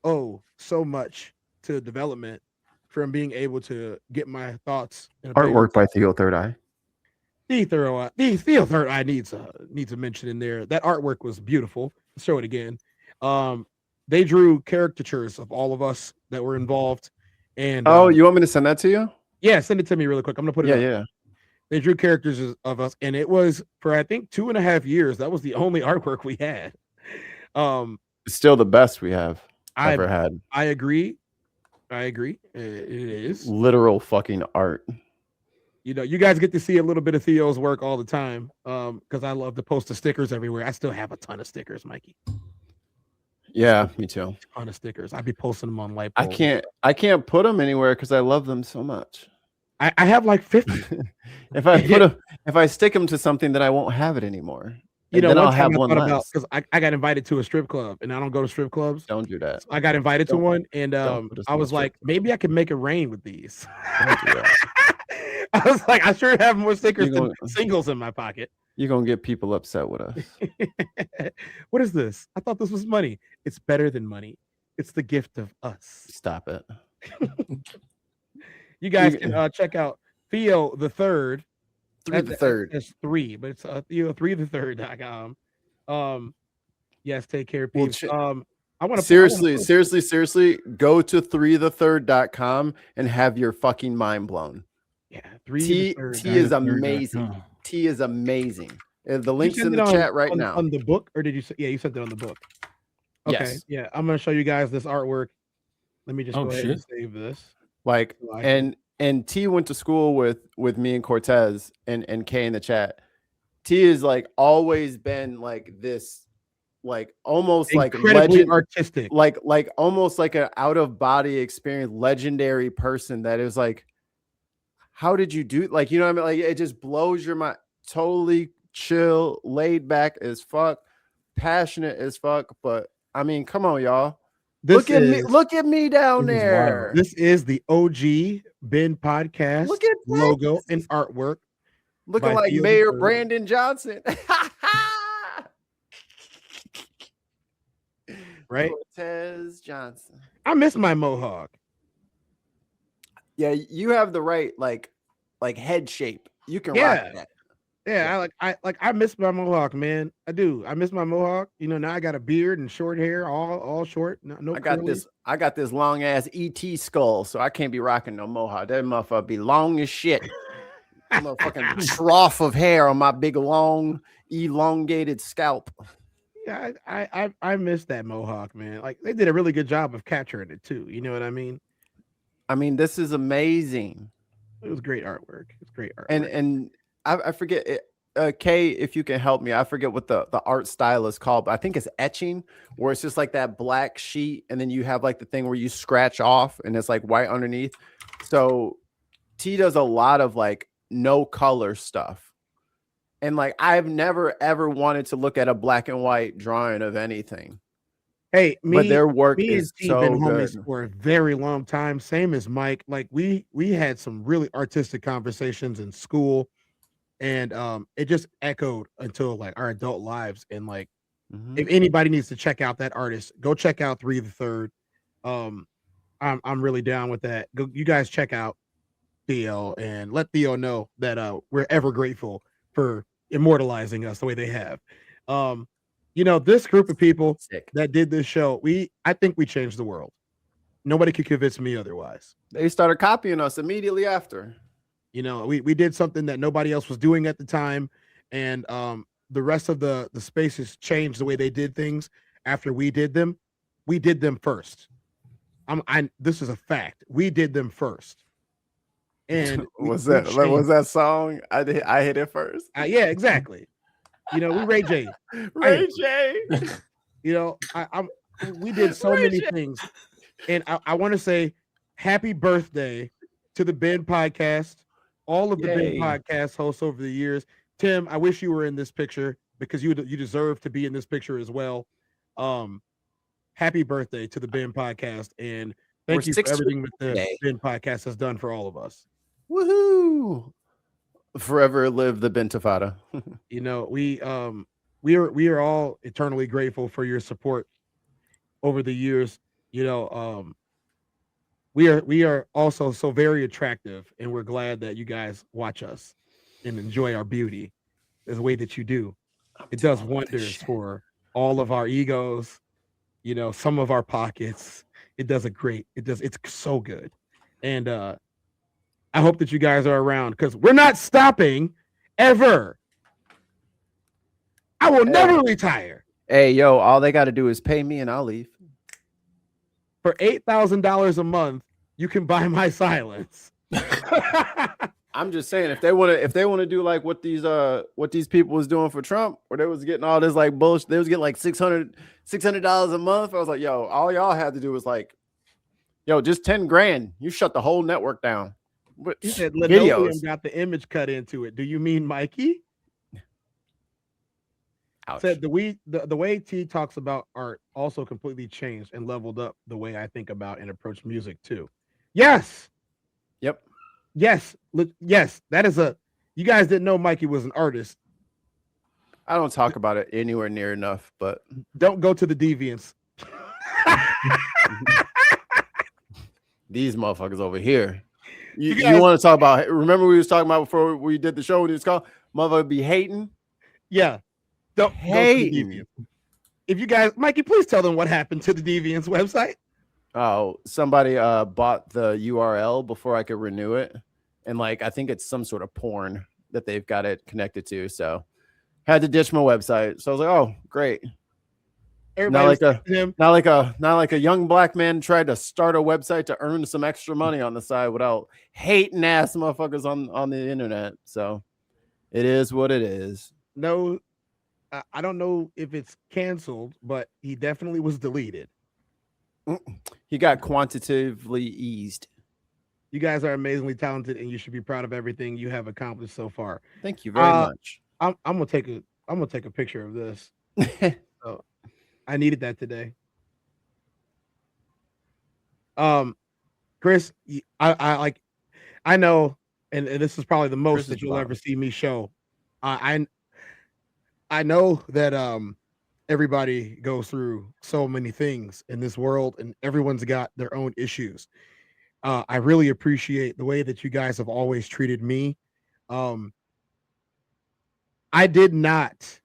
owe so much to development from being able to get my thoughts. Artwork by Theo Third Eye. Theo Third Eye needs a mention in there. That artwork was beautiful. Let's show it again. They drew caricatures of all of us that were involved. And you want me to send that to you? Yeah, send it to me really quick. I'm gonna put it. Yeah. They drew characters of us, and it was for I think 2.5 years. That was the only artwork we had. It's still the best we have ever had. I agree. It is literal fucking art. You guys get to see a little bit of Theo's work all the time. Because I love to post the stickers everywhere. I still have a ton of stickers, Mikey. Yeah, me too. A ton of stickers. I'd be posting them on light. I can't put them anywhere because I love them so much. I have like 50. If I stick them to something, then I won't have it anymore. Then I'll have one less. Because I got invited to a strip club, and I don't go to strip clubs. Don't do that. So I got invited to one, and I was like, maybe I could make it rain with these. Don't do that. I was like, I sure have more stickers than singles in my pocket. You're gonna get people upset with us. What is this? I thought this was money. It's better than money. It's the gift of us. Stop it. You guys can check out Theo the Third. It's 3, but it's Theo3the3rd.com. Yes, take care, peeps. I want to seriously go to 3the3rd.com and have your fucking mind blown. Yeah, T is amazing. T is amazing. The link's in the chat right now. On the book, or did you say? Yeah, you sent it on the book. Okay, yes. Yeah, I'm gonna show you guys this artwork. Let me just go ahead and save this. Like, and T went to school with me and Cortez and K in the chat. T has like always been like this, like almost incredibly like artistic, like almost like an out of body experience, legendary person that is like, how did you do? Like, you know what I mean? Like, it just blows your mind. Totally chill, laid back as fuck, passionate as fuck. But I mean, come on, y'all. Look at me down there. This is the OG Ben podcast logo and artwork. Looking like Mayor Brandon Johnson. Right? Cortez Johnson. I miss my mohawk. Yeah, you have the right like head shape. You can rock that. Yeah, I miss my mohawk, man. I do. I miss my mohawk. You know, now I got a beard and short hair, all short. No, I got this long ass ET skull, so I can't be rocking no mohawk. That motherfucker be long as shit. Motherfucking trough of hair on my big long elongated scalp. Yeah, I miss that mohawk, man. Like, they did a really good job of capturing it too. You know what I mean? I mean, this is amazing. It was great artwork. It's great artwork. And I forget it. Kay, if you can help me, I forget what the art style is called, but I think it's etching, where it's just like that black sheet, and then you have like the thing where you scratch off, and it's like white underneath. So T does a lot of like no color stuff, and like I've never ever wanted to look at a black and white drawing of anything. Hey, but their work is so been good homies for a very long time. Same as Mike. Like we had some really artistic conversations in school, and it just echoed until like our adult lives. And like, if anybody needs to check out that artist, go check out 3 the 3rd. I'm really down with that. Go, you guys check out Theo and let Theo know that we're ever grateful for immortalizing us the way they have. You know, this group of people that did this show, I think we changed the world. Nobody could convince me otherwise. They started copying us immediately after. You know, we did something that nobody else was doing at the time, and the rest of the spaces changed the way they did things after we did them. We did them first. This is a fact. We did them first. And was that song? I hit it first. Yeah, exactly. You know, we Ray J. You know, we did so many things, and I want to say happy birthday to the Ben podcast, all of the Ben podcast hosts over the years. Tim, I wish you were in this picture because you deserve to be in this picture as well. Happy birthday to the Ben podcast, and thank you for everything that the Ben podcast has done for all of us. Woohoo! Forever live the Bentifada. You know, we are all eternally grateful for your support over the years. You know, we are also so very attractive, and we're glad that you guys watch us and enjoy our beauty the way that you do. It does wonders for all of our egos, you know, some of our pockets. It's so good. And I hope that you guys are around because we're not stopping ever. I will never retire. Hey, yo, all they got to do is pay me and I'll leave. For $8,000 a month, you can buy my silence. I'm just saying, if they want to do like what these people was doing for Trump, where they was getting all this like bullshit, they was getting like $600 a month. I was like, yo, all y'all had to do was like, yo, just 10 grand. You shut the whole network down. He said Linoleum got the image cut into it. Do you mean Mikey? Ouch. Said the way T talks about art also completely changed and leveled up the way I think about and approach music too. Yes. Yep. Yes, yes, that is a. You guys didn't know Mikey was an artist. I don't talk about it anywhere near enough, but don't go to the deviants. These motherfuckers over here. You want to talk about? Remember we was talking about before we did the show when it was called "Motherfucker Be Hating." Yeah, don't hate. If you guys, Mikey, please tell them what happened to the Deviants website. Oh, somebody bought the URL before I could renew it, and like I think it's some sort of porn that they've got it connected to, so had to ditch my website. So I was like, oh, great. Not like a young black man tried to start a website to earn some extra money on the side without hating ass motherfuckers on the internet. So it is what it is. No, I don't know if it's canceled, but he definitely was deleted. He got quantitatively eased. You guys are amazingly talented, and you should be proud of everything you have accomplished so far. Thank you very much. I'm gonna take a picture of this. So, I needed that today. Chris, I know, and this is probably the most that you'll ever see me show. I know that everybody goes through so many things in this world, and everyone's got their own issues. I really appreciate the way that you guys have always treated me. I did not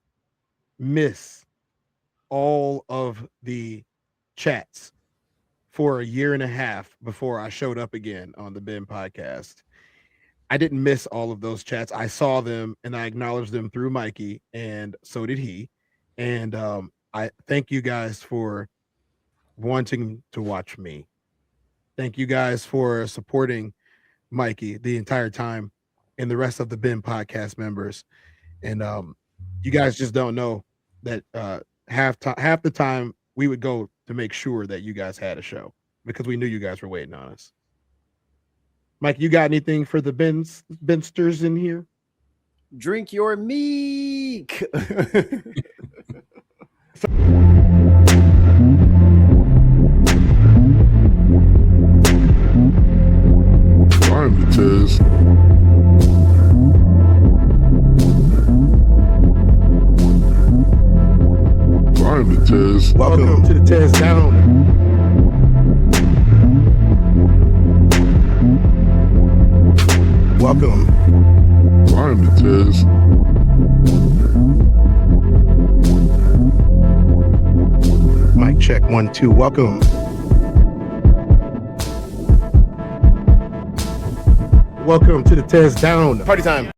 miss all of the chats for a year and a half before I showed up again on the Ben podcast. I didn't miss all of those chats. I saw them and I acknowledged them through Mikey, and so did he. And I thank you guys for wanting to watch me. Thank you guys for supporting Mikey the entire time and the rest of the Ben podcast members. And you guys just don't know that half the time we would go to make sure that you guys had a show because we knew you guys were waiting on us. Mike, you got anything for the Bensters in here? Drink your meek. I'm the Tez. I'm the Tez. Welcome to the TezDown. Welcome. I'm the Tez. Mic check 1 2. Welcome. Welcome to the TezDown. Party time.